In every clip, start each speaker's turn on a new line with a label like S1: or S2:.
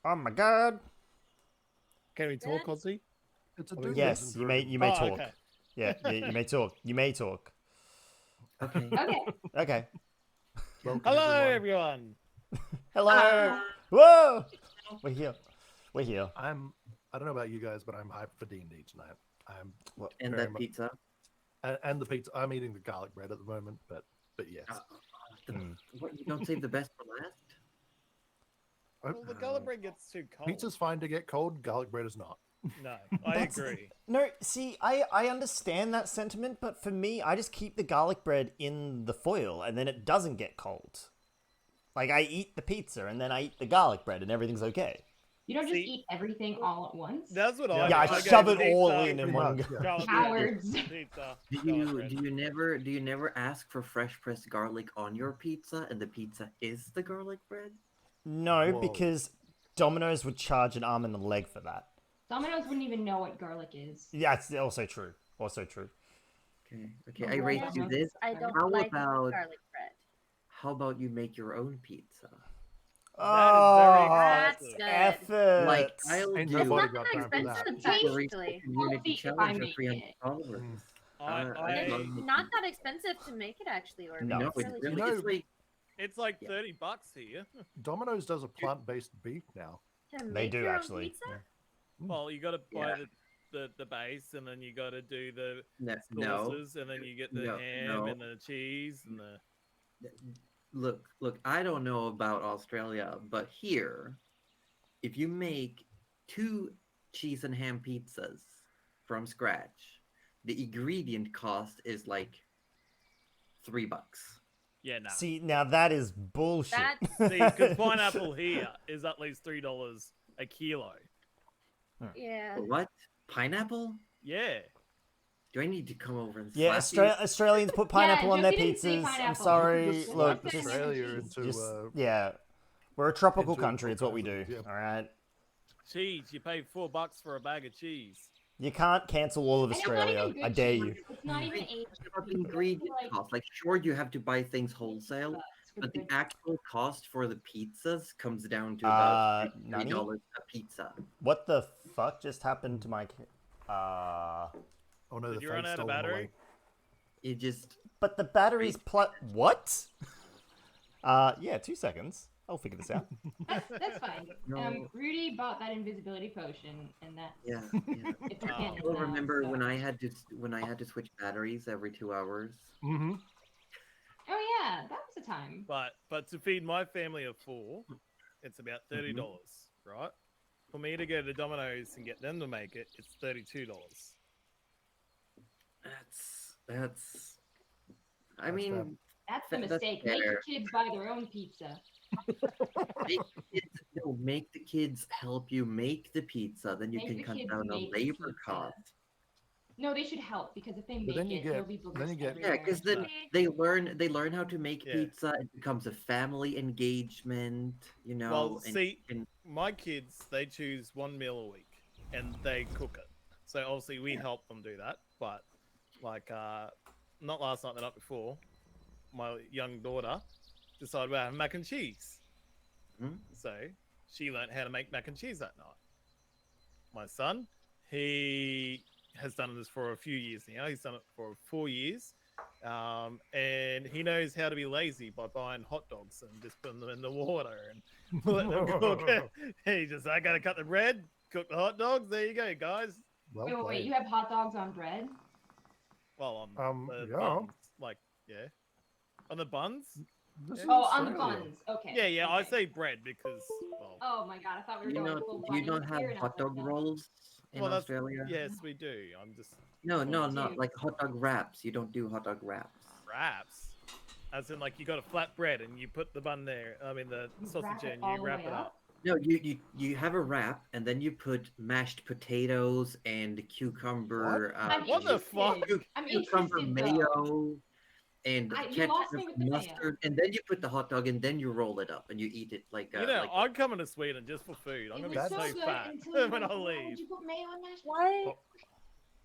S1: Oh my god.
S2: Can we talk, Aussie?
S3: It's a
S2: Oh,
S3: Dungeons
S1: Yes,
S3: and
S1: you may
S3: Dragons.
S1: talk.
S2: Okay.
S1: Yeah, you may talk. You may talk.
S4: Okay.
S5: Okay.
S1: Okay.
S3: Welcome,
S2: Hello,
S3: everyone.
S2: everyone.
S1: Hello. Whoa. We're here. We're here.
S3: I don't know about you guys, but I'm hyped for D&D tonight. I'm
S4: And
S3: very
S4: that
S3: much-
S4: pizza.
S3: and the pizza. I'm eating the garlic bread at the moment, but yes.
S4: What, you don't save the best for last?
S2: Well, the garlic bread gets too cold.
S3: Pizza's fine to get cold. Garlic bread is not.
S2: No, I agree.
S1: No, see, I understand that sentiment, but for me, I just keep the garlic bread in the foil, and then it doesn't get cold. Like, I eat the pizza, and then I eat the garlic bread, and everything's okay.
S5: You don't just
S2: See-
S5: eat everything all at once.
S2: That's what
S3: Yeah,
S2: I.
S1: Yeah, I
S2: go
S1: shove it
S2: pizza,
S1: all in
S3: Pretty
S1: one
S3: much,
S1: go.
S3: yeah.
S2: garlic bread,
S5: Cowards.
S2: Pizza.
S4: Do
S2: garlic
S4: you
S2: bread.
S4: do you never ask for fresh pressed garlic on your pizza, and the pizza is the garlic bread?
S1: No,
S3: Whoa.
S1: because Domino's would charge an arm and a leg for that.
S5: Domino's wouldn't even know what garlic is.
S1: Yeah, it's also true. Also true.
S4: Okay,
S5: Oh,
S4: I raised
S5: yeah.
S4: you this.
S6: I don't
S4: How
S6: like
S4: about
S6: garlic bread.
S4: how about you make your own pizza?
S2: That is very
S6: That's
S2: expensive.
S6: good.
S1: effort.
S4: Like I'll
S3: Ain't
S4: do
S6: It's
S3: nobody
S6: not
S3: got
S6: that
S3: time for that.
S6: expensive,
S5: Tasty.
S6: actually.
S4: community
S5: if I
S4: challenge
S5: make
S4: of 300
S5: it.
S4: followers.
S2: I-
S6: It's not that expensive to make it, actually, or
S1: No.
S4: No,
S6: it's
S4: it's
S6: really
S4: really
S3: You know-
S4: it's like
S2: It's like
S4: Yeah.
S2: $30 here.
S3: Domino's does a plant-based beef now.
S6: to
S1: They
S6: make
S1: do,
S6: your own
S1: actually.
S6: pizza?
S1: Yeah.
S2: Well, you got to buy
S4: Yeah.
S2: the base, and then you got to do the
S4: no,
S2: sauces, and then you get the
S4: No,
S2: ham
S4: no.
S2: and the cheese and the.
S4: look, I don't know about Australia, but here, if you make 2 cheese and ham pizzas from scratch, the ingredient cost is like $3.
S2: Yeah, no.
S1: See, now that is bullshit.
S6: That's-
S2: See, because pineapple here is at least $3 a kilo.
S6: Yeah.
S4: What? Pineapple?
S2: Yeah.
S4: Do I need to come over and
S1: Yeah,
S4: slap you?
S1: Australians put pineapple on their
S5: Josie didn't say
S1: pizzas. I'm
S5: pineapple.
S1: sorry.
S3: Just
S1: Look,
S3: slap
S1: just,
S3: Australia into
S1: just
S3: uh,
S1: yeah, we're a tropical
S3: into
S1: country. It's what we do.
S3: organizers, yeah.
S1: All right.
S2: Cheese, you pay $4 for a bag of cheese.
S1: You can't cancel all of
S5: And it's not even
S1: Australia.
S5: good
S1: I dare
S5: cheese.
S1: you.
S5: It's not even aged.
S4: About the ingredient cost. Like, sure, you have to buy things wholesale, but the actual cost for the pizzas comes down to about
S1: Nani?
S4: $3 a pizza.
S1: What the fuck just happened to my?
S3: Oh no,
S2: Did
S3: the
S2: you run
S3: fade's
S2: out of
S3: stolen
S2: battery?
S3: away.
S4: It just
S1: But the battery's what? Yeah, 2 seconds. I'll figure this out.
S5: That's fine.
S4: No.
S5: Rudy bought that invisibility potion, and that's
S4: yeah.
S5: it's
S2: Oh.
S5: canon
S4: Still
S5: now,
S4: remember
S5: so-
S4: when I had to switch batteries every 2 hours?
S3: Mm-hmm.
S5: Oh yeah, that was a time.
S2: But to feed my family of 4, it's about $30, right? For me to go to Domino's and get them to make it, it's $32.
S4: That's I
S3: That's
S4: mean,
S3: fair.
S5: That's the
S4: That's
S5: mistake. Make
S4: fair.
S5: your kids buy their own pizza.
S4: make the kids help you make the pizza, then you
S5: Make
S4: can
S5: the
S4: cut
S5: kids
S4: down on
S5: make the
S4: labor
S5: pizza.
S4: cost.
S5: No, they should help because if they
S3: But
S5: make
S3: then you
S5: it,
S3: get-
S5: there'll be
S3: then
S5: boogers
S3: you get-
S4: Yeah,
S5: everywhere.
S4: because then they learn how to make
S2: Yeah.
S4: pizza. It becomes a family engagement, you know.
S2: Well,
S4: and-
S2: see,
S4: and-
S2: my kids, they choose 1 meal a week and they cook it. So obviously we help them do that. But like, not last night, the night before, my young daughter decided we're having mac and cheese.
S4: Hmm?
S2: So she learned how to make mac and cheese that night. My son, he has done this for a few years now. He's done it for 4 years. And he knows how to be lazy by buying hot dogs and just putting them in the water and letting them cook it. He just, I gotta cut the bread, cook the hot dogs. There you go, guys.
S3: Well
S5: Wait,
S3: played.
S5: you have hot dogs on bread?
S2: Well, on the
S3: yeah.
S2: buns, like yeah, on the buns.
S3: This
S2: Yeah.
S3: is
S5: Oh, on the
S3: Australia.
S5: buns. Okay.
S2: Yeah, I
S5: okay.
S2: say bread because well,
S5: Oh my god, I thought we
S4: you
S5: were going
S4: know,
S5: full
S4: do you not
S5: Chinese
S4: have
S5: here, and I
S4: hot
S5: was like,
S4: dog
S5: no.
S4: rolls in
S2: well, that's
S4: Australia?
S2: yes, we do. I'm just
S4: No,
S5: Yeah,
S4: not
S5: too.
S4: like hot dog wraps. You don't do hot dog wraps.
S2: wraps, as in like you got a flat bread and you put the bun there. I mean the
S5: You
S2: sausage
S5: wrap it
S2: and
S5: all
S2: you
S5: the
S2: wrap
S5: way
S2: it
S5: up?
S2: up.
S4: No, you have a wrap and then you put mashed potatoes and cucumber.
S5: I'm
S2: What the fuck?
S5: interested. I'm
S4: Cucumber
S5: interested, though.
S4: mayo and
S5: You lost me
S4: ketchup,
S5: with the mayo.
S4: mustard, and then you put the hot dog and then you roll it up and you eat it like
S2: You know,
S4: like
S2: I'm coming to Sweden just for food. I'm
S5: It
S2: gonna
S5: was
S2: be
S3: That's-
S2: so
S5: good
S2: fat
S5: until you
S2: when
S5: went,
S2: I
S5: "Oh,
S2: leave.
S5: Would you put mayo on mashed
S6: What?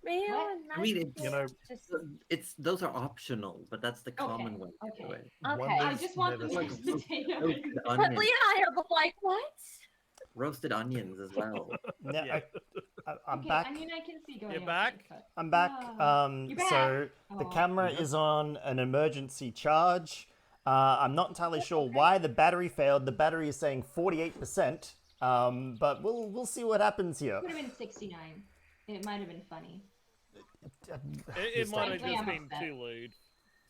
S6: Mayo
S5: What?
S6: and
S4: I mean,
S6: mashed
S4: you
S3: know,
S6: potatoes.
S4: it's those are optional, but that's the common way to do
S5: okay.
S4: it.
S3: One
S6: Okay.
S5: I
S3: is
S5: just want the
S3: never
S5: mashed
S3: seen.
S5: potato.
S4: Toast and
S6: But
S4: onion.
S6: Leah and I are both like, what?
S4: roasted onions as well.
S1: No,
S2: Yeah.
S1: I'm
S5: Okay,
S1: back.
S5: I mean, I can see going.
S2: You're
S5: outside,
S2: back?
S5: but-
S1: I'm back.
S5: Ah, you're back.
S1: So the
S5: Aw.
S1: camera
S3: Yeah.
S1: is on an emergency charge. I'm not entirely sure why the battery failed. The battery is saying 48%. But we'll see what happens here.
S5: Could have been 69. It might have been funny.
S2: It might have
S5: Frankly,
S2: just
S5: I'm
S2: been
S5: upset.
S2: too lewd.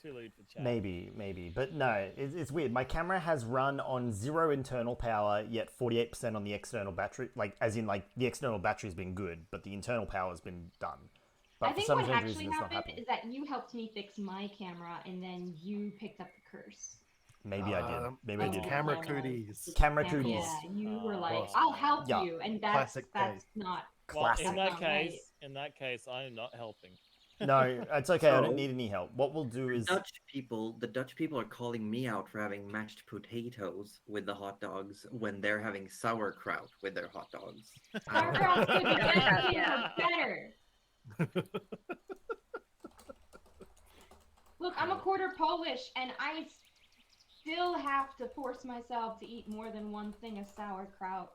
S2: Too lewd for chat.
S1: Maybe, but no, it's weird. My camera has run on 0 internal power, yet 48% on the external battery. Like, as in, like the external battery's been good, but the internal power's been done. But
S5: I think
S1: for some
S5: what
S1: strange
S5: actually
S1: reason, it's not
S5: happened
S1: happening.
S5: is that you helped me fix my camera, and then you picked up the curse.
S1: Maybe I did. Maybe I
S5: oh,
S1: did.
S3: Camera
S5: yeah.
S3: cooties.
S1: Camera
S5: Yeah,
S1: cooties.
S5: yeah, you were like,
S2: Oh.
S5: "I'll help
S1: Yeah.
S5: you," and that's
S3: Classic
S5: not.
S2: Well,
S1: Classic.
S2: in
S5: That's
S2: that
S5: not right.
S2: case, I'm not helping.
S1: No, it's okay. I don't
S4: So-
S1: need any help. What we'll do is
S4: The Dutch people are calling me out for having mashed potatoes with the hot dogs when they're having sauerkraut with their hot dogs.
S5: Sauerkraut's good, but mashed potatoes
S6: Yeah.
S5: are better. Look, I'm a quarter Polish, and I still have to force myself to eat more than one thing of sauerkraut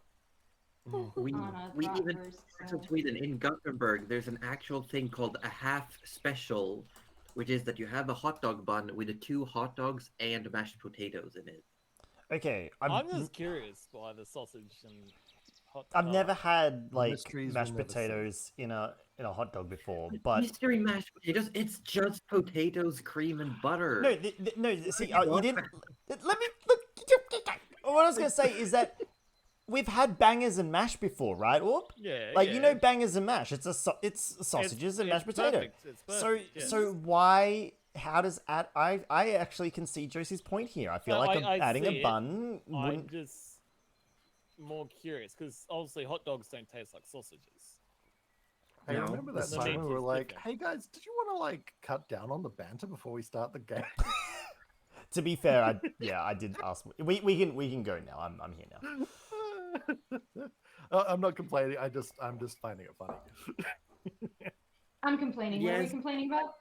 S4: we
S5: on a
S4: we even
S5: bratwurst.
S4: parts of Sweden in Gothenburg, there's an actual thing called a half special, which is that you have a hot dog bun with the 2 hot dogs and mashed potatoes in it.
S1: okay.
S2: I'm just curious by the sausage and hot.
S1: I've never had like
S3: Mysteries
S1: mashed
S3: we'll never see.
S1: potatoes in a hot dog before, but
S4: Mystery mashed potatoes, it's just potatoes, cream, and butter.
S1: no, no. See, you didn't. Let me look. What I was gonna say is that we've had bangers and mash before, right? Orb?
S2: Yeah.
S1: Like
S2: yeah.
S1: you know, bangers and mash. It's sausages and mashed potato.
S2: Perfect. It's
S1: So
S2: perfect, yes.
S1: so why? How does add? I actually can see Josie's point here. I feel
S2: No,
S1: like
S2: I
S1: adding
S2: see
S1: a
S2: it.
S1: bun
S2: I'm
S1: wouldn't.
S2: just more curious because obviously hot dogs don't taste like sausages.
S3: I
S4: No,
S3: remember that
S1: that's
S3: time
S2: true.
S3: we were like,
S2: Different.
S3: "Hey guys, did you want to like cut down on the banter before we start the game?"
S1: To be fair, I did ask. We can go now. I'm here now.
S3: I'm not complaining. I'm just finding it funny.
S5: I'm complaining. What are we
S4: Yes.
S5: complaining about?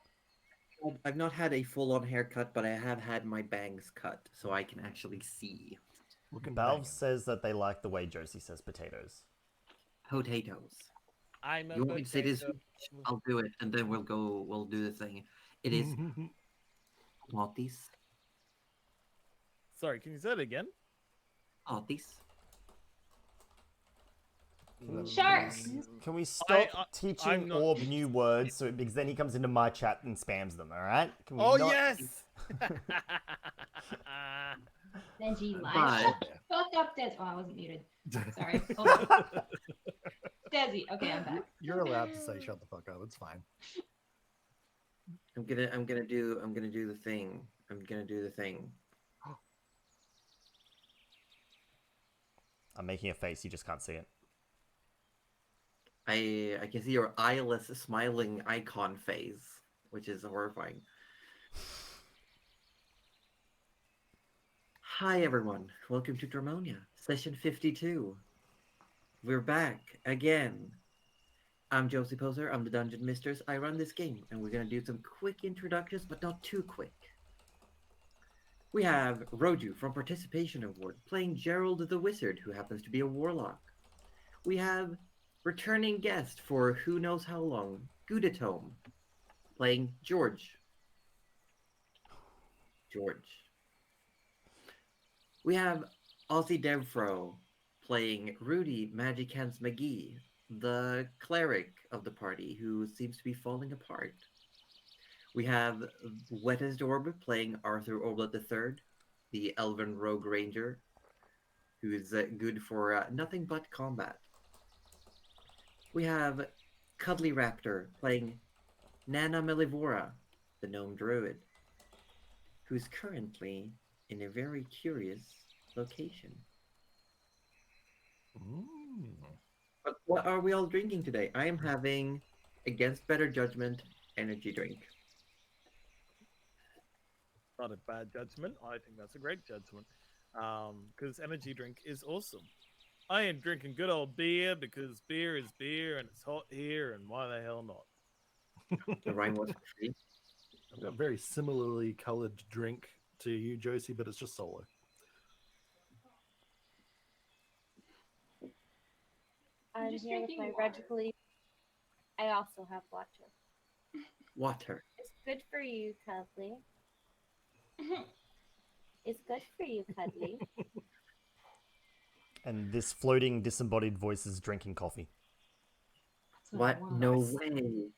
S4: I've not had a full-on haircut, but I have had my bangs cut, so I can actually see
S3: Looking
S1: Valve
S3: banging.
S1: says that they like the way Josie says potatoes.
S4: potatoes.
S2: I'm a
S4: You want me to say this?
S2: potato.
S4: I'll do it, and then we'll do the thing. It is potis.
S2: Sorry, can you say it again?
S4: Potis.
S5: Sharks.
S1: Can we stop
S2: I'm
S1: teaching
S2: not-
S1: Orb new words so because then he comes into my chat and spams them, alright? Can we
S2: Oh
S1: not...
S2: yes.
S5: Veggie live.
S4: Bye.
S5: Shut the fuck up, Des. Oh, I wasn't muted. Sorry. Hold on. Desi. Okay, I'm back.
S3: You're allowed to say "shut the fuck up." It's fine.
S4: I'm gonna do the thing. I'm gonna do the thing.
S1: I'm making a face, you just can't see it.
S4: I can see your eyeless smiling icon phase, which is horrifying. Hi everyone, welcome to Dramonia, session 52. We're back again. I'm Josie Poser, I'm the Dungeon Mistress. I run this game, and we're gonna do some quick introductions, but not too quick. We have Roju from Participation Award, playing Gerald the Wizard, who happens to be a warlock. We have returning guest for who knows how long, Gudatome, playing George. We have AussieDevFro, playing Rudy Magic Hands McGee, the cleric of the party who seems to be falling apart. We have Wettest Orb playing Arthur Oblet III, the Elven Rogue Ranger, who is good for nothing but combat. We have Cuddly Raptor playing Nana Melivora, the Gnome Druid, who is currently in a very curious location. But what are we all drinking today? I am having, against better judgment, energy drink.
S2: Not a bad judgment. I think that's a great judgment. Because energy drink is awesome. I am drinking good old beer because beer is beer and it's hot here, and why the hell not?
S4: The rhyme was free.
S3: I've got a very similarly colored drink to you, Josie, but it's just solo.
S6: I'm
S5: just
S6: here with
S5: drinking
S6: my
S5: water.
S6: Regicle. I also have water.
S4: Water.
S6: It's good for you, Cuddly. It's good for you, Cuddly.
S1: And this floating disembodied voice is drinking coffee.
S5: That's what I
S4: What?
S5: want.
S4: No
S1: Nice.
S4: way.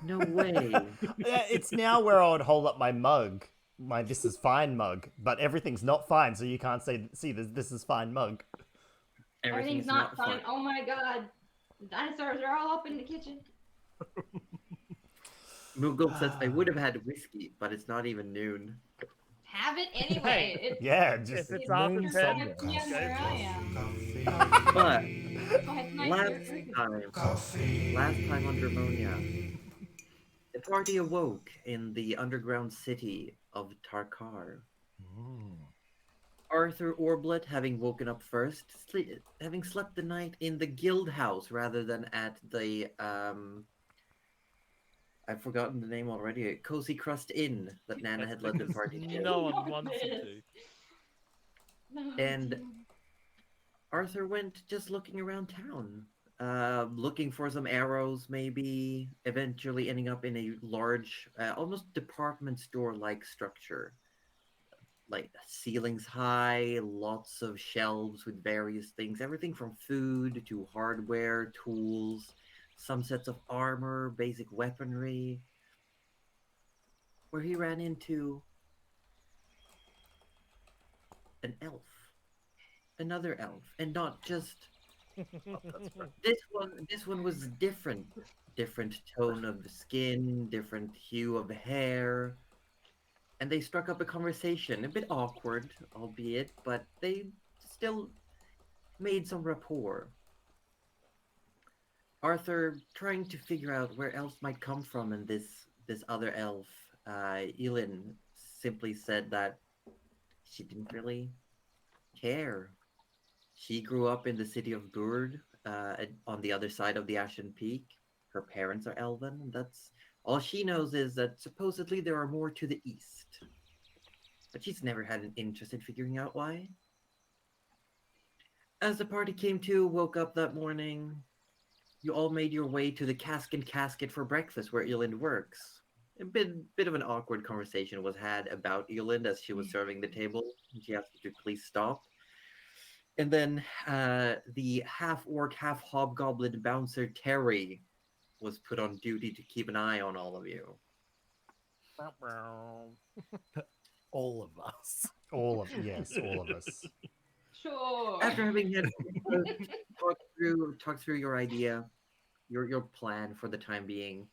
S4: No way.
S1: Yeah, it's now where I would hold up my mug, my "This is fine" mug, but everything's not fine, so you can't see this is fine mug.
S5: Everything's not fine. Oh my god. The dinosaurs are all up in the kitchen.
S4: Moogle says, I would have had whiskey, but it's not even noon.
S5: Have it anyway. It's
S1: Yeah, just
S2: If it's
S5: it's
S2: after
S1: noon
S2: 10,
S5: 5
S1: somewhere.
S5: p.m. where I am.
S4: But
S5: Oh, it's nice
S4: last
S5: here.
S4: time on Dramonia, the party awoke in the underground city of Tarkar. Arthur Orblet, having woken up first, having slept the night in the guild house rather than at the I've forgotten the name already. Cozy Crust Inn that Nana
S2: That's
S4: had led the
S2: because
S4: party to.
S2: no one
S5: What's
S2: wants him
S5: this?
S2: to.
S5: No,
S4: And
S5: dear.
S4: Arthur went just looking around town, looking for some arrows, maybe, eventually ending up in a large, almost department store-like structure. Like ceilings high, lots of shelves with various things, everything from food to hardware, tools, some sets of armor, basic weaponry. Where he ran into an elf, another elf, and not just this one was different tone of the skin, different hue of the hair, and they struck up a conversation, a bit awkward albeit, but they still made some rapport. Arthur trying to figure out where elves might come from, and this other elf, Elin, simply said that she didn't really care. She grew up in the city of Burd, on the other side of the Ashen Peak. Her parents are elven, and that's all she knows is that supposedly there are more to the east. But she's never had an interest in figuring out why. As the party came to, woke up that morning, you all made your way to the Casket for breakfast where Elind works. A bit of an awkward conversation was had about Elind as she was serving the table. She asked you to please stop. And then the half-orc, half-hobgoblin bouncer Terry was put on duty to keep an eye on all of you.
S3: All of us.
S1: All of us.
S5: Sure.
S4: After having had talked through your idea, your plan for the time being,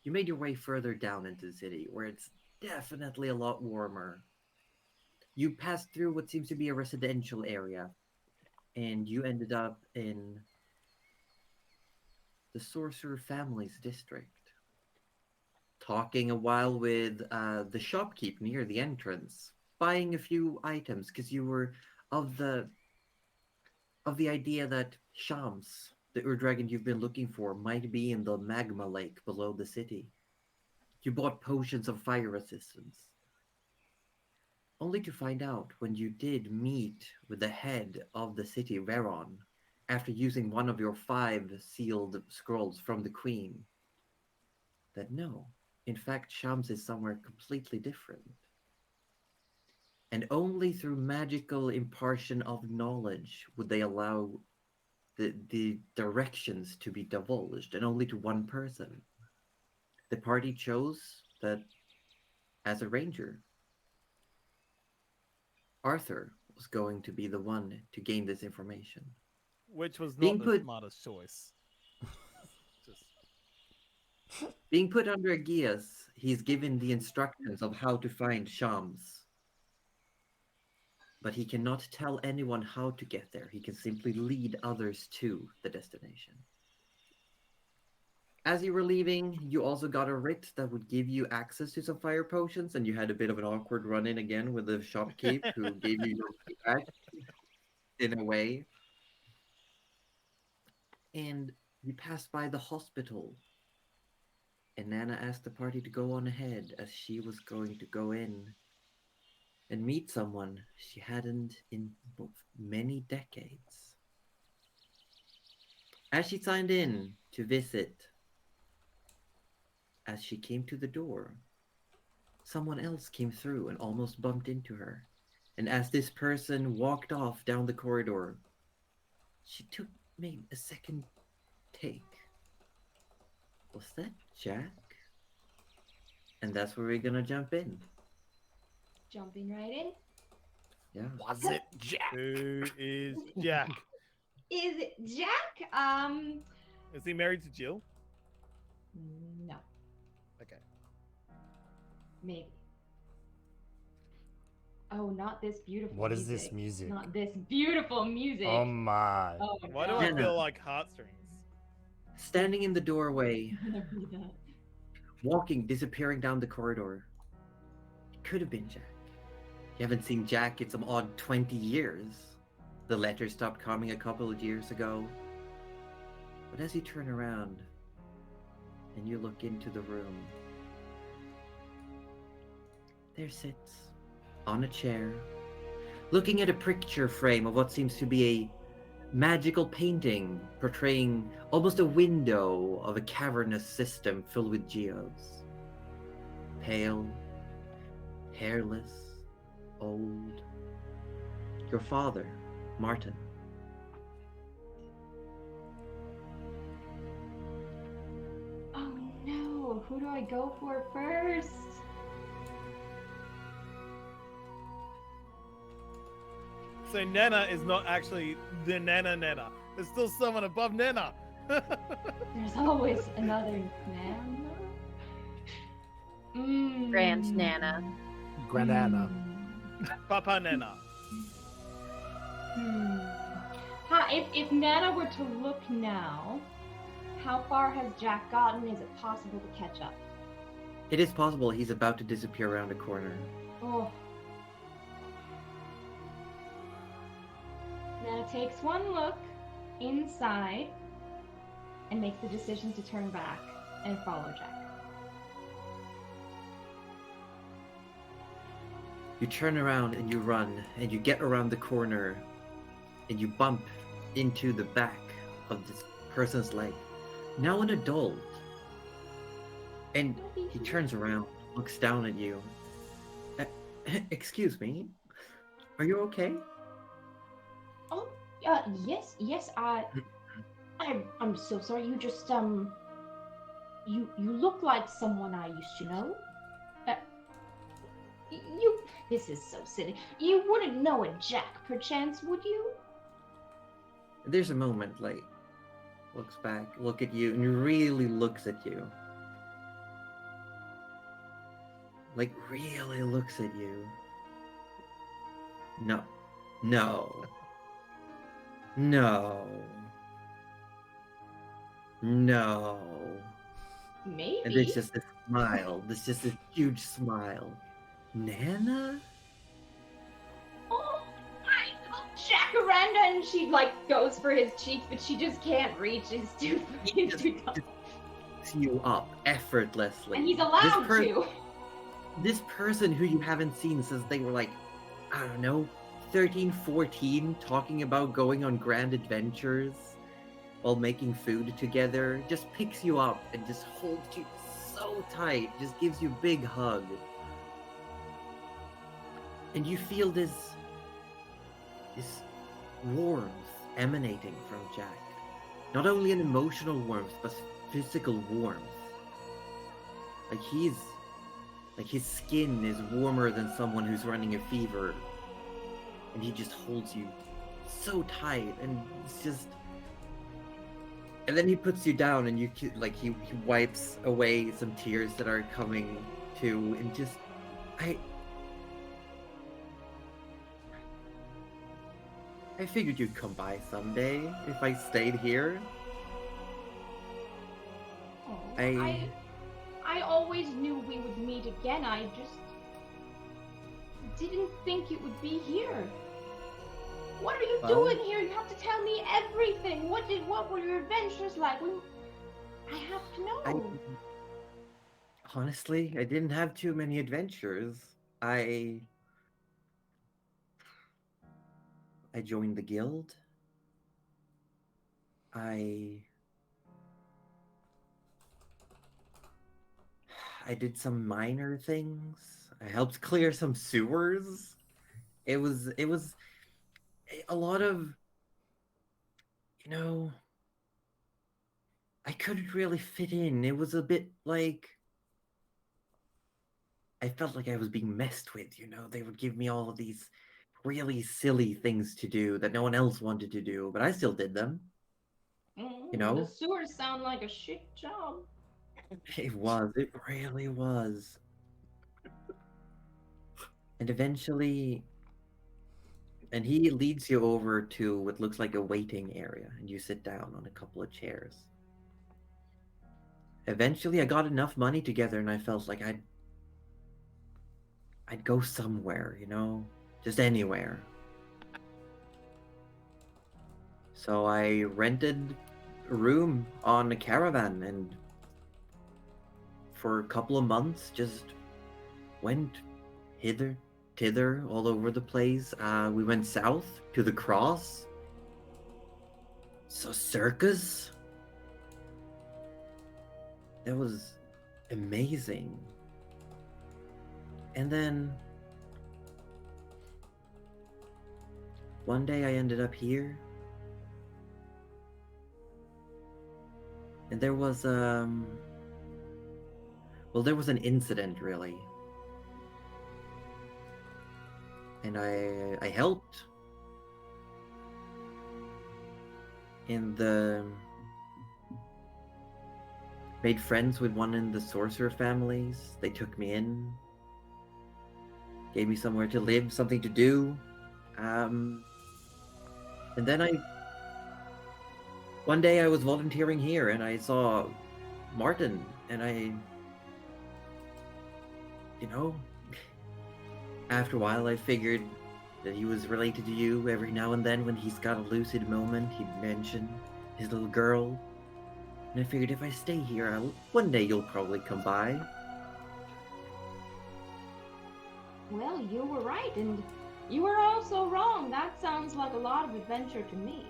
S4: you made your way further down into the city, where it's definitely a lot warmer. You passed through what seems to be a residential area, and you ended up in the Sorcerer Family's district. Talking a while with the shopkeep near the entrance, buying a few items because you were of the idea that Shams, the Ur-dragon you've been looking for, might be in the magma lake below the city. You bought potions of fire resistance. Only to find out when you did meet with the head of the city, Veron, after using one of your 5 sealed scrolls from the Queen, that no, in fact Shams is somewhere completely different. And only through magical impartition of knowledge would they allow the directions to be divulged, and only to one person. The party chose that as a ranger, Arthur was going to be the one to gain this information.
S2: Which was
S4: Being
S2: not the
S4: put-
S2: smartest choice. Just
S4: Being put under Aegeus, he's given the instructions of how to find Shams. But he cannot tell anyone how to get there. He can simply lead others to the destination. As you were leaving, you also got a writ that would give you access to some fire potions, and you had a bit of an awkward run-in again with the shopkeep who gave you your feedback in a way. And you passed by the hospital, and Nana asked the party to go on ahead as she was going to go in and meet someone she hadn't in many decades. As she signed in to visit, as she came to the door, someone else came through and almost bumped into her. And as this person walked off down the corridor, she made a second take. Was that Jack? And that's where we're gonna jump in.
S5: Jumping right in.
S4: Yeah.
S1: Was it Jack?
S2: Who is Jack?
S5: Is it Jack?
S2: Is he married to Jill?
S5: No,
S2: Okay.
S5: maybe. Oh, not this beautiful.
S1: What is
S5: music.
S1: this music?
S5: Not this beautiful music.
S1: Oh my.
S5: Oh,
S2: Why do
S5: God.
S2: I
S4: Jenna.
S2: feel like heartstrings?
S4: Standing in the doorway,
S5: Never do that.
S4: walking, disappearing down the corridor. It could have been Jack. You haven't seen Jack in some odd 20 years. The letters stopped coming a couple of years ago. But as you turn around and you look into the room, there sits, on a chair, looking at a picture frame of what seems to be a magical painting portraying almost a window of a cavernous system filled with geodes. Pale, hairless, old. Your father, Martin.
S5: Oh no, who do I go for first?
S2: So Nana is not actually the Nana. There's still someone above Nana.
S5: There's always another Nana.
S6: Grand Nana.
S3: Granana.
S2: Papa Nana.
S5: If Nana were to look now, how far has Jack gotten? Is it possible to catch up?
S4: It is possible he's about to disappear around a corner.
S5: Oh. Nana takes one look inside and makes the decision to turn back and follow Jack.
S4: You turn around and you run, and you get around the corner, and you bump into the back of this person's leg. Now an adult. And he turns around, looks down at you. Excuse me? Are you okay?
S5: Oh, yes, I'm so sorry. You just, you look like someone I used to know. This is so silly. You wouldn't know a Jack, perchance, would you?
S4: There's a moment, like, looks back, look at you, and really looks at you. Like, really looks at you. No. No. No. No.
S5: Maybe.
S4: And there's just this smile. There's just this huge smile. Nana?
S5: Oh, Jacaranda, and she like goes for his cheeks, but she just can't reach. It's too
S4: Just
S5: tall.
S4: picks you up effortlessly.
S5: And he's allowed to.
S4: This person who you haven't seen since they were like, I don't know, 13, 14, talking about going on grand adventures while making food together, just picks you up and just holds you so tight, just gives you a big hug. And you feel this warmth emanating from Jack. Not only an emotional warmth, but physical warmth. Like his skin is warmer than someone who's running a fever. And he just holds you so tight, and it's just... And then he puts you down, and you like he wipes away some tears that are coming too, and just... I figured you'd come by someday if I stayed here.
S5: Oh,
S4: I
S5: always knew we would meet again. I just didn't think it would be here. What are you doing here? You have to tell me everything. What were your adventures like? I have to know.
S4: Honestly, I didn't have too many adventures. I joined the guild. I I did some minor things. I helped clear some sewers. It was a lot of, you know, I couldn't really fit in. It was a bit like I felt like I was being messed with, you know. They would give me all of these really silly things to do that no one else wanted to do, but I still did them. You know?
S5: The sewers sound like a shit job.
S4: It was. It really was. And eventually, and he leads you over to what looks like a waiting area, and you sit down on a couple of chairs. Eventually, I got enough money together, and I felt like I'd go somewhere, you know, just anywhere. So I rented a room on a caravan, and for a couple of months, just went hither, thither, all over the place. We went south to the Cross. So circus. That was amazing. And then one day I ended up here. And there was well, there was an incident really. And I helped in the made friends with one in the sorcerer families. They took me in, gave me somewhere to live, something to do. And then one day I was volunteering here and I saw Martin, and you know, after a while I figured that he was related to you. Every now and then when he's got a lucid moment, he'd mention his little girl. And I figured if I stay here, one day you'll probably come by.
S5: Well, you were right, and you were also wrong. That sounds like a lot of adventure to me.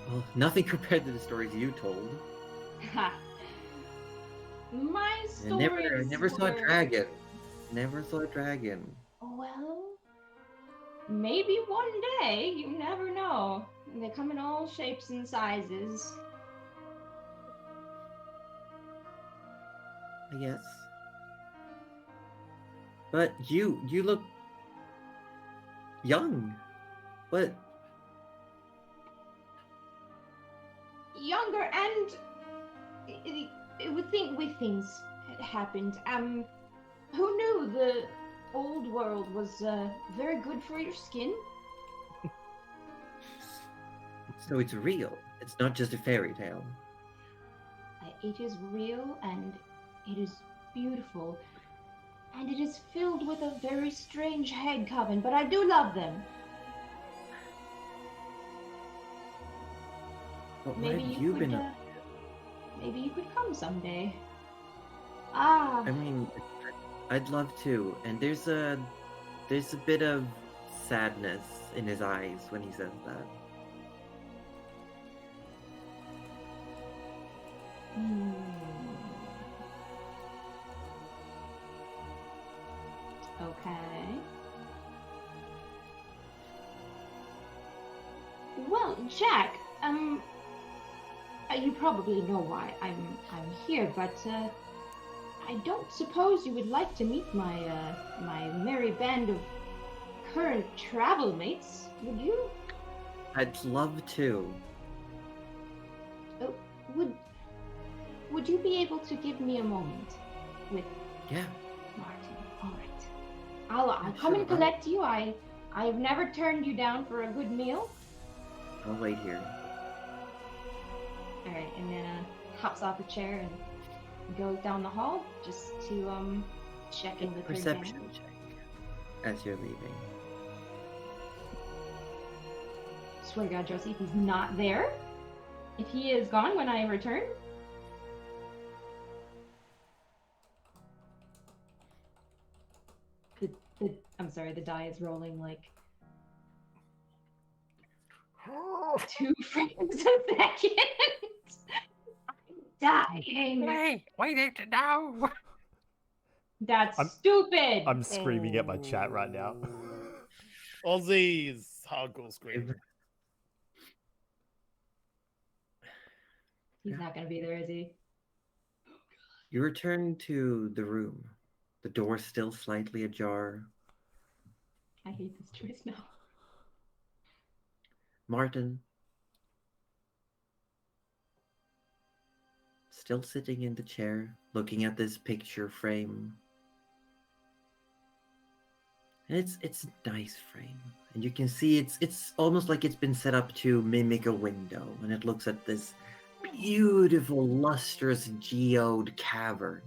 S4: Well, nothing compared to the stories you told.
S5: Ha. My
S4: I
S5: stories
S4: never saw a
S5: were-
S4: dragon. Never saw a dragon.
S5: Well, maybe one day. You never know. They come in all shapes and sizes.
S4: I guess. But you look young. What?
S5: Younger, and with things had happened. Who knew the old world was very good for your skin?
S4: So it's real. It's not just a fairy tale.
S5: It is real, and it is beautiful, and it is filled with a very strange hag coven, but I do love them.
S4: But what
S5: Maybe
S4: have
S5: you
S4: you
S5: could,
S4: been up?
S5: maybe you could come someday. Ah,
S4: I mean, I'd love to. And there's a bit of sadness in his eyes when he says that.
S5: hmm. Okay. Well, Jack, you probably know why I'm here, but I don't suppose you would like to meet my my merry band of current travel mates, would you?
S4: I'd love to.
S5: Would you be able to give me a moment with
S4: Yeah.
S5: Martin? All right. I'll come and
S4: Sure.
S5: collect you. I've never turned you down for a good meal.
S4: I'll wait here.
S5: All right, and then hops off a chair and goes down the hall just to check in with her
S4: Perception
S5: again.
S4: check as you're leaving.
S5: Swear to God, Josie, if he's not there, if he is gone when I return. I'm sorry, the die is rolling like 2 frames a second. dying.
S3: We need to know.
S5: That's
S1: I'm-
S5: stupid.
S1: I'm screaming at my chat right now.
S2: Aussie's hardcore screaming.
S5: He's not gonna be there, is he?
S4: You return to the room. The door still slightly ajar.
S5: I hate this choice now.
S4: Martin, still sitting in the chair, looking at this picture frame. And it's a nice frame. And you can see it's almost like it's been set up to mimic a window. And it looks at this beautiful, lustrous geode cavern.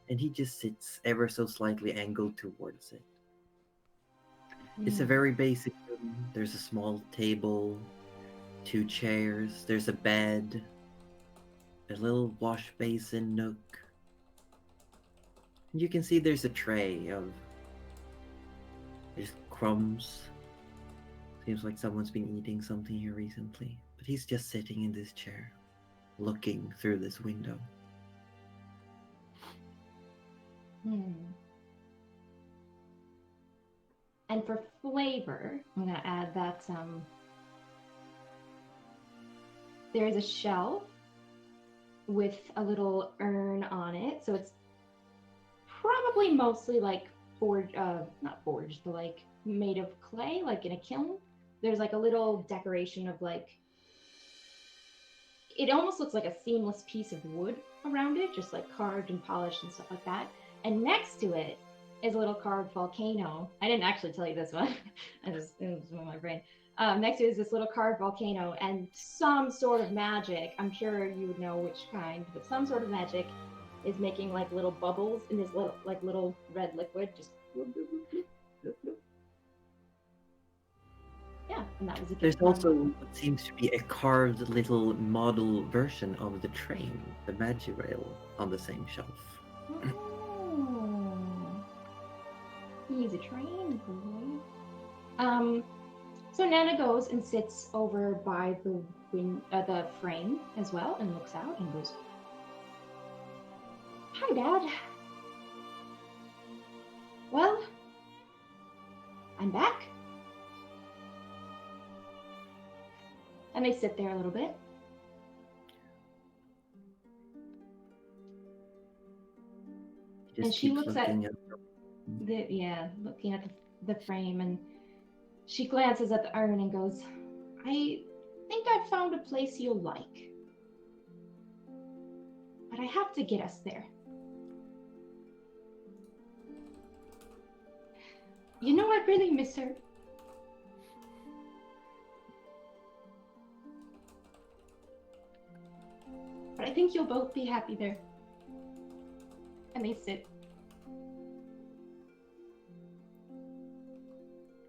S4: And he just sits ever so slightly angled towards it. It's a very basic room. There's a small table, 2 chairs, there's a bed, a little wash basin nook. And you can see there's a tray of there's crumbs. Seems like someone's been eating something here recently. But he's just sitting in this chair, looking through this window.
S5: And for flavor, I'm gonna add that there is a shelf with a little urn on it, so it's probably mostly like not forged, but like made of clay, like in a kiln. There's like a little decoration of like, it almost looks like a seamless piece of wood around it, just like carved and polished and stuff like that. And next to it is a little carved volcano. I didn't actually tell you this one. It was in my brain. Next to it is this little carved volcano and some sort of magic. I'm sure you would know which kind, but some sort of magic is making like little bubbles in this little red liquid. Just yeah, and that was a gift.
S4: There's
S5: from-
S4: also what seems to be a carved little model version of the train, the Magirail, on the same shelf.
S5: Oh, he's a train boy. So Nana goes and sits over by the frame as well and looks out and goes, "Hi, Dad. Well, I'm back." And they sit there a little bit.
S4: He just
S5: And she
S4: keeps
S5: looks at-
S4: looking at
S5: Looking at the frame, and she glances at the urn and goes, "I think I've found a place you'll like. But I have to get us there. You know, I really miss her. But I think you'll both be happy there." And they sit.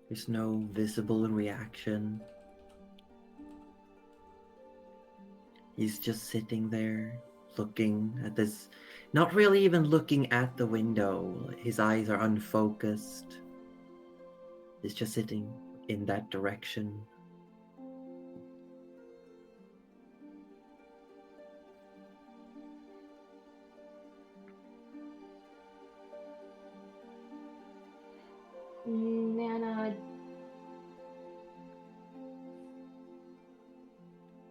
S4: There's no visible reaction. He's just sitting there, looking at this, not really even looking at the window. His eyes are unfocused. He's just sitting in that direction.
S5: Nana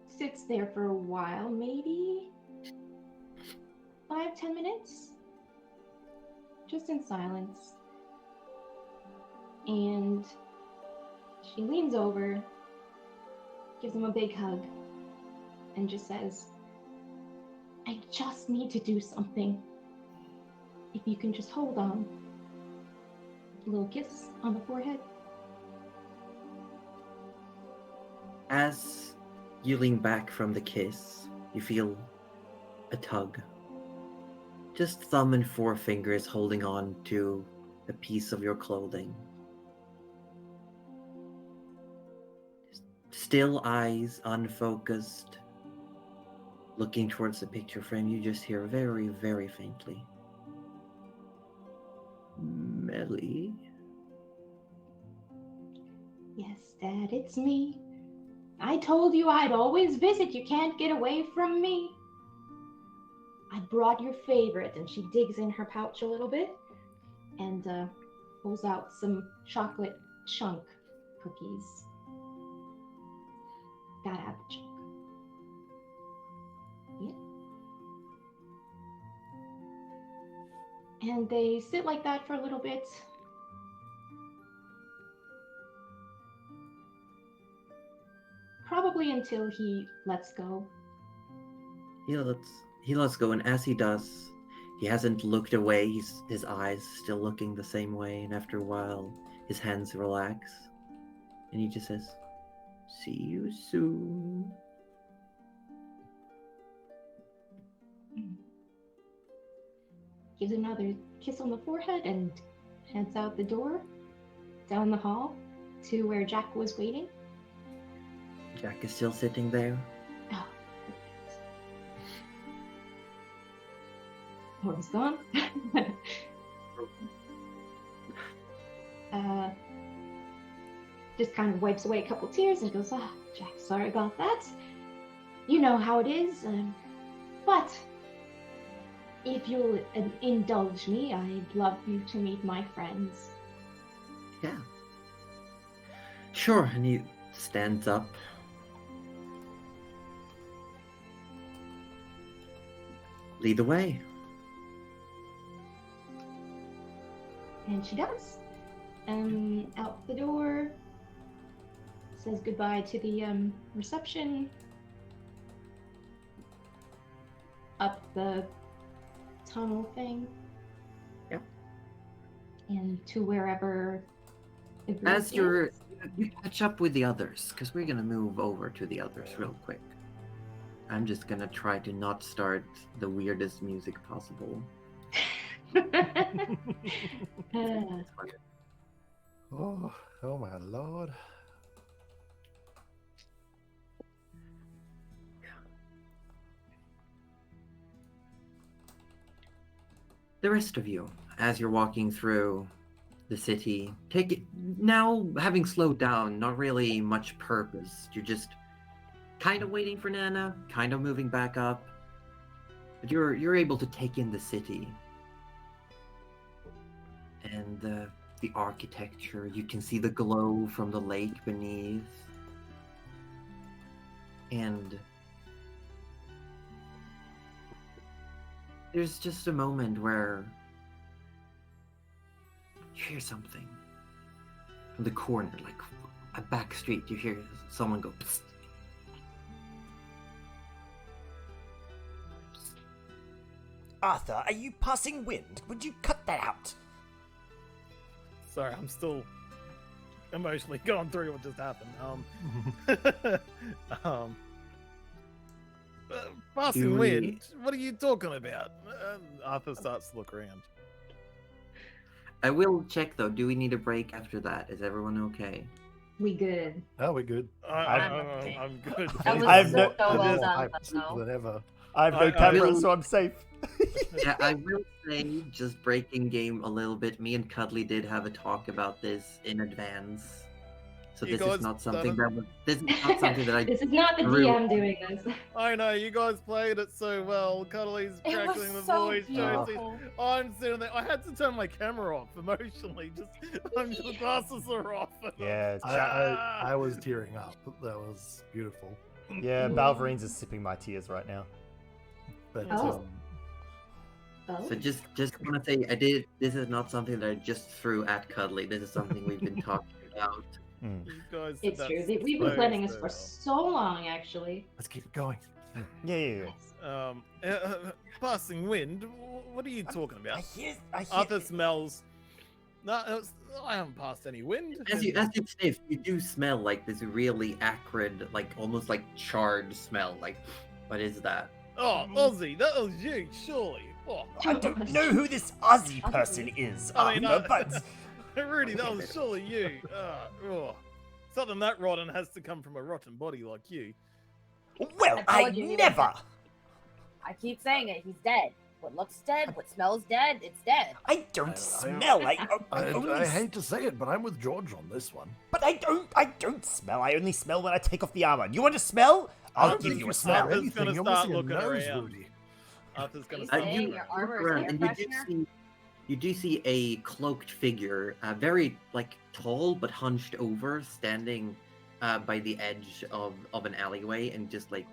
S5: sits there for a while, maybe 5-10 minutes, just in silence. And she leans over, gives him a big hug, and just says, "I just need to do something. If you can just hold on." A little kiss on the forehead.
S4: As you lean back from the kiss, you feel a tug. Just thumb and forefingers holding on to a piece of your clothing. Still eyes, unfocused, looking towards the picture frame. You just hear very, very faintly, "Melly."
S5: "Yes, Dad, it's me. I told you I'd always visit. You can't get away from me." I brought your favorite. And she digs in her pouch a little bit and pulls out some chocolate chunk cookies. Gotta have the chunk. Yeah. And they sit like that for a little bit. Probably until he lets go.
S4: He lets go, and as he does, he hasn't looked away. His eyes still looking the same way, and after a while, his hands relax, and he just says, "See you soon."
S5: Gives another kiss on the forehead and heads out the door, down the hall, to where Jack was waiting.
S4: Jack is still sitting there.
S5: Oh, perfect. Horton's gone. Just kind of wipes away a couple tears and goes, Jack, sorry about that. You know how it is. But if you'll indulge me, I'd love you to meet my friends.
S4: Yeah. Sure, and he stands up. Lead the way.
S5: And she does. Out the door. Says goodbye to the reception. Up the tunnel thing.
S4: Yep.
S5: And to wherever the group
S4: As you
S5: is.
S4: catch up with the others, because we're gonna move over to the others real quick. I'm just gonna try to not start the weirdest music possible.
S3: Oh my lord.
S4: The rest of you, as you're walking through the city, take it now, having slowed down, not really much purpose. You're just kind of waiting for Nana, kind of moving back up. But you're able to take in the city. And the architecture, you can see the glow from the lake beneath. And there's just a moment where you hear something from the corner, like a back street. You hear someone go, "Psst."
S1: Arthur, are you passing wind? Would you cut that out?
S2: Sorry, I'm still emotionally going through what just happened. Passing
S4: Do we-
S2: wind? What are you talking about? Arthur starts to look around.
S4: I will check though. Do we need a break after that? Is everyone okay?
S5: We good.
S3: Oh, we're good.
S2: I'm good.
S7: That was
S1: I've
S7: so
S1: no-
S7: well
S3: More
S7: done,
S3: hyped
S7: though.
S3: than ever.
S1: I have no
S2: I
S1: camera,
S4: will-
S1: so I'm safe.
S4: Yeah, I will say, just breaking game a little bit. Me and Cuddly did have a talk about this in advance, so
S2: You
S4: this
S2: guys
S4: is not something
S2: done
S4: that was. This is not something that I.
S5: This is not the
S4: Really?
S5: DM doing this.
S2: I know, you guys played it so well. Cuddly's
S7: It
S2: crackling the
S7: was so
S2: voice. Jonesy's-
S7: beautiful.
S2: I'm sitting there. I had to turn my camera off emotionally. The glasses are off.
S1: Yeah,
S3: I was tearing up. That was beautiful.
S1: yeah. Balverine's is sipping my tears right now.
S3: But
S5: Oh.
S4: So just want to say, This is not something that I just threw at Cuddly. This is something we've been talking about.
S1: Mm.
S2: You guys did
S5: It's
S2: that
S5: true. We've been
S2: so,
S5: planning this
S2: so
S5: for so long, actually.
S3: let's keep it going.
S1: Yeah.
S2: well. Passing wind. What are you talking
S1: I
S2: about?
S1: hear.
S2: Arthur smells. No, I haven't passed any wind.
S4: As you sniff, you do smell like this really acrid, like almost like charred smell. Like, what is that?
S2: Oh, Aussie, that was you, surely. Oh,
S1: I don't know who this Aussie person is,
S2: I mean,
S1: Arthur, but
S2: Rudy, that was surely you. Something that rotten has to come from a rotten body like you.
S1: well,
S7: I
S1: I
S7: told you he was
S1: never.
S7: I keep saying it. He's dead. What looks dead, what smells dead, it's dead.
S1: I don't smell. I only
S3: I hate to say it, but I'm with George on this one.
S1: But I don't smell. I only smell when I take off the armor. You want to smell? I'll
S2: I'm
S1: give
S2: just
S1: you a
S2: not
S1: smell.
S2: really- gonna
S3: You're
S2: start
S3: missing a
S2: looking
S3: nose,
S2: around.
S3: Rudy.
S2: Arthur's gonna
S7: You
S2: start.
S7: say
S4: you
S7: your
S2: looking
S7: armor is
S4: around
S7: air
S4: and
S7: freshener?
S4: you do see a cloaked figure, very like tall but hunched over, standing by the edge of an alleyway, and just like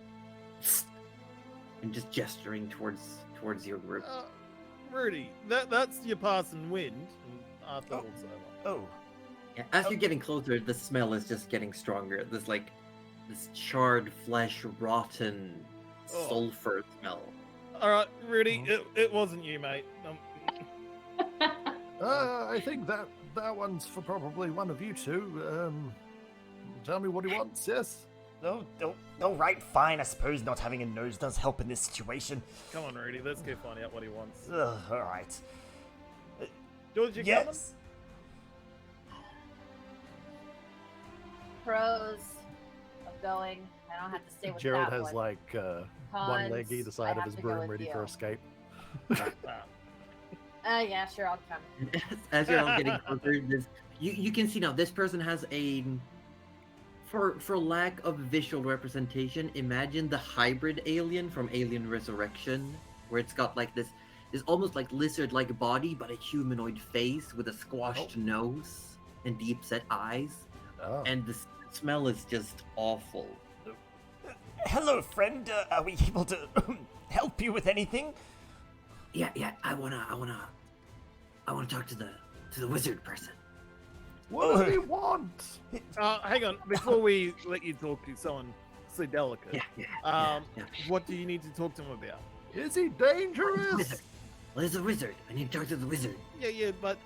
S4: and just gesturing towards your group.
S2: Rudy, that's your passing wind. And Arthur walks over.
S1: Oh,
S4: Yeah, as you're getting closer, the smell is just getting stronger. This charred flesh, rotten
S2: Oh.
S4: sulfur smell.
S2: All right, Rudy, it wasn't you, mate.
S3: I think that one's for probably one of you two. Tell me what he wants. Yes.
S1: no, right, fine. I suppose not having a nose does help in this situation.
S2: Come on, Rudy, let's go find out what he wants.
S1: All right.
S2: George, you
S1: Yes.
S7: Pros of going. I don't have to stay with
S3: Gerald
S7: that
S3: has
S7: one.
S3: like one
S7: Cons,
S3: leg either
S7: I
S3: side of
S7: have
S3: his
S7: to go
S3: broom
S7: with
S3: ready
S7: you.
S3: for escape.
S2: coming?
S7: Yeah, sure, I'll come.
S4: As you're all getting closer, you can see now this person has for lack of visual representation, imagine the hybrid alien from Alien Resurrection, where it's got like this almost like lizard-like body, but a humanoid face with a squashed nose and deep-set eyes,
S3: Oh.
S4: and the smell is just awful.
S1: Hello, friend. Are we able to help you with anything?
S4: Yeah, I wanna talk to the wizard person.
S3: What do they want?
S2: Hang on, before we let you talk to someone so delicate,
S4: Yeah.
S2: what do you need to talk to him about?
S3: Is he dangerous?
S4: Wizard. Well, there's a wizard. I need to talk to the wizard.
S2: Yeah, but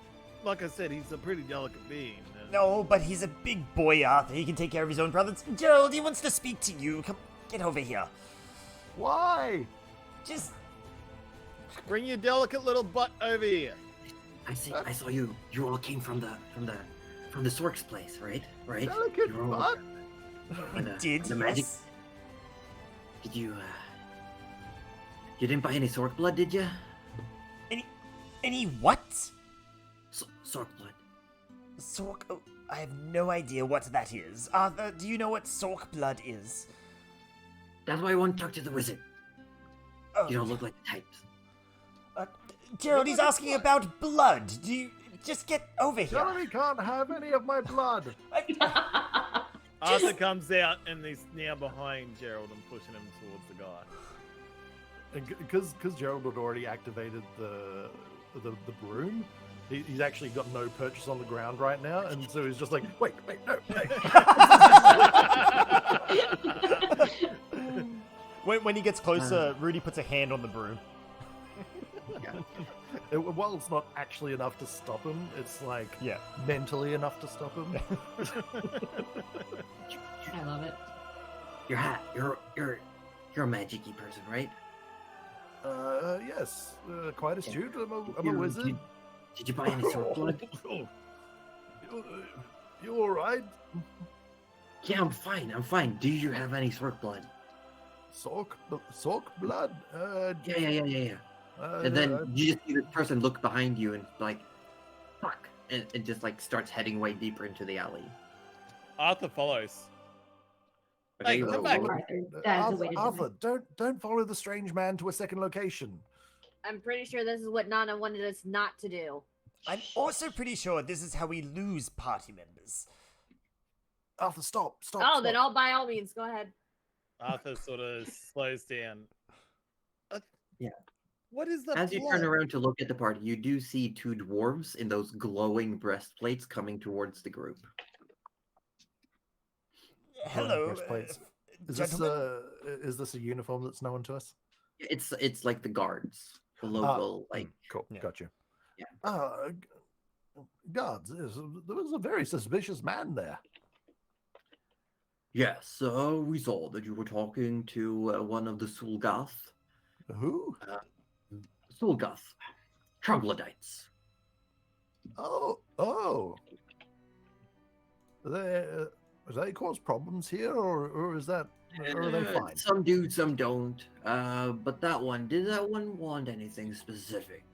S2: like I said, he's a pretty delicate being. and-
S1: No, but he's a big boy, Arthur. He can take care of his own brothers. Gerald, he wants to speak to you. Come, get over here.
S3: Why?
S1: Just
S2: Bring your delicate little butt over here.
S4: I saw you. You all came from the Sork's place, right? Right?
S3: Delicate
S4: You were all
S3: butt?
S4: by the-
S1: did,
S4: the magic.
S1: yes.
S4: Did you? You didn't buy any Sork blood, did you?
S1: Any what?
S4: Sork blood.
S1: Sork? Oh, I have no idea what that is. Arthur, do you know what Sork blood is?
S4: That's why I want to talk to the wizard.
S1: Oh,
S4: You don't look like the types.
S1: Gerald, he's asking about blood. Do you just get over here?
S3: Johnny can't have any of my blood.
S2: Arthur comes out and he's now behind Gerald and pushing him towards the guy.
S3: Because Gerald had already activated the broom, he's actually got no purchase on the ground right now, and so he's just like, wait, no, wait.
S1: When he gets closer, Rudy puts a hand on the broom.
S3: While it's not actually enough to stop him, it's like
S1: Yeah.
S3: mentally enough to stop him.
S5: I love it.
S4: You're a magic-y person, right?
S3: Yes, quite astute. I'm a
S4: You-
S3: wizard.
S4: Did you buy any Sork blood?
S3: You all right?
S4: Yeah, I'm fine. Do you have any Sork blood?
S3: Sork blood?
S4: Yeah. And then you just see this person look behind you and like, fuck, and just like starts heading way deeper into the alley.
S2: Arthur follows.
S4: Okay,
S2: Hey,
S4: roll-
S2: come back.
S4: roll-
S5: Arthur, that is the way to do
S3: Arthur,
S5: it.
S3: don't follow the strange man to a second location.
S7: I'm pretty sure this is what Nana wanted us not to do.
S1: I'm also pretty sure this is how we lose party members.
S3: Arthur, stop.
S7: Oh, then all by all means, go ahead.
S2: Arthur sort of slows down.
S4: Yeah.
S2: What is the
S4: As you
S2: blood?
S4: turn around to look at the party, you do see two dwarves in those glowing breastplates coming towards the group.
S1: Hello,
S3: breastplates. Is
S1: gentlemen.
S3: this a uniform that's known to us?
S4: It's like the guards, the local like.
S3: Cool,
S1: Yeah.
S3: got you.
S4: Yeah.
S3: Guards, there was a very suspicious man there.
S4: Yes, we saw that you were talking to one of the Sulgath.
S3: Who?
S4: Sulgath, troglodytes.
S3: Oh. They cause problems here, or is that? Or are they fine?
S4: Some do, some don't. But did that one want anything specific?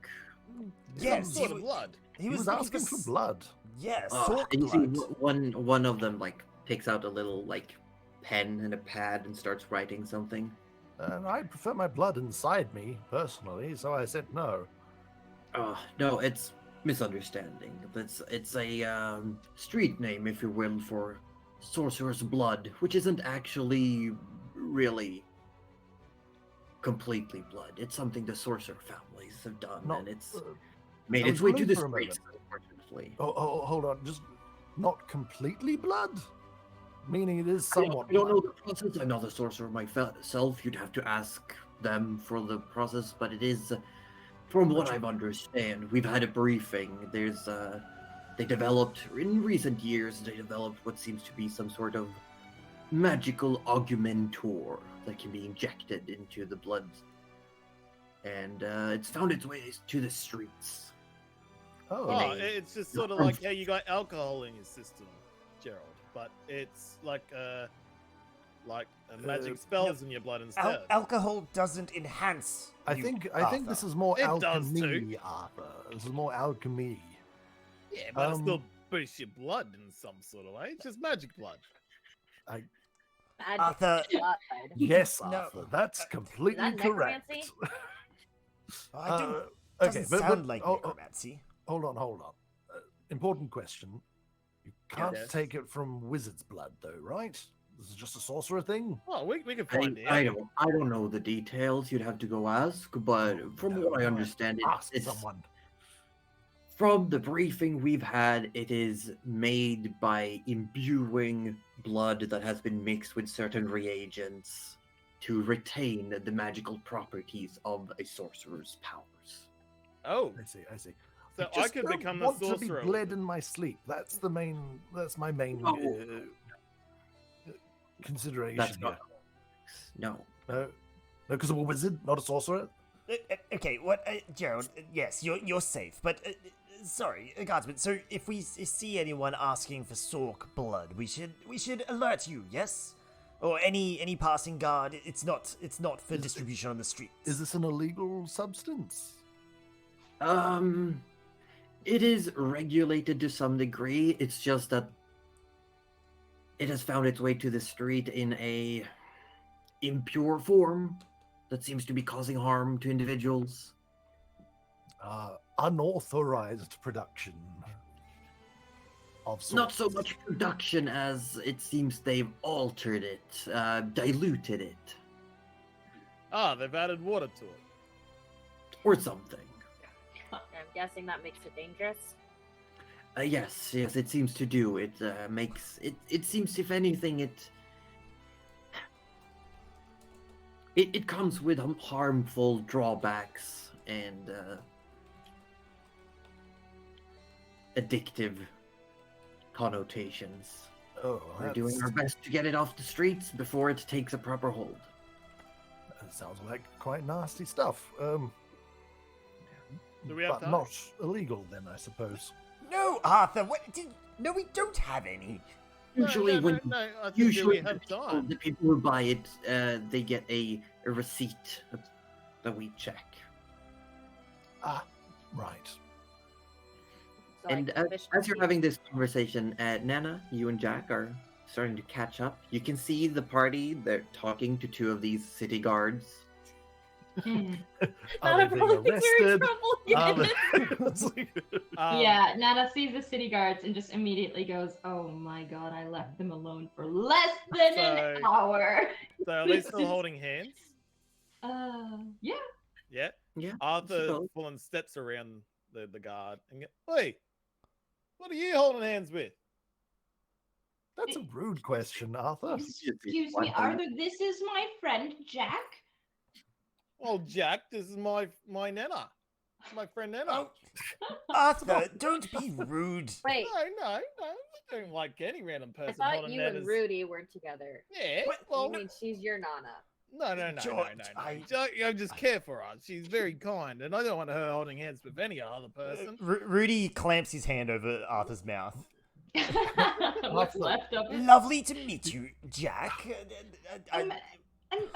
S1: Yes,
S2: Some sort of blood.
S3: He was
S1: looking
S3: asking for
S1: s-
S3: blood.
S1: Yes,
S4: Uh,
S1: Sork
S4: and you see
S1: blood.
S4: one of them like takes out a little like pen and a pad and starts writing something.
S3: And I prefer my blood inside me, personally, so I said no.
S4: No, it's misunderstanding. It's a street name, if you will, for sorcerer's blood, which isn't actually really completely blood. It's something the sorcerer families have done,
S3: Not,
S4: and it's
S3: uh,
S4: made
S3: I
S4: its
S3: was
S4: way to
S3: worried
S4: the
S3: for a
S4: streets,
S3: moment.
S4: unfortunately.
S3: Hold on, just not completely blood? Meaning it is
S4: I don't-
S3: somewhat
S4: I don't
S3: blood.
S4: know the process. I'm not a sorcerer myself. You'd have to ask them for the process, but it is, from what I understand, we've had a briefing. They developed, in recent years, they developed what seems to be some sort of magical augmentor that can be injected into the blood. And it's found its way to the streets.
S3: Oh,
S2: Oh,
S4: Name.
S2: it's just sort of like how you got alcohol in your system, Gerald, but it's like magic spells in your blood instead.
S1: Alcohol doesn't enhance.
S3: I
S1: you,
S3: think
S1: Arthur.
S3: this is more
S2: It does
S3: alchemy, Arthur. This is more alchemy.
S2: Yeah, but it
S3: Um,
S2: still boosts your blood in some sort of way. It's just magic blood.
S7: Magic
S1: Arthur-
S7: blood.
S3: Yes,
S1: No.
S3: Arthur, that's completely correct.
S7: necromancy?
S1: I don't.
S3: Okay,
S1: Doesn't
S3: but
S1: sound like
S3: oh,
S1: necromancy.
S3: hold on. Important question. You can't
S2: Yes.
S3: take it from wizard's blood, though, right? This is just a sorcerer thing.
S2: Oh, we can find
S4: I
S2: out.
S4: don't know the details. You'd have to go ask. But from
S3: No,
S4: what I understand,
S3: Ask
S4: it's
S3: someone.
S4: from the briefing we've had. It is made by imbuing blood that has been mixed with certain reagents to retain the magical properties of a sorcerer's powers.
S2: Oh,
S3: I see.
S2: so
S3: I
S2: I
S3: just
S2: could
S3: don't
S2: become the
S3: want to
S2: sorcerer.
S3: be bled in my sleep. That's my main
S4: No.
S3: consideration.
S4: That's
S3: here.
S4: not. No.
S3: No, because I'm a wizard, not a sorcerer.
S1: Okay, what, Gerald? Yes, you're safe, but sorry, guardsman. So if we see anyone asking for Sork blood, we should alert you. Yes, or any passing guard. It's not for distribution on the streets.
S3: Is this an illegal substance?
S4: It is regulated to some degree. It's just that it has found its way to the street in a impure form that seems to be causing harm to individuals.
S3: Unauthorized production of
S4: Not
S3: sorts.
S4: so much production as it seems they've altered it, diluted it,
S2: Ah, they've added water to it.
S4: or something.
S7: I'm guessing that makes it dangerous.
S4: Yes, it seems to do. It makes it. It seems, if anything, it comes with harmful drawbacks and addictive connotations.
S3: Oh,
S4: We're doing our best to get it off the streets before it takes a proper hold.
S3: That sounds like quite nasty stuff.
S2: Do we have
S3: But
S2: time?
S3: not illegal then, I suppose.
S1: No, Arthur. No, we don't have any.
S4: Usually, when
S2: I think
S4: usually
S2: we have time.
S4: the people who buy it, they get a receipt that we check.
S3: Ah, right.
S7: So
S4: And as you're having this conversation, Nana, you and Jack are starting to catch up. You can see the party. They're talking to two of these city guards.
S3: Are they being arrested?
S7: trouble.
S3: It's like-
S5: Yeah, Nana sees the city guards and just immediately goes, "Oh my god, I left them alone for less than an
S2: So-
S5: hour."
S2: So are they still holding hands?
S5: Yeah.
S2: Yeah.
S4: Yeah.
S2: Arthur
S4: suppose.
S2: pulling steps around the guard and go, "Hey, what are you holding hands with?"
S3: That's a rude question, Arthur.
S5: Excuse me, Arthur. This is my friend Jack.
S2: Well, Jack, this is my Nana, my friend Nana.
S1: Oh, Arthur, don't be rude.
S7: Wait,
S2: No, I don't like any random
S7: I
S2: person
S7: thought
S2: holding
S7: you
S2: Nana's.
S7: and Rudy were together.
S2: Yeah,
S1: What?
S2: well,
S7: You mean she's your Nana?
S2: no.
S1: George,
S2: I just care for her. She's very kind, and I don't want her holding hands with any other person.
S1: Rudy clamps his hand over Arthur's mouth.
S5: What's left of it?
S1: Lovely to meet you, Jack.
S5: I'm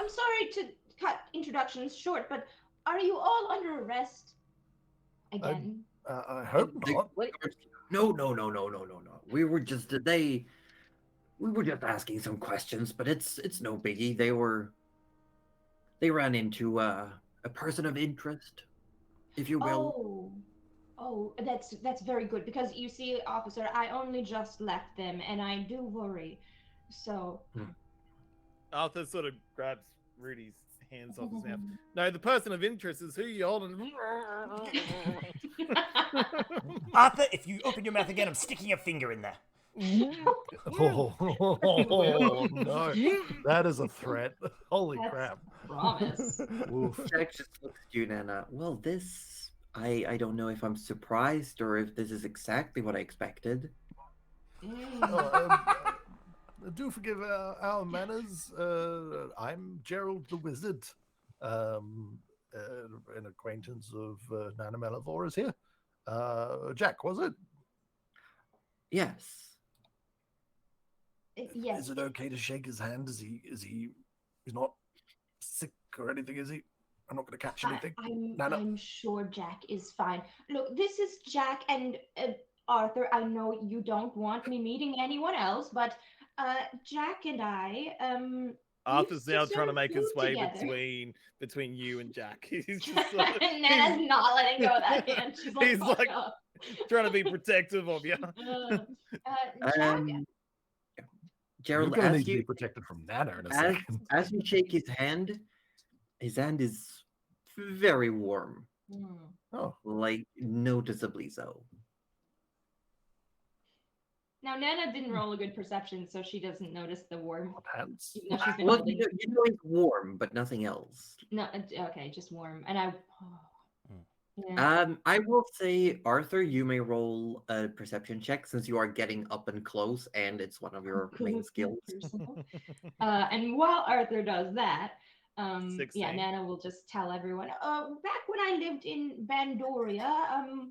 S5: sorry to cut introductions short, but are you all under arrest again?
S3: I hope not.
S4: No. We were just asking some questions, but it's no biggie. They ran into a person of interest, if you will.
S5: Oh, that's very good because you see, officer, I only just left them, and I do worry. So.
S2: Arthur sort of grabs Rudy's hands off his mouth. No, the person of interest is who you're holding.
S1: Arthur, if you open your mouth again, I'm sticking a finger in there.
S3: Oh, no. That is a threat. Holy
S5: That's
S3: crap.
S5: promise.
S3: Oof.
S4: Jack just looks at you, Nana. Well, this, I don't know if I'm surprised or if this is exactly what I expected.
S3: Do forgive our manners. I'm Gerald the Wizard. An acquaintance of Nana Malivore is here. Jack, was it?
S4: Yes.
S5: Yes.
S3: Is it okay to shake his hand? He's not sick or anything, is he? I'm not going to catch anything.
S5: I'm sure Jack is fine. Look, this is Jack and Arthur. I know you don't want me meeting anyone else, but Jack and I
S2: Arthur's now
S5: used to
S2: trying to
S5: serve
S2: make his
S5: food
S2: way
S5: together.
S2: between you and Jack. He's just like,
S5: Nana's not letting go of that hand. She's like,
S2: he's
S5: "Fuck
S2: like
S5: up."
S2: trying to be protective of you.
S5: Jack,
S4: Gerald,
S3: You're going to
S4: as
S3: need to be
S4: you
S3: protected from Nana in a second.
S4: as you shake his hand is very warm,
S3: Oh,
S4: like noticeably so.
S5: now Nana didn't roll a good perception, so she doesn't notice the warm.
S3: hands.
S5: Even though she's been
S4: Well,
S5: holding.
S4: you know it's warm, but nothing else.
S5: No, okay, just warm. And yeah.
S4: I will say, Arthur, you may roll a perception check since you are getting up and close, and it's one of your main skills.
S5: And while Arthur does that,
S2: 16.
S5: Nana will just tell everyone. Back when I lived in Bandoria,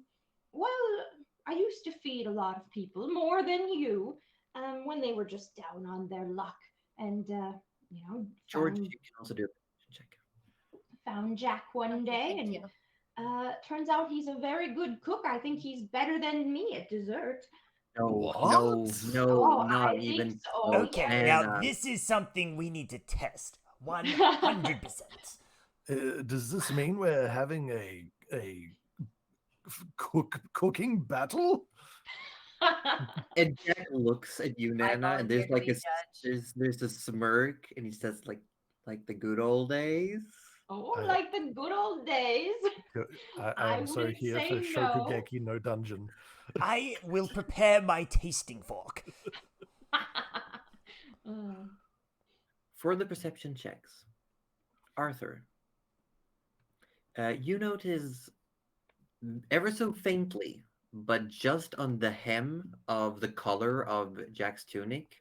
S5: well, I used to feed a lot of people, more than you, when they were just down on their luck, and
S4: George, you can also do a perception check.
S5: found Jack one day,
S7: Thank
S5: and
S7: you.
S5: turns out he's a very good cook. I think he's better than me at dessert.
S4: No,
S3: What?
S5: Oh,
S4: not
S5: I
S4: even
S5: think so.
S4: close.
S1: Okay,
S5: yeah.
S1: now
S4: Nana.
S1: this is something we need to test. 100%.
S3: Does this mean we're having a cooking battle?
S4: And Jack looks at you, Nana, and there's
S7: volunteer to
S4: like
S7: be
S4: a
S7: judge.
S4: there's a smirk, and he says like the good old days.
S5: Oh,
S3: I-
S5: like the good old days.
S3: I
S5: I
S3: am so
S5: wouldn't
S3: here
S5: say
S3: for
S5: no.
S3: Shokugeki no Dungeon.
S1: I will prepare my tasting fork.
S4: For the perception checks, Arthur, you notice ever so faintly, but just on the hem of the collar of Jack's tunic,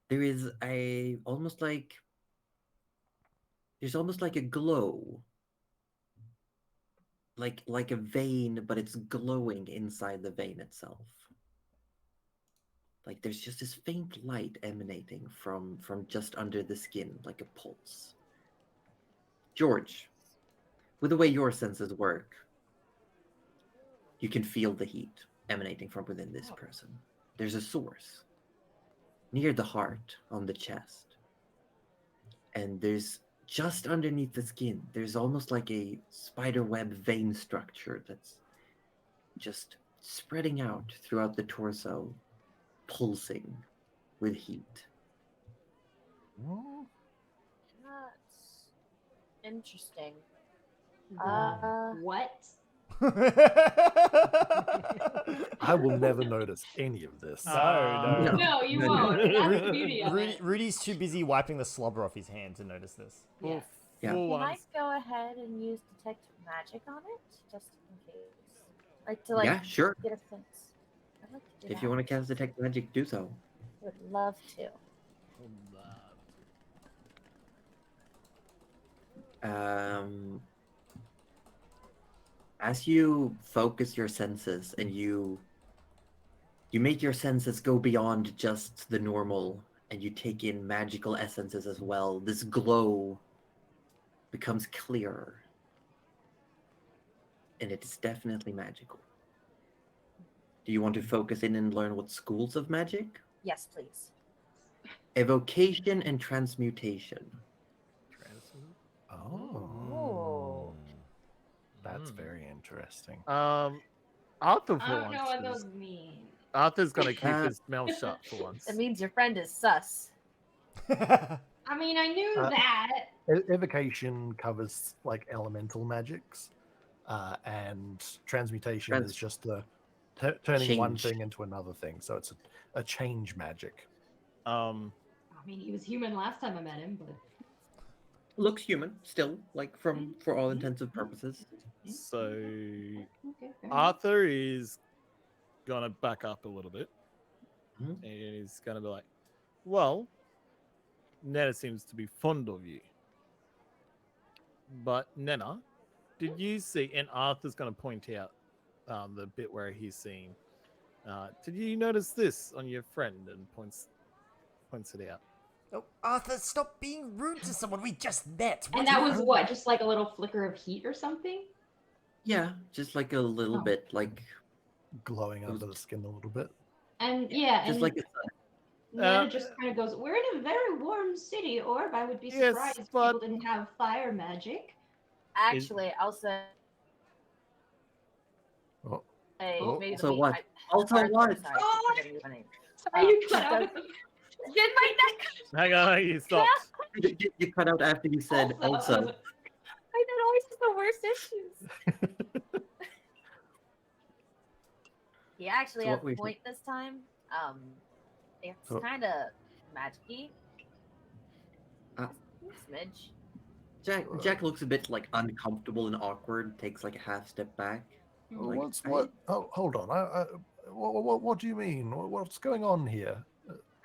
S4: there is almost like a glow. Like a vein, but it's glowing inside the vein itself. Like there's just this faint light emanating from just under the skin, like a pulse. George, with the way your senses work, you can feel the heat emanating from within this person. There's a source near the heart, on the chest. And there's just underneath the skin, there's almost like a spiderweb vein structure that's just spreading out throughout the torso, pulsing with heat.
S7: That's interesting.
S5: What?
S3: I will never notice any of this.
S1: No.
S5: No, you won't. That's the beauty of it.
S1: Rudy's too busy wiping the slobber off his hand to notice this.
S5: Yeah.
S4: Yeah.
S2: Full
S7: Can I
S2: ones.
S7: go ahead and use detect magic on it, just in case? Like to
S4: Yeah, sure.
S7: get a sense. I'd like to do
S4: If you want to cast detect magic, do so.
S7: would love to.
S4: As you focus your senses and you make your senses go beyond just the normal, and you take in magical essences as well, this glow becomes clearer. And it is definitely magical. Do you want to focus in and learn what schools of magic?
S7: Yes, please.
S4: Evocation and transmutation.
S3: Oh, that's very interesting.
S2: Arthur
S5: I
S2: for
S5: don't know what
S2: once.
S5: those mean.
S2: Arthur's gonna keep his mouth shut for once.
S7: That means your friend is sus.
S5: I mean, I knew that.
S3: Evocation covers like elemental magics, and transmutation is just the turning one
S4: Change.
S3: thing into another thing. So it's a change magic.
S5: I mean, he was human last time I met him, but
S4: Looks human still, like for all intents and purposes.
S2: So
S5: okay. Fair enough.
S2: Arthur is gonna back up a little bit,
S4: Mhm.
S2: and he's gonna be like, "Well, Nena seems to be fond of you, but Nena, did you see?" And Arthur's gonna point out the bit where he's seeing. Did you notice this on your friend? And points it out.
S1: Oh, Arthur, stop being rude to someone we just met.
S5: And that was what, just like a little flicker of heat or something?
S4: Yeah, just like a little
S5: Oh.
S4: bit, like
S3: Glowing under the skin a little bit.
S5: And yeah,
S4: just
S5: and
S4: like a
S5: Nana just kind of goes, "We're in a very warm city, Orb. I would be
S2: Yes,
S5: surprised if
S2: but-
S5: people didn't have fire magic."
S7: Actually, I'll say.
S3: Oh.
S7: Maybe
S4: So
S7: the-
S4: what?
S7: I-
S4: Also
S7: Arthur,
S4: what?
S7: Sorry,
S5: Oh!
S7: I'm forgetting the name.
S5: Sorry, you cut
S7: Did
S5: out.
S7: my neck?
S2: Hang on, you stopped.
S4: You cut out after you said also.
S7: I know always is the worst issues. He actually
S4: So
S7: has
S4: what were
S7: a
S4: you
S7: point this time. It's
S3: So-
S7: kind of magic-y.
S4: Uh,
S7: Smidge.
S4: Jack looks a bit like uncomfortable and awkward. Takes like a half step back. Like,
S3: What? Oh, hold on. What do you mean? What's going on here?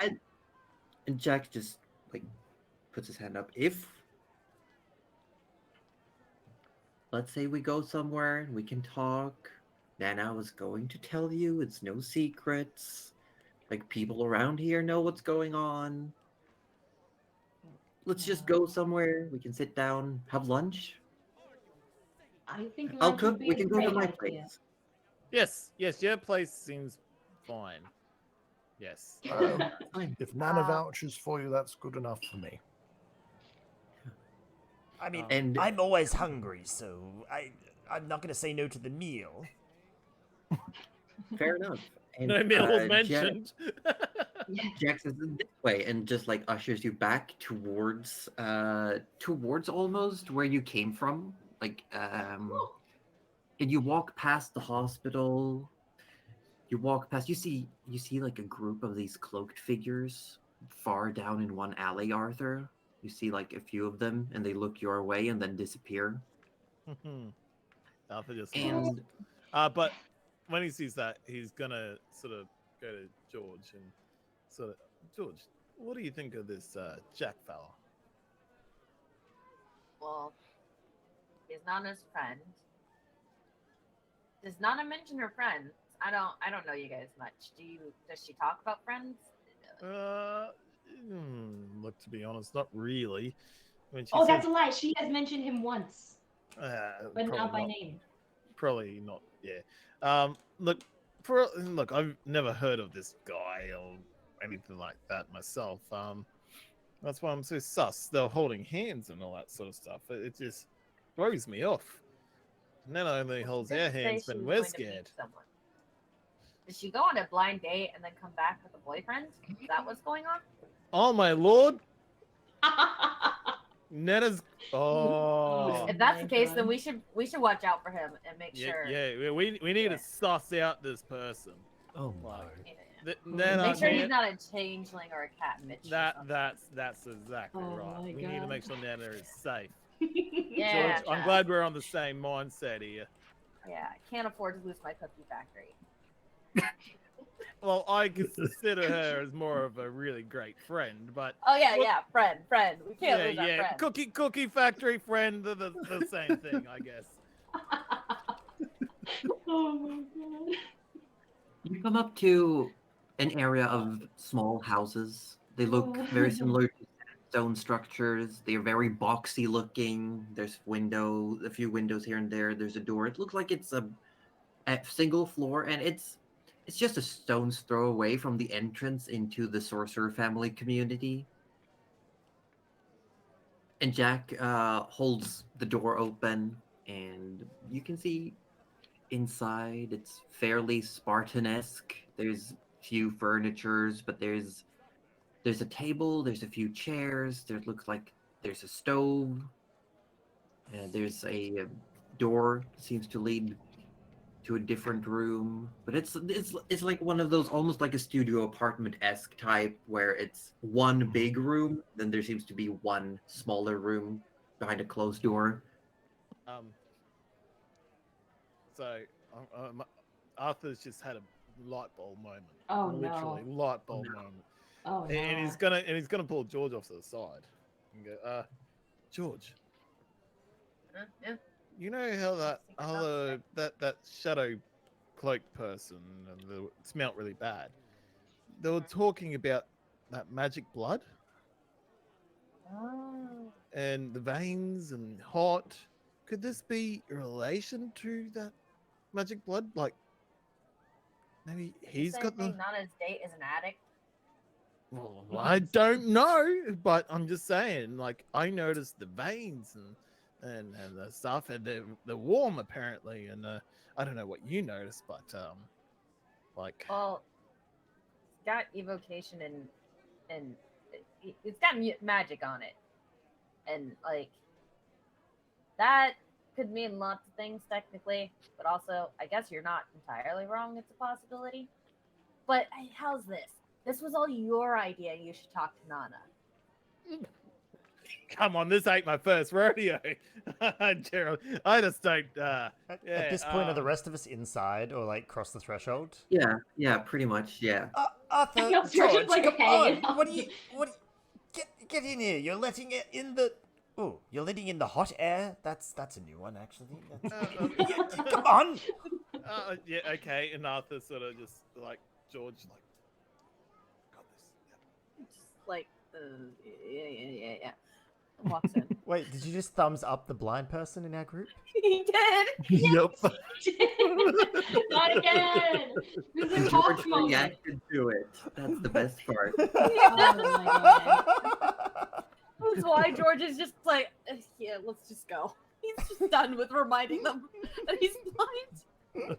S4: And Jack just like puts his hand up. If let's say we go somewhere and we can talk, Nana was going to tell you it's no secrets. Like people around here know what's going on. Let's just go somewhere. We can sit down, have lunch.
S5: I think
S4: I'll
S5: lunch
S4: cook.
S5: would be
S4: We
S5: a
S4: can go to
S5: great
S4: my
S5: idea.
S4: place.
S2: Yes, your place seems fine. Yes.
S4: Fine.
S3: If Nana vouches for you, that's good enough for me.
S1: I mean,
S4: And
S1: I'm always hungry, so I'm not gonna say no to the meal.
S4: fair enough. And
S2: No meal was
S4: Jack,
S2: mentioned.
S5: Yeah.
S4: says this way and just like ushers you back towards almost where you came from. Like and you walk past the hospital. You walk past you see like a group of these cloaked figures far down in one alley, Arthur. You see like a few of them and they look your way and then disappear.
S2: Arthur just
S4: And
S2: but when he sees that, he's gonna sort of go to George and sort of, George, what do you think of this Jack fella?
S7: Well, he's Nana's friend. Does Nana mention her friends? I don't know you guys much. Does she talk about friends?
S2: Look, to be honest, not really. I mean, she
S5: Oh,
S2: said-
S5: that's a lie. She has mentioned him once, but
S2: probably
S5: not by name.
S2: Probably not. Yeah. Look, I've never heard of this guy or anything like that myself. That's why I'm so sus. They're holding hands and all that sort of stuff. It just throws me off. Nana only holds
S7: She
S2: their
S7: didn't say
S2: hands
S7: she
S2: when
S7: was
S2: we're
S7: going to meet
S2: scared.
S7: someone. Did she go on a blind date and then come back with a boyfriend? Is that what's going on?
S2: Oh my lord! Nana's. Oh.
S7: If that's
S5: my
S7: the case,
S5: God.
S7: then we should watch out for him and make
S2: Yeah,
S7: sure.
S2: yeah. We need to suss out this person.
S3: Oh no.
S7: Yeah.
S2: Nana,
S7: Make sure he's not a changeling or a catfish. or something.
S2: That's exactly
S5: Oh
S2: right.
S5: my
S2: We need to
S5: God.
S2: make sure Nana is safe.
S7: Yeah,
S2: George, I'm glad we're on the same mindset here.
S7: Yeah, I can't afford to lose my cookie factory.
S2: Well, I consider her as more of a really great friend, but
S7: Oh yeah,
S2: Well-
S7: yeah, friend. We can't lose our friend.
S2: Cookie factory friend, the same thing, I guess.
S5: Oh my god.
S4: you come up to an area of small houses. They look very similar to stone structures. They are very boxy looking. There's a few windows here and there. There's a door. It looks like it's a single floor, and it's just a stone's throw away from the entrance into the sorcerer family community. And Jack holds the door open, and you can see inside. It's fairly Spartan-esque. There's few furnitures, but there's a table. There's a few chairs. There looks like there's a stove. There's a door seems to lead to a different room, but it's like one of those almost like a studio apartment-esque type where it's one big room, then there seems to be one smaller room behind a closed door.
S2: So Arthur's just had a light bulb moment.
S5: Oh,
S2: Literally
S5: no.
S2: light bulb
S4: no.
S2: moment.
S5: Oh, no.
S2: And he's gonna pull George off to the side and go, George,
S7: Yeah.
S2: you know how that shadow cloak person smelt really bad. They were talking about that magic blood
S7: Oh.
S2: and the veins and hot. Could this be in relation to that magic blood? Like maybe he's got the.
S7: Nana's date is an addict.
S2: Well, I don't know, but I'm just saying. Like I noticed the veins and the stuff, and they're warm apparently, and I don't know what you noticed, but like
S7: Well, it's got evocation and it's got magic on it, and like that could mean lots of things technically, but also I guess you're not entirely wrong. It's a possibility. But how's this? This was all your idea. You should talk to Nana.
S2: come on, this ain't my first rodeo, Gerald. I just don't.
S1: At this point, are the rest of us inside or like cross the threshold?
S4: Yeah, pretty much, yeah.
S1: Arthur,
S5: I feel George
S1: George,
S5: like
S1: come
S5: hanging
S1: on!
S5: on.
S1: What do you? Get in here! You're letting it in the. Oh, you're letting in the hot air. That's a new one, actually. Come on!
S2: Yeah, okay. And Arthur sort of just like George, like got this. Yeah.
S7: Just like, yeah. Walks in.
S1: Wait, did you just thumbs up the blind person in our group?
S7: He did.
S3: Yep.
S5: Not again. This is
S4: George
S5: hot moment.
S4: reacted to it. That's the best part.
S5: Oh my god.
S7: That's why George is just like, yeah, let's just go. He's just done with reminding them that he's blind.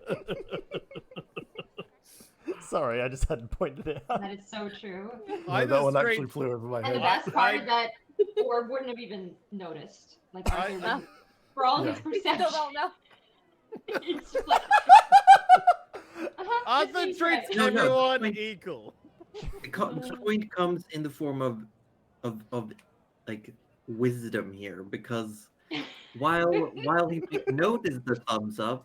S1: Sorry, I just hadn't pointed it out.
S5: That is so true.
S2: I
S3: that one
S2: just
S3: actually
S2: screamed-
S3: flew over my
S5: And the
S3: head.
S5: best part is that Orb wouldn't have even noticed. Like, Arthur
S7: I-
S5: would- for all
S3: Yeah.
S5: his
S7: We
S5: perception.
S7: still don't know.
S5: It's just like,
S2: Arthur
S5: Just
S2: treats
S5: be
S4: No, no,
S2: everyone
S4: wait.
S2: equal.
S4: The point comes in the form of like wisdom here, because while he might notice the thumbs up,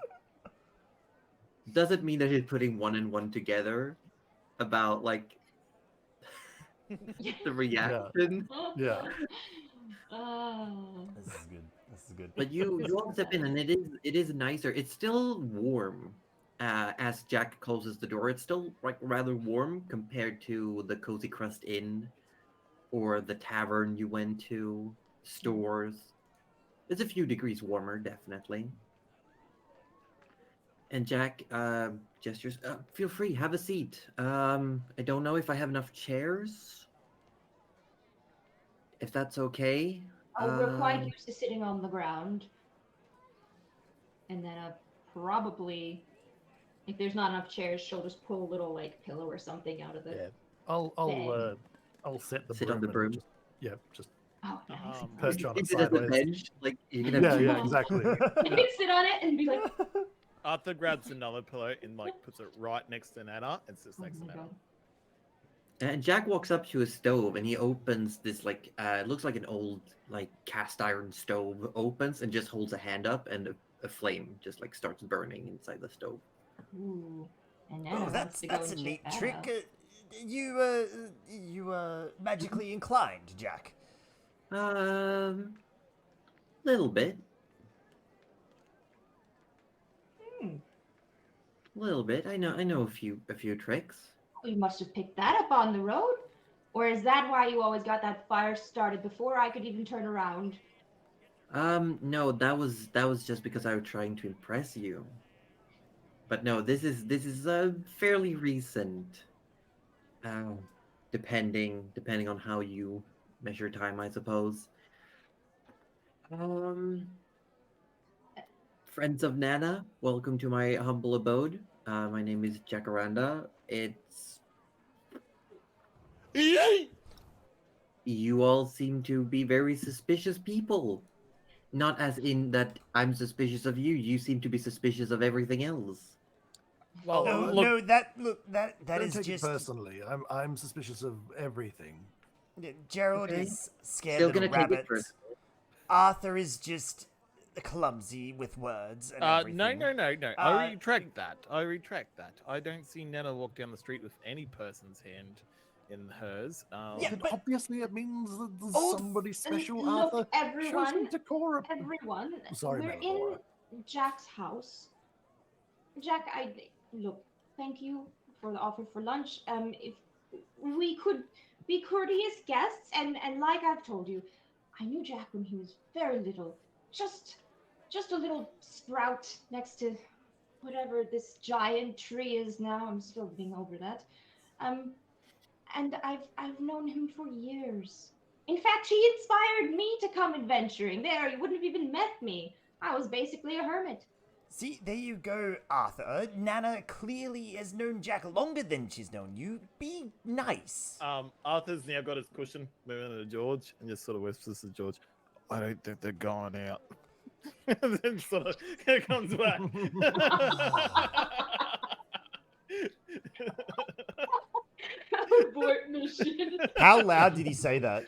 S4: doesn't mean that he's putting one and one together about like the reaction.
S3: Yeah.
S5: Oh.
S1: This is good. This is good.
S4: But you all step in, and it is nicer. It's still warm. As Jack closes the door, it's still like rather warm compared to the Cozy Crust Inn or the tavern you went to, stores. It's a few degrees warmer, definitely. And Jack gestures, feel free, have a seat. I don't know if I have enough chairs. If that's okay.
S5: Oh, we're quite used to sitting on the ground. And then probably, if there's not enough chairs, she'll just pull a little like pillow or something out of the.
S3: Yeah. I'll set the
S4: Sit
S3: broom
S4: on the
S3: and
S4: broom.
S3: Just, yeah, just
S5: Oh, nice.
S3: perch on it
S4: Use it as a
S3: sideways.
S4: bench. Like you can have
S3: Yeah,
S4: two-
S3: yeah, exactly.
S5: I can sit on it and be like,
S2: Arthur grabs another pillow and like puts it right next to Nana and sits
S5: oh
S2: next to
S5: my
S2: Nana.
S5: god.
S4: And Jack walks up to a stove and he opens this like it looks like an old like cast iron stove, opens and just holds a hand up, and a flame just like starts burning inside the stove.
S5: Ooh. And
S1: Oh,
S5: Nana wants
S1: that's
S5: to go
S1: a
S5: and check
S1: neat
S5: that
S1: trick.
S5: out.
S1: You magically inclined, Jack.
S4: Little bit.
S5: Hmm.
S4: Little bit. I know a few tricks.
S5: You must have picked that up on the road. Or is that why you always got that fire started before I could even turn around?
S4: No, that was just because I was trying to impress you. But no, this is fairly recent. Depending on how you measure time, I suppose. Friends of Nana, welcome to my humble abode. My name is Jacaranda. You all seem to be very suspicious people. Not as in that I'm suspicious of you. You seem to be suspicious of everything else.
S2: Well,
S1: No,
S2: look,
S1: no, that
S3: Don't
S1: is
S3: take
S1: just
S3: it personally. I'm suspicious of everything.
S1: Gerald
S4: Okay.
S1: is scared
S4: Still
S1: little
S4: gonna take it
S1: rabbit.
S4: personally.
S1: Arthur is just clumsy with words and everything.
S2: no. I retract that. I don't see Nana walk down the street with any person's hand in hers.
S1: Yeah,
S3: Then
S1: but-
S3: obviously it means that there's
S1: Old-
S3: somebody special,
S5: Look,
S3: Arthur. Show some
S5: everyone,
S3: decorum.
S5: everyone,
S3: Sorry,
S5: we're
S3: Meladora.
S5: in Jack's house. Jack, look. Thank you for the offer for lunch. If we could be courteous guests, and like I've told you, I knew Jack when he was very little, just a little sprout next to whatever this giant tree is now. I'm still getting over that. And I've known him for years. In fact, he inspired me to come adventuring. There, you wouldn't have even met me. I was basically a hermit.
S1: See, there you go, Arthur. Nana clearly has known Jack longer than she's known you. Be nice.
S2: Arthur's now got his cushion, moving to George, and just sort of whispers to George, "I don't think they're going out." And then sort of comes back.
S5: Abort mission.
S1: How loud did he say that?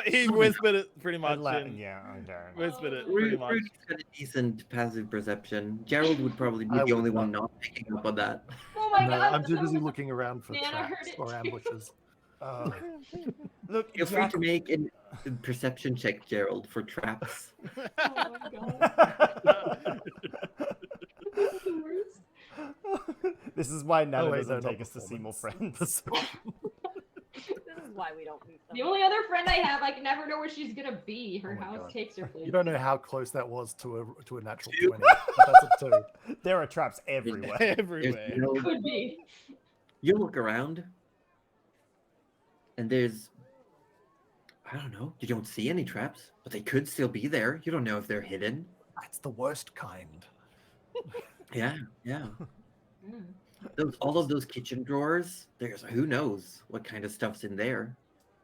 S2: He whispered it pretty much.
S1: Yeah, okay.
S2: Whispered it pretty much.
S4: Rudy's got a decent passive perception. Gerald would probably be
S3: I
S4: the
S3: would
S4: only one
S3: not.
S4: not picking up on that.
S5: Oh my
S3: No,
S5: god.
S3: I'm too busy looking around for
S5: Man, I heard
S3: traps
S5: it
S3: or
S5: too.
S3: ambushes.
S1: Look,
S4: Feel free
S1: Jack,
S4: to make a perception check, Gerald, for traps.
S5: Oh my god. That's the worst.
S1: this is why Nana
S3: wait,
S1: doesn't
S3: no,
S1: take
S3: not
S1: us to see more
S3: performance.
S1: friends.
S7: This is why we don't meet them.
S5: The only other friend I have, I can never know where she's gonna be. Her
S3: Oh my
S5: house
S3: God.
S5: takes her place.
S3: You don't know how close that was to a natural
S4: Two.
S3: 20. But that's a 2.
S1: There are traps everywhere.
S4: There's
S2: Everywhere.
S4: no,
S5: Could be.
S4: you look around, and there's, I don't know, you don't see any traps, but they could still be there. You don't know if they're hidden.
S3: That's the worst kind.
S4: Yeah.
S5: Mm.
S4: All of those kitchen drawers, there's who knows what kind of stuff's in there.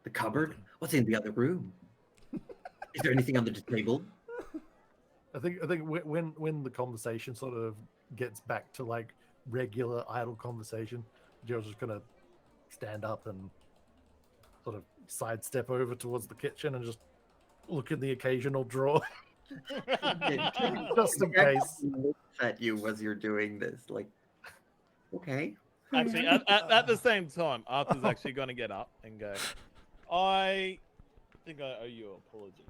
S4: The cupboard, what's in the other room? Is there anything under the table?
S3: I think when the conversation sort of gets back to like regular idle conversation, Joe's just gonna stand up and sort of sidestep over towards the kitchen and just look in the occasional drawer. Just in case.
S4: Looks at you as you're doing this, like, okay.
S2: Actually, at the same time, Arthur's actually going to get up and go, "I think I owe you an apology.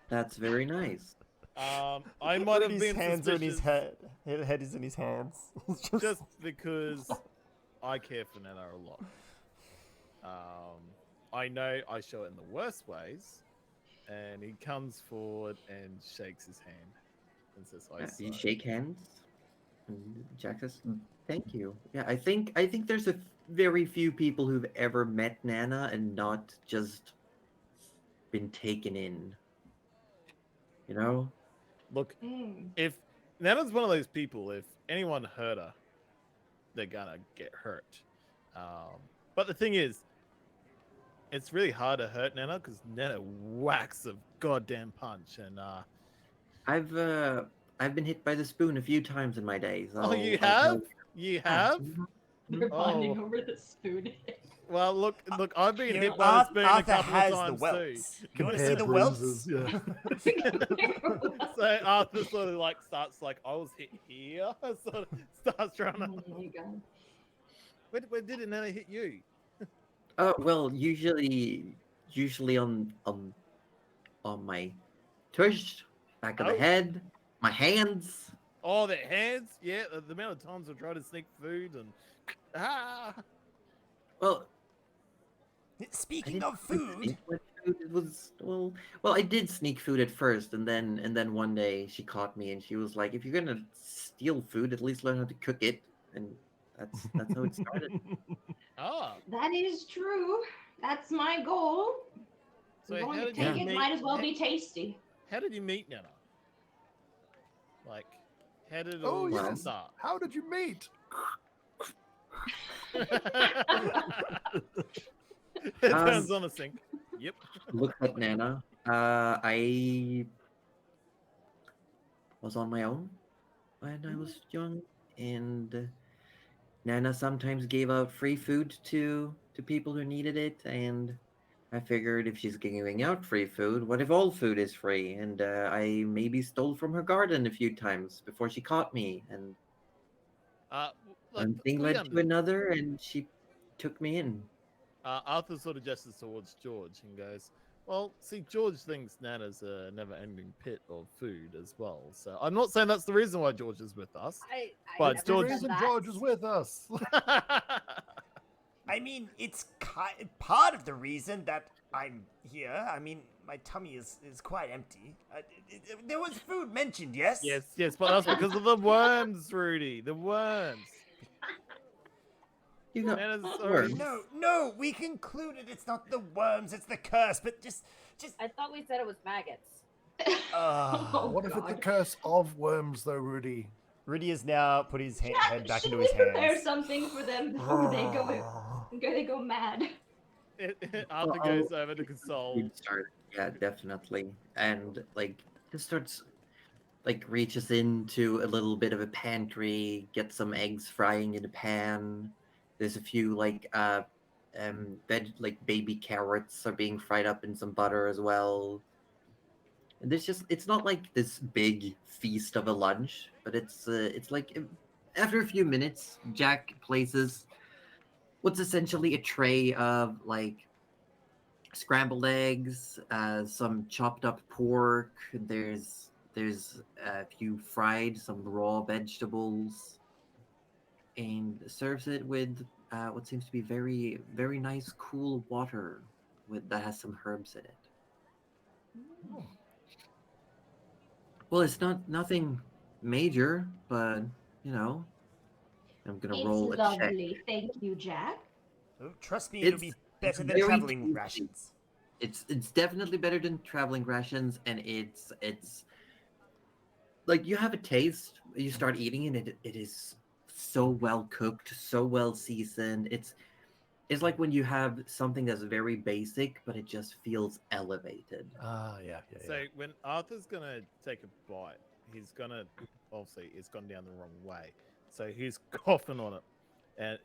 S4: That's very nice.
S2: I might have
S1: His
S2: been
S1: hands are in his
S2: suspicious
S1: head. His head is in his hands.
S2: just because I care for Nana a lot. I know I show it in the worst ways." And he comes forward and shakes his hand and says,
S4: You shake hands. And Jack says, "Thank you." Yeah, I think there's very few people who've ever met Nana and not just been taken in. You know?
S2: Look,
S5: Mm.
S2: if Nana's one of those people, if anyone hurt her, they're gonna get hurt. But the thing is, it's really hard to hurt Nana because Nana whacks a goddamn punch, and
S4: I've been hit by the spoon a few times in my days.
S2: oh, you
S4: I'll
S2: have?
S4: tell
S2: You have?
S5: They're bonding
S2: Oh.
S5: over the spoon.
S2: Well, look, I've been
S1: You
S2: hit
S1: know,
S2: by the spoon a
S1: Arthur
S2: couple
S1: has
S2: of
S1: the
S2: times
S1: welts.
S2: too.
S1: You want to see
S3: Compare
S1: the welts?
S3: bruises, yeah.
S2: So Arthur sort of like starts like, I was hit here, sort of starts trying to.
S5: Oh my god.
S2: Where did it Nana hit you?
S4: Well, usually on my tush, back of the
S2: Oh.
S4: head, my hands.
S2: Oh, their hands? Yeah, the amount of times I've tried to sneak food and
S4: Well, I
S1: Speaking
S4: didn't
S1: of
S4: really
S1: food,
S4: sneak my food. It was well, I did sneak food at first, and then one day she caught me, and she was like, "If you're gonna steal food, at least learn how to cook it." And that's how it started.
S2: ah.
S5: That is true. That's my goal.
S2: So
S5: You're going
S2: how
S5: to
S2: did you
S5: take it,
S2: meet?
S5: might as well be tasty.
S2: How did you meet Nana? Like, how did it
S3: Oh,
S2: all
S3: yes.
S2: start?
S3: How did you meet?
S2: It turns on a sink. Yep.
S4: Look at Nana. I was on my own when I was young, and Nana sometimes gave out free food to people who needed it, and I figured if she's giving out free food, what if all food is free? And I maybe stole from her garden a few times before she caught me, and one thing led to another, and she took me in.
S2: Arthur sort of gestures towards George and goes, well, see, George thinks Nana's a never-ending pit of food as well. So I'm not saying that's the reason why George is with us. But
S3: It's the
S2: George-
S3: reason George is with us.
S1: I mean, it's part of the reason that I'm here. I mean, my tummy is quite empty. There was food mentioned, yes?
S2: Yes, but that's because of the worms, Rudy. The worms.
S4: You got
S2: Nana's
S4: worms.
S1: No, we concluded it's not the worms, it's the curse, but just...
S7: I thought we said it was maggots.
S5: Oh,
S3: What if it's the
S5: God.
S3: curse of worms, though, Rudy?
S1: Rudy has now put his head back
S5: Should
S1: into
S5: we
S1: his
S5: prepare
S1: hands.
S5: something for them before they go mad?
S2: Arthur goes over to console.
S4: We'd start, yeah, definitely, and like just starts, like reaches into a little bit of a pantry, gets some eggs frying in a pan. There's a few like baby carrots are being fried up in some butter as well. And it's not like this big feast of a lunch, but it's like after a few minutes, Jack places what's essentially a tray of like scrambled eggs, some chopped up pork. There's a few fried, some raw vegetables, and serves it with what seems to be very, very nice, cool water that has some herbs in it. Well, it's nothing major, but you know, I'm gonna roll a
S5: It's
S4: check.
S5: lovely. Thank you, Jack.
S1: Oh, trust me, it'll be
S4: It's
S1: better than
S4: very
S1: traveling
S4: tasty.
S1: rations.
S4: It's definitely better than traveling rations, and it's like you have a taste, you start eating, and it is so well cooked, so well seasoned. It's like when you have something that's very basic, but it just feels elevated.
S3: Yeah.
S2: So when Arthur's gonna take a bite, he's gonna obviously it's gone down the wrong way. So he's coughing on it, and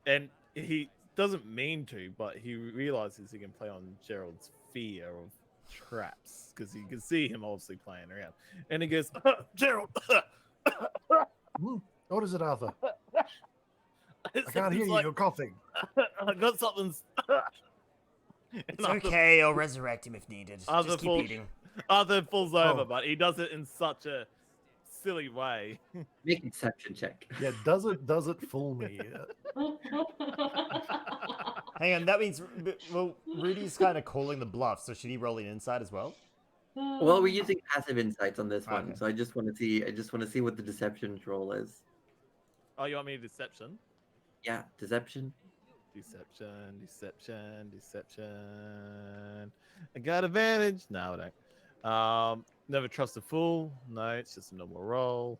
S2: and he doesn't mean to, but he realizes he can play on Gerald's fear of traps because he can see him obviously playing around, and he goes, "Gerald,
S3: What is it, Arthur? I can't hear
S2: something's
S3: you.
S2: like-
S3: You're coughing.
S2: I got something."
S1: It's okay, I'll resurrect him if needed.
S2: Arthur
S1: Just keep
S2: falls-
S1: eating.
S2: Arthur falls over,
S3: Oh.
S2: but he does it in such a silly way.
S4: Make a deception check.
S3: Yeah, does it fool me?
S1: Hang on, that means... Well, Rudy's kind of calling the bluff, so should he roll an inside as well?
S4: Well, we're using passive insights on this one,
S1: Okay.
S4: so I just want to see what the deception roll is.
S2: Oh, you want me to deception?
S4: Yeah, deception.
S2: Deception. I got advantage. No, I don't. Never trust a fool. No, it's just a normal roll.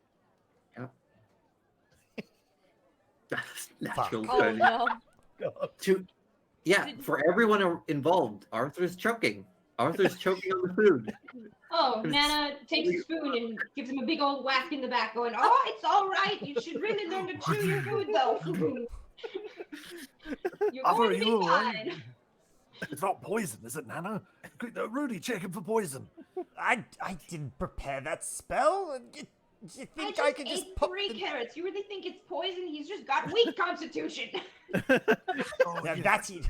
S4: Natural
S6: Oh
S4: 20.
S6: no.
S4: Yeah, for everyone involved, Arthur's choking. Arthur's choking on the food.
S5: Oh, Nana takes a spoon and gives him a big old whack in the back, going, "Oh, it's all right. You should really learn to chew your food, though. You're
S3: Arthur,
S5: going
S3: are
S5: to be
S3: you all right?
S5: fine."
S3: It's not poison, is it, Nana? Rudy, check him for poison.
S1: I didn't prepare that spell. You think I could just
S5: ate
S1: pop
S5: 3
S1: the...
S5: carrots. You really think it's poison? He's just got weak constitution.
S3: Oh,
S1: Yeah,
S3: yeah,
S1: that's it.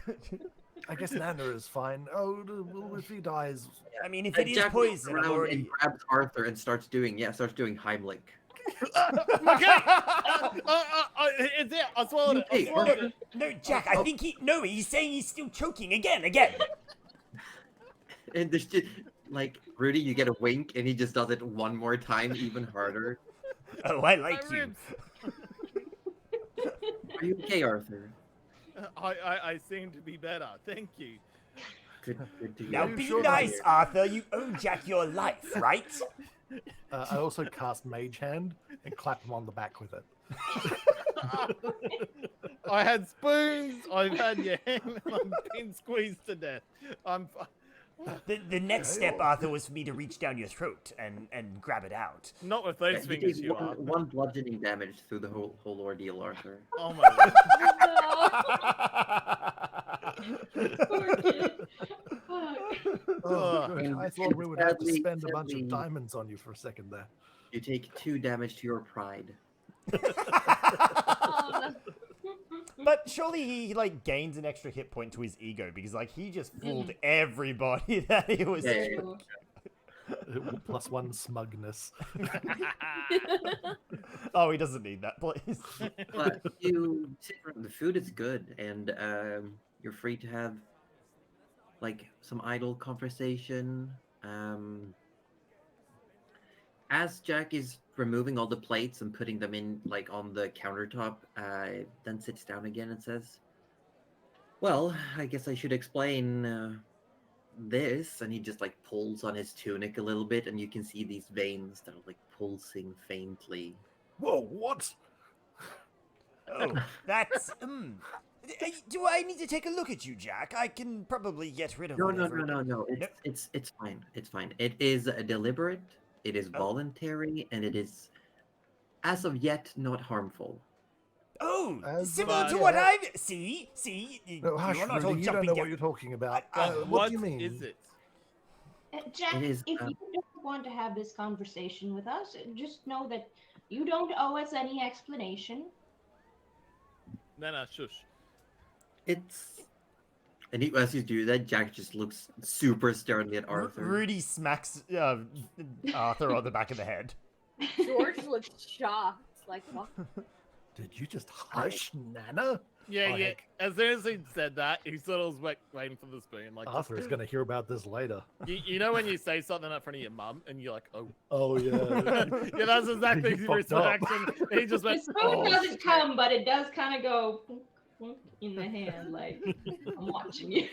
S3: I guess Nana is fine. Oh, well, if he dies,
S1: I mean, if it is
S4: Jack walks
S1: poison, I'm
S4: around
S1: already...
S4: and grabs Arthur and starts doing Heimlich.
S2: Okay. It's it. I swallowed it. I
S4: Okay,
S2: swallowed it.
S1: No, Jack, I think he's saying he's still choking again.
S4: And there's just like Rudy, you get a wink, and he just does it one more time, even harder.
S1: Oh, I like
S2: My
S1: you.
S2: ribs.
S4: Are you okay, Arthur?
S2: I seem to be better. Thank you.
S4: Good to
S1: Now
S3: you
S1: be
S3: sure
S1: nice,
S3: about
S1: Arthur. You owe Jack your life, right?
S3: I also cast Mage Hand and clap him on the back with it.
S2: I had spoons. I've had your hand. And I'm being squeezed to death.
S1: The next step, Arthur, was for me to reach down your throat and grab it out.
S2: Not with
S4: Yeah,
S2: those
S4: you
S2: fingers,
S4: take
S2: you
S4: one,
S2: are.
S4: one bludgeoning damage through the whole ordeal, Arthur.
S2: Oh my lord.
S5: Poor kid. Fuck.
S3: Oh,
S2: Ugh.
S3: good.
S4: And-
S3: I thought we would have to
S4: sadly-
S3: spend a bunch of
S4: sadly-
S3: diamonds on you for a second there.
S4: You take 2 damage to your pride.
S7: Oh, no.
S1: But surely he like gains an extra hit point to his ego because like he just fooled everybody that he was.
S4: Yeah.
S5: True.
S3: Plus 1 smugness.
S1: Oh, he doesn't need that, please.
S4: But you sit around, the food is good, and you're free to have like some idle conversation. As Jack is removing all the plates and putting them in like on the countertop, then sits down again and says, "Well, I guess I should explain this." And he just like pulls on his tunic a little bit, and you can see these veins that are like pulsing faintly.
S3: Whoa, what?
S1: Oh, that's do I need to take a look at you, Jack? I can probably get rid of
S4: No,
S1: whatever.
S4: no. It's fine. It's fine. It is deliberate. It is
S1: Oh.
S4: voluntary, and it is, as of yet, not harmful.
S1: Oh,
S3: As
S1: similar
S2: of
S1: to what
S3: yet.
S1: I've see.
S3: No, hush,
S1: you're not all
S3: Rudy, you don't
S1: jumping
S3: know
S1: down.
S3: what you're talking about.
S1: What
S3: What do you mean?
S2: is it?
S5: Jack,
S4: It is,
S5: if you don't want to have this conversation with us, just know that you don't owe us any explanation.
S2: No, shush.
S4: It's, and as you do that, Jack just looks super sternly at Arthur.
S1: Rudy smacks Arthur on the back of the head.
S7: George looks shocked. Like, what?
S3: Did you just hush, Nana?
S2: Yeah,
S3: Oh,
S2: yeah.
S3: heck.
S2: As soon as he said that, he sort of was waiting for the spoon. Like, just-
S3: Arthur is going to hear about this later.
S2: you know when you say something in front of your mum and you're like, oh.
S3: Oh, yeah.
S2: Yeah, that's exactly
S3: You
S2: his
S3: fucked up.
S2: reaction. He just
S5: The
S2: went,
S5: spoon
S2: oh,
S5: doesn't
S2: shit."
S5: come, but it does kind of go plunk, plunk in the hand, like I'm watching you.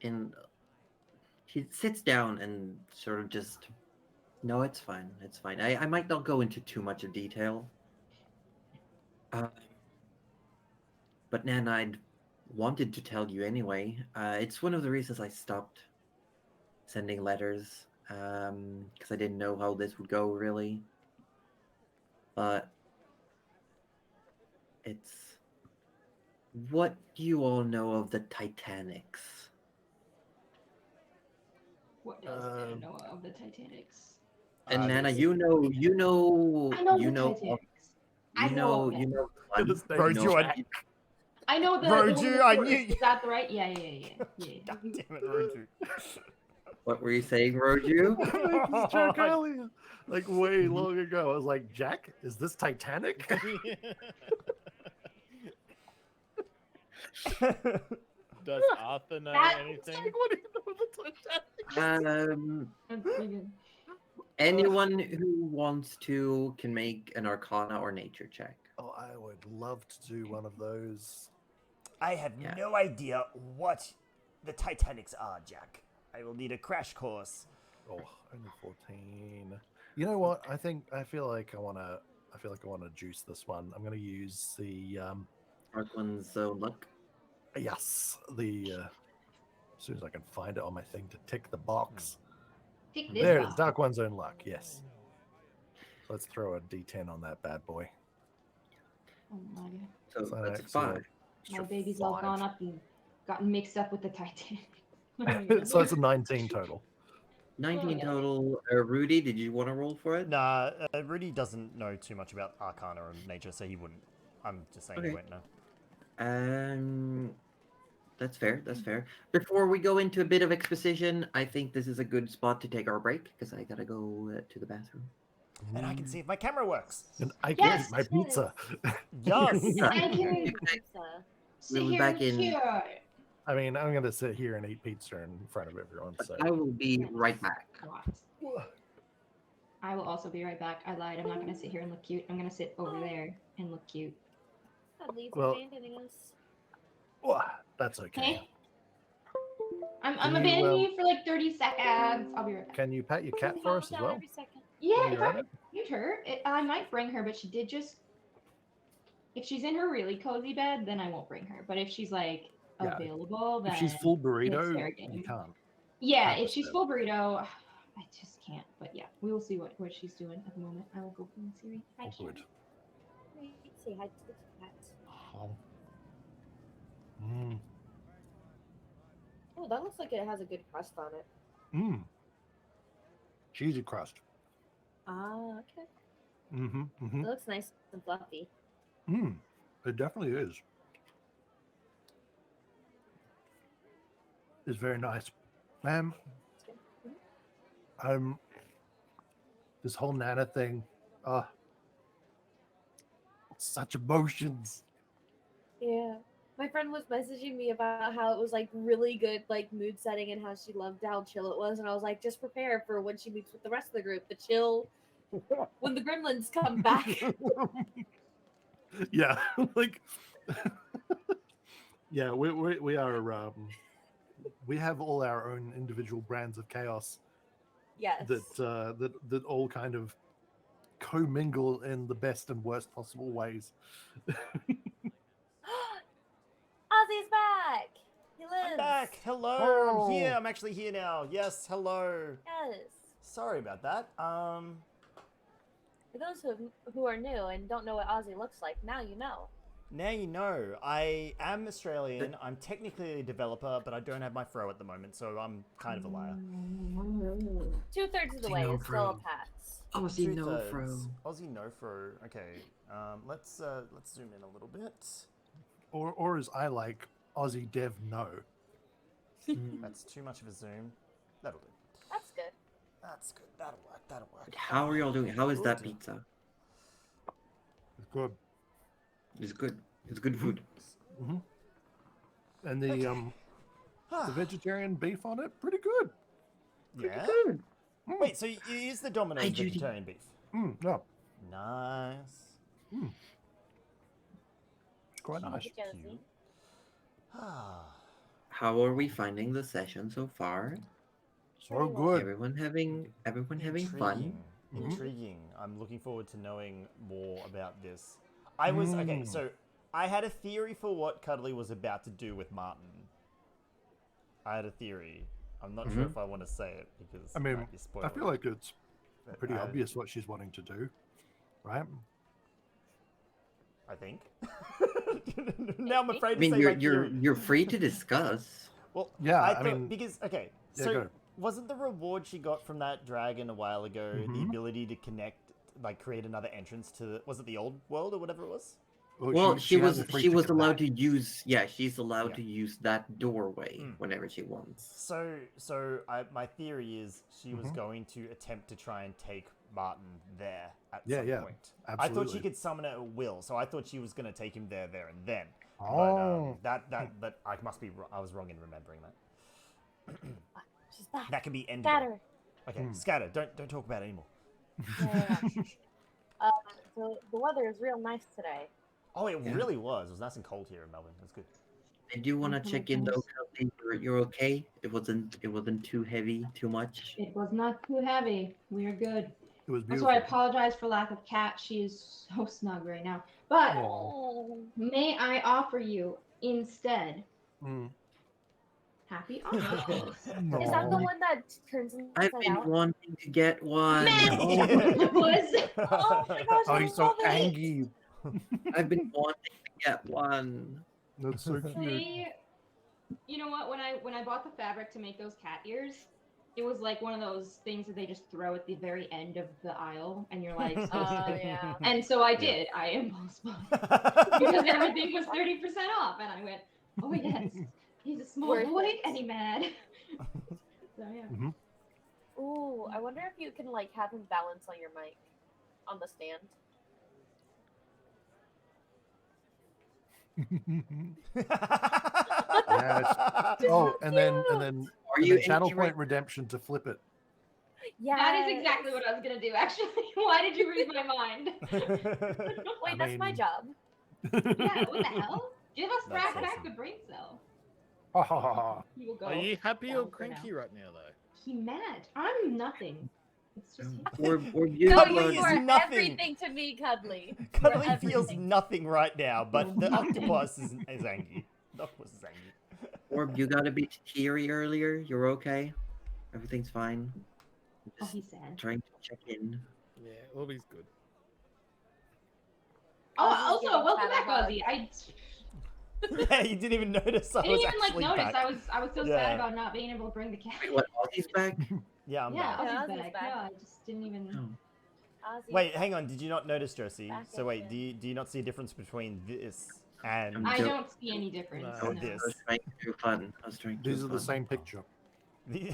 S4: And he sits down and sort of just, no, it's fine. It's fine. I might not go into too much of detail. But Nan, I'd wanted to tell you anyway. It's one of the reasons I stopped sending letters, because I didn't know how this would go, really. But it's, what do you all know of the Titanics?
S5: What does Nana know of the Titanics?
S4: And Nana,
S3: this-
S4: you know,
S5: I know
S4: you
S5: the
S4: know,
S5: Titanics.
S4: you know,
S5: of
S4: you
S5: it.
S4: know.
S3: His name
S1: Bro,
S3: is
S1: you are-
S3: Jack.
S5: I know the.
S1: Roju,
S5: one with
S1: I
S5: the
S1: knew
S5: forest.
S1: you-
S5: Is that the right? Yeah.
S1: God damn it, Roju.
S4: What were you saying, Roju?
S3: I made this joke earlier, like way long ago. I was like, Jack, is this Titanic?
S2: Does Arthur know
S5: That-
S2: anything?
S3: What do you know of the Titanic?
S5: That's pretty good.
S4: Anyone who wants to can make an Arcana or Nature check.
S3: Oh, I would love to do one of those.
S1: I have
S4: Yeah.
S1: no idea what the Titanics are, Jack. I will need a crash course.
S3: Oh, only 14. You know what? I feel like I want to juice this one. I'm going to use the
S4: Dark one's own luck.
S3: yes, the as soon as I can find it on my thing to tick the box.
S5: Tick this
S3: There it
S5: box.
S3: is, Dark One's Own Luck, yes. Let's throw a D10 on that bad boy.
S5: Oh my god.
S4: So
S3: So
S4: that's a
S3: that's,
S4: 5.
S5: My
S3: extra
S5: baby's all
S3: 5.
S5: gone up and gotten mixed up with the Titanic. What am I gonna
S3: So
S5: do?
S3: it's a 19 total.
S4: 19
S5: yeah.
S4: total. Rudy, did you want to roll for it?
S1: Nah, Rudy doesn't know too much about Arcana or nature, so he wouldn't. I'm just saying he
S4: Okay.
S1: won't know.
S4: That's fair. That's fair. Before we go into a bit of exposition, I think this is a good spot to take our break because I gotta go to the bathroom.
S1: And I can see if my camera works.
S3: And I can
S5: Yes,
S3: eat my pizza.
S1: Yes!
S5: Thank you.
S7: Pizza.
S5: Sit
S4: We'll be
S5: here
S4: back
S5: and
S4: in-
S5: cheer.
S3: I mean, I'm going to sit here and eat pizza in front of everyone. So
S4: I will be right back.
S5: What? I will also be right back. I lied. I'm not gonna sit here and look cute. I'm gonna sit over there and look cute.
S7: Cuddly's
S3: Well-
S7: abandoning us.
S3: Oh, that's okay.
S5: Okay. I'm
S3: Can you,
S5: abandoning you for like 30 seconds. I'll be right back.
S3: Can you pat your cat for us as
S7: Down
S3: well?
S7: every second.
S5: Yeah,
S3: While
S5: if
S3: you're
S5: I
S3: at it?
S5: feed her, I might bring her, but she did just. If she's in her really cozy bed, then I won't bring her. But if she's like
S3: Yeah,
S5: available, then
S3: If she's full
S5: it's
S3: burrito,
S5: fair
S3: you
S5: game.
S3: can't.
S5: Yeah,
S3: I
S5: if she's
S3: understand.
S5: full burrito, I just can't. But yeah, we will see what she's doing at the moment. I will go and see. Hi,
S3: Oh,
S5: Karen.
S3: good.
S7: Wait, say hi to the cat.
S3: Oh. Mm.
S7: Oh, that looks like it has a good crust on it.
S3: Mm. Cheesy crust.
S7: Ah, okay.
S3: Mm-hmm. Mm-hmm.
S7: It looks nice and fluffy.
S3: Mm. It definitely is. It's very nice. Ma'am, this whole Nana thing, such emotions.
S7: Yeah. My friend was messaging me about how it was like really good, like mood setting, and how she loved how chill it was. And I was like, just prepare for when she meets with the rest of the group, the chill when the gremlins come back.
S3: Yeah, like, yeah, we are. We have all our own individual brands of chaos
S7: Yes.
S3: that all kind of commingle in the best and worst possible ways.
S7: Ozzy's back. He lives.
S1: I'm back. Hello.
S3: Oh.
S1: I'm here. I'm actually here now. Yes. Hello.
S7: Yes.
S1: Sorry about that.
S7: For those who are new and don't know what Ozzy looks like, now you know.
S1: Now you know. I am Australian. I'm technically a developer, but I don't have my fro at the moment, so I'm kind of a liar.
S7: 2/3 of the way is still a pass.
S4: AussieDevFro.
S1: Aussie no fro. Okay. Let's zoom in a little bit.
S3: Or as I like, Aussie Dev No.
S1: That's too much of a zoom. That'll do.
S7: That's good.
S1: That's good. That'll work. That'll work.
S4: How are y'all doing? How is that
S1: Good.
S4: pizza?
S3: It's good.
S4: It's good. It's good food.
S3: Mm-hmm. And the vegetarian beef on it, pretty good.
S1: Yeah.
S4: Good.
S1: Wait, so it is the Domino's
S4: Hi, Judy.
S1: vegetarian beef?
S3: Yeah,
S1: Nice.
S3: it's quite nice.
S7: Thank you, Josie.
S1: Ah.
S4: How are we finding the session so far?
S3: So good.
S4: Everyone having fun?
S3: Mhm.
S1: Intriguing. I'm looking forward to knowing more about this. Okay, so I had a theory for what Cuddly was about to do with Martin. I had a theory. I'm not sure if I want to say it because
S3: I
S1: it
S3: mean,
S1: might be spoiler.
S3: I feel like it's
S1: But
S3: pretty obvious what she's wanting to do, right?
S1: I think. Now I'm afraid
S4: I mean,
S1: to say my theory.
S4: you're free to discuss.
S1: Well,
S3: Yeah,
S1: I
S3: I
S1: thought,
S3: mean-
S1: because okay,
S3: Yeah,
S1: so
S3: go.
S1: wasn't the reward she got from that dragon a while ago the
S3: Mhm.
S1: ability to connect, like create another entrance to the, was it the old world or whatever it was?
S4: Well, she
S3: has
S4: was
S3: a free
S4: she was
S3: ticket
S4: allowed
S3: back.
S4: to use she's allowed
S1: Yeah.
S4: to use that doorway
S1: Mm.
S4: whenever she wants.
S1: So my theory is she was
S3: Mhm.
S1: going to attempt to try and take Martin there at
S3: Yeah,
S1: some
S3: yeah,
S1: point. I thought
S3: absolutely.
S1: she could summon it at will, so I thought she was going to take him there and then.
S3: Oh.
S1: But I must be I was wrong in remembering that.
S7: She's back.
S1: That can be ended.
S7: Scatter.
S1: Okay, scatter. Don't talk about it anymore.
S7: Yeah. So the weather is real nice today.
S1: Oh, it
S4: Yeah.
S1: really was. It was nice and cold here in Melbourne. That's good.
S4: I do want to check in though, Kelsey, you're okay. It wasn't too heavy, too much.
S5: It was not too heavy. We are good.
S3: It was
S5: Also,
S3: beautiful.
S5: I apologize for lack of cat. She is so snug right now. But
S7: Oh.
S5: may I offer you instead
S3: Mm.
S5: happy August?
S7: Is that the
S3: Aw.
S7: one that turns
S4: I've
S7: inside
S4: been
S7: out?
S4: wanting to get one.
S5: Man,
S4: Oh,
S5: it was.
S7: Oh my gosh!
S3: Oh,
S7: I
S3: he's so
S7: love it.
S3: angry.
S4: I've been wanting to get one.
S3: That's so cute.
S5: You know what? When I bought the fabric to make those cat ears, it was like one of those things that they just throw at the very end of the aisle, and you're like,
S7: Yeah.
S5: And so I did. I impulse bought because everything was 30% off, and I went, oh yes, he's a small
S7: Worth
S5: boy
S7: it.
S5: and he mad. So yeah.
S7: Ooh, I wonder if you can like have him balance on your mic on the stand.
S3: Yes. Oh, and then
S4: Are you
S3: channel
S4: angry?
S3: point redemption to flip it.
S7: Yeah.
S5: That is exactly what I was gonna do. Actually, why did you read my mind?
S7: Wait,
S3: I
S7: that's my
S3: mean-
S7: job.
S5: Yeah. What the hell? Give us
S1: That's
S5: back
S1: awesome.
S5: the brain cell.
S3: Ha ha ha ha.
S5: He will go.
S2: Are you happy or
S5: down for now.
S2: cranky right now, though?
S5: He mad. I'm nothing. It's just him.
S4: Or you
S7: No,
S1: Cuddly
S7: you
S1: is
S7: are
S1: nothing.
S7: everything to me, Cuddly. You are
S1: Cuddly feels
S7: everything.
S1: nothing right now, but the octopus is angry. The octopus is angry.
S4: Orb, you got a bit teary earlier. You're okay. Everything's fine.
S5: Oh,
S4: Just
S5: he's sad.
S4: trying to check in.
S2: Yeah, Orbie's good.
S5: Oh,
S7: Ozzy's
S5: also,
S7: giving
S5: welcome
S7: Pat a
S5: back,
S7: hug.
S5: Ozzy.
S1: Yeah, you didn't even notice I
S5: I
S1: was
S5: didn't even like
S1: actually
S5: notice.
S1: back.
S5: I was so
S1: Yeah.
S5: sad about not being able to bring the cat.
S4: Wait, what? Aussie's back?
S1: Yeah, I'm
S5: Yeah,
S1: back.
S7: Yeah,
S5: Ozzy's
S7: Ozzy's
S5: back.
S7: back.
S5: No, I just didn't even.
S4: Oh.
S7: Ozzy.
S1: Wait, hang on. Did you not notice, Josie?
S7: Back
S1: So wait,
S7: again.
S1: do you not see a difference between this and
S5: I
S4: Joe-
S5: don't see any difference.
S2: No.
S4: I
S5: No.
S1: this?
S4: was trying to do fun. I was trying to
S3: These
S4: do
S3: are the
S4: fun.
S3: same picture.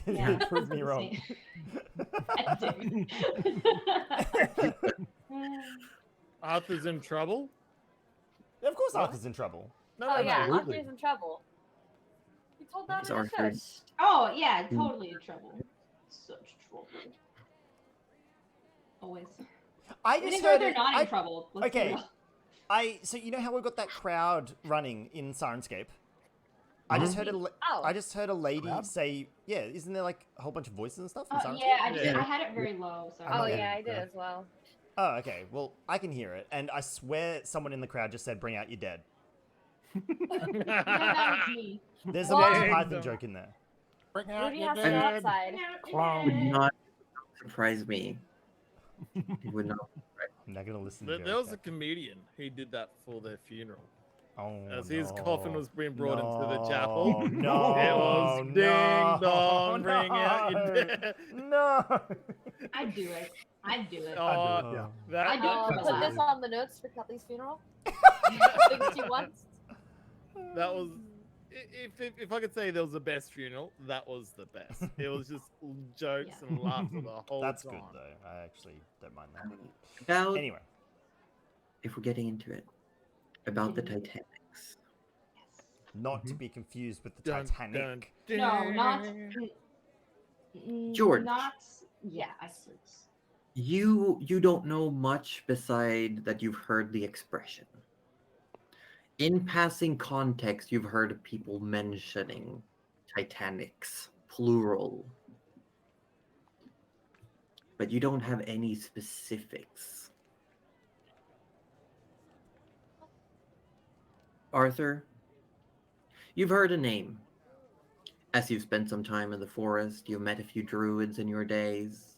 S5: Yeah.
S1: Prove me wrong.
S2: Arthur's in trouble?
S1: Of course,
S2: What?
S1: Arthur's in trouble.
S2: No,
S7: Oh
S2: no,
S7: yeah,
S2: no.
S3: Absolutely.
S7: Arthur's in trouble. You told that
S4: It's
S7: in the
S4: Arthur.
S7: shush.
S5: Oh yeah, totally in trouble. Such trouble. Always.
S1: I
S5: It
S1: just
S5: is where
S1: heard
S5: they're
S1: it.
S5: not in trouble. Let's be
S1: okay.
S5: real.
S1: So you know how we've got that crowd running in Sirenscape? I just heard
S7: Oh.
S1: I just heard a lady
S3: Crowd?
S1: say, yeah, isn't there like a whole bunch of voices and stuff in Sirenscape?
S5: Yeah,
S2: Yeah.
S5: I had it very low. So.
S1: I'm
S7: Oh
S1: not
S7: yeah,
S1: getting
S7: I did
S3: that.
S7: as well.
S1: Oh, okay. Well, I can hear it, and I swear someone in the crowd just said, "Bring out your dead."
S5: Yeah, that was me.
S1: There's a
S7: What?
S1: Monty Python joke in there.
S3: Bring out
S7: Rudy
S3: your
S7: has to go
S3: dead.
S7: outside.
S3: Clown.
S4: Would not surprise me. It would not.
S1: I'm not gonna listen to
S2: There was a
S1: Joe.
S2: comedian who did that for their funeral.
S1: Oh,
S2: As his
S1: no.
S2: coffin was being brought into the
S1: No,
S2: chapel,
S1: No,
S2: it was
S1: no,
S2: ding dong, bring out your
S1: no,
S2: dead.
S1: No.
S5: I'd do it. I'd do it.
S2: Oh,
S3: Yeah.
S2: that,
S5: I do it
S7: I'll
S5: for
S2: that,
S5: the
S7: put this
S5: laugh.
S7: on the notes for Cutley's funeral. Things you want.
S2: that was. If I could say there was the best funeral, that was the best. It was just jokes
S5: Yeah.
S2: and laughter the whole
S1: That's
S2: time.
S1: good though. I actually don't mind that.
S4: About,
S1: Anyway,
S4: if we're getting into it, about the
S5: Getting
S4: Titanics.
S1: not to be confused with the
S2: Dun,
S1: Titanic.
S2: dun,
S5: No, not.
S4: George.
S5: Not. Yeah, I see.
S4: You don't know much beside that you've heard the expression. In passing context, you've heard people mentioning Titanics, plural. But you don't have any specifics. Arthur, you've heard a name. As you've spent some time in the forest, you've met a few druids in your days,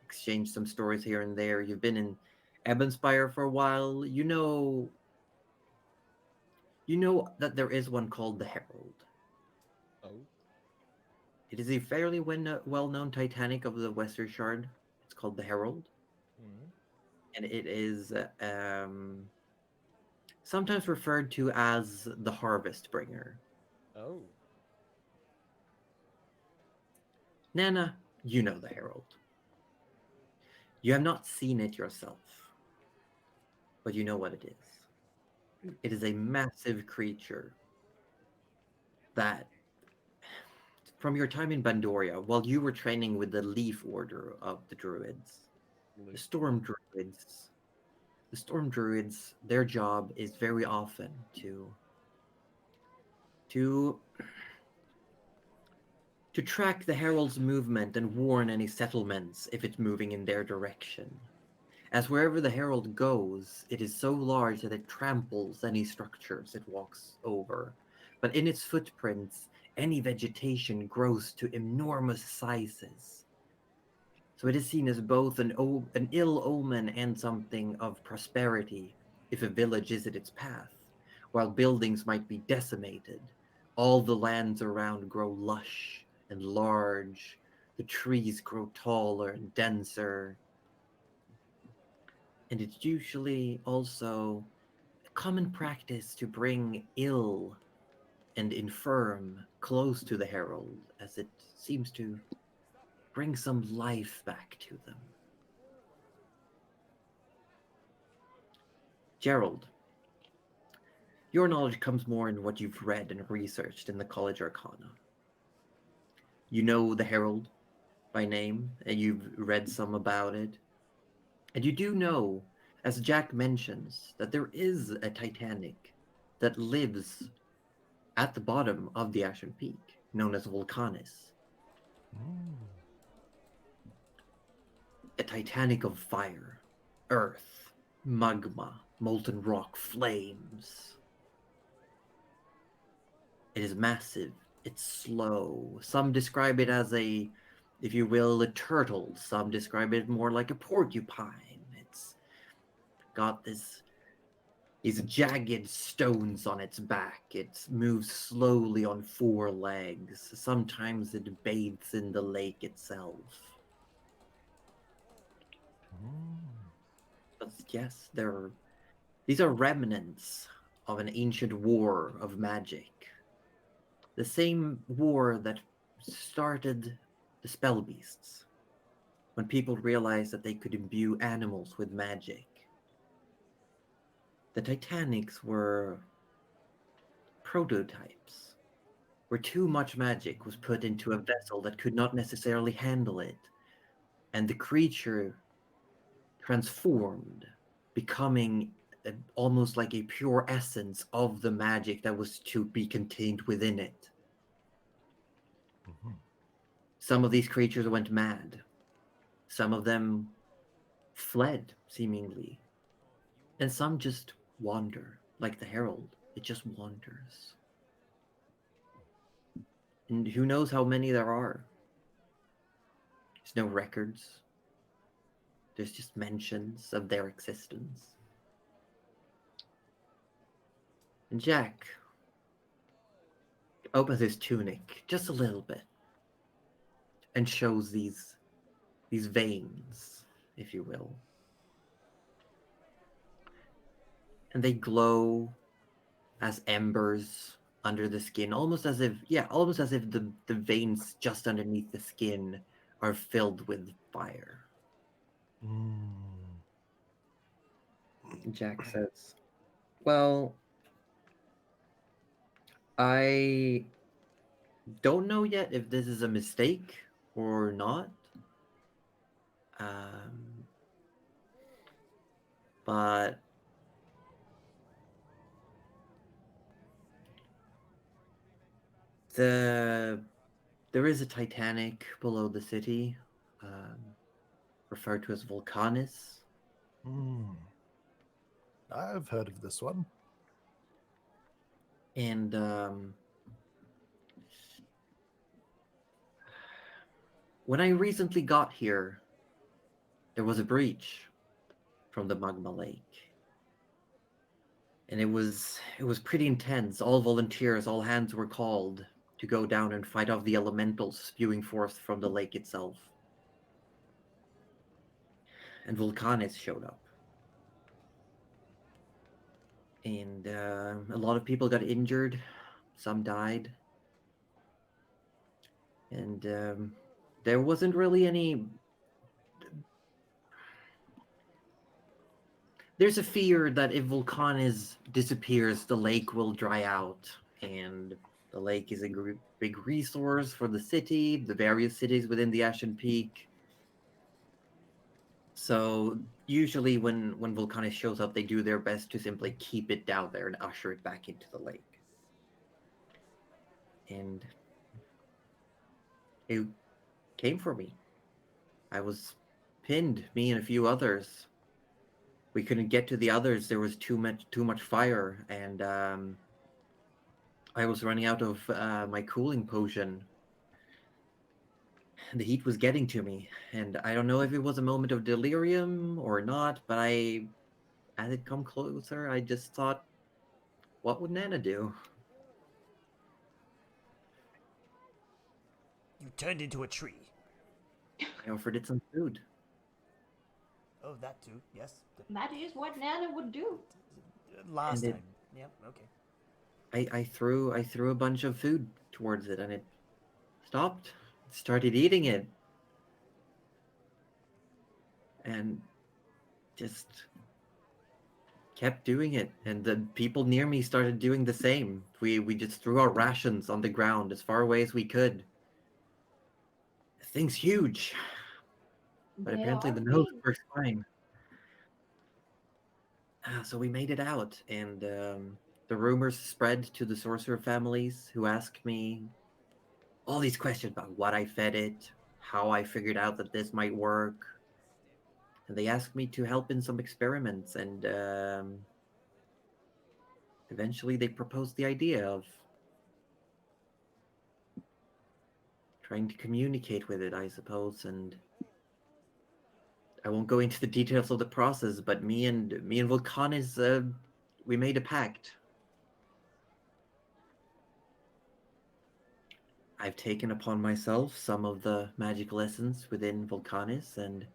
S4: exchanged some stories here and there. You've been in Ebonspire for a while. You know that there is one called the Herald.
S2: Oh.
S4: It is a fairly well-known Titanic of the Western Shard. It's called the Herald,
S2: Mhm.
S4: and it is sometimes referred to as the Harvest Bringer.
S2: Oh.
S4: Nana, you know the Herald. You have not seen it yourself, but you know what it is. It is a massive creature that, from your time in Bandoria, while you were training with the Leaf Order of the Druids, the Storm Druids, their job is very often to track the Herald's movement and warn any settlements if it's moving in their direction. As wherever the Herald goes, it is so large that it tramples any structures it walks over. But in its footprints, any vegetation grows to enormous sizes. So it is seen as both an ill omen and something of prosperity if a village is in its path, while buildings might be decimated. All the lands around grow lush and large. The trees grow taller and denser. And it's usually also a common practice to bring ill and infirm close to the Herald, as it seems to bring some life back to them. Gerald, your knowledge comes more in what you've read and researched in the College Arcana. You know the Herald by name, and you've read some about it. And you do know, as Jack mentions, that there is a Titanic that lives at the bottom of the Ashen Peak, known as Vulcanus. A titanic of fire, earth, magma, molten rock, flames. It is massive. It's slow. Some describe it as a, if you will, a turtle. Some describe it more like a porcupine. It's got these jagged stones on its back. It moves slowly on 4 legs. Sometimes it bathes in the lake itself. But yes, these are remnants of an ancient war of magic. The same war that started the spell beasts, when people realized that they could imbue animals with magic. The Titanics were prototypes, where too much magic was put into a vessel that could not necessarily handle it, and the creature transformed, becoming almost like a pure essence of the magic that was to be contained within it. Some of these creatures went mad. Some of them fled, seemingly. And some just wander, like the Herald. It just wanders. And who knows how many there are? There's no records. There's just mentions of their existence. And Jack opens his tunic just a little bit and shows these veins, if you will. And they glow as embers under the skin, almost as if the veins just underneath the skin are filled with fire. Jack says, well, I don't know yet if this is a mistake or not. But there is a Titanic below the city, referred to as Vulcanus.
S3: I've heard of this one.
S4: And when I recently got here, there was a breach from the magma lake. And it was pretty intense. All volunteers, all hands were called to go down and fight off the elementals spewing forth from the lake itself. And Vulcanus showed up. And a lot of people got injured. Some died. And there wasn't really any... There's a fear that if Vulcanus disappears, the lake will dry out. And the lake is a big resource for the city, the various cities within the Ashen Peak. So usually when Vulcanus shows up, they do their best to simply keep it down there and usher it back into the lake. And it came for me. I was pinned, me and a few others. We couldn't get to the others. There was too much fire, and I was running out of my cooling potion. The heat was getting to me, and I don't know if it was a moment of delirium or not, but as it come closer, I just thought, what would Nana do?
S1: You turned into a tree.
S4: I offered it some food.
S1: Oh, that too. Yes.
S5: That is what Nana would do.
S1: Last
S4: And
S1: time. Yep. Okay.
S4: I threw a bunch of food towards it, and it stopped. It started eating it, and just kept doing it. And the people near me started doing the same. We just threw our rations on the ground as far away as we could. The thing's huge, but
S5: They
S4: apparently
S5: are
S4: the nose
S5: big.
S4: works fine. So we made it out, and the rumors spread to the sorcerer families who asked me all these questions about what I fed it, how I figured out that this might work. And they asked me to help in some experiments, and eventually they proposed the idea of trying to communicate with it, I suppose. And I won't go into the details of the process, but me and Vulcanis, we made a pact. I've taken upon myself some of the magical essence within Vulcanis, and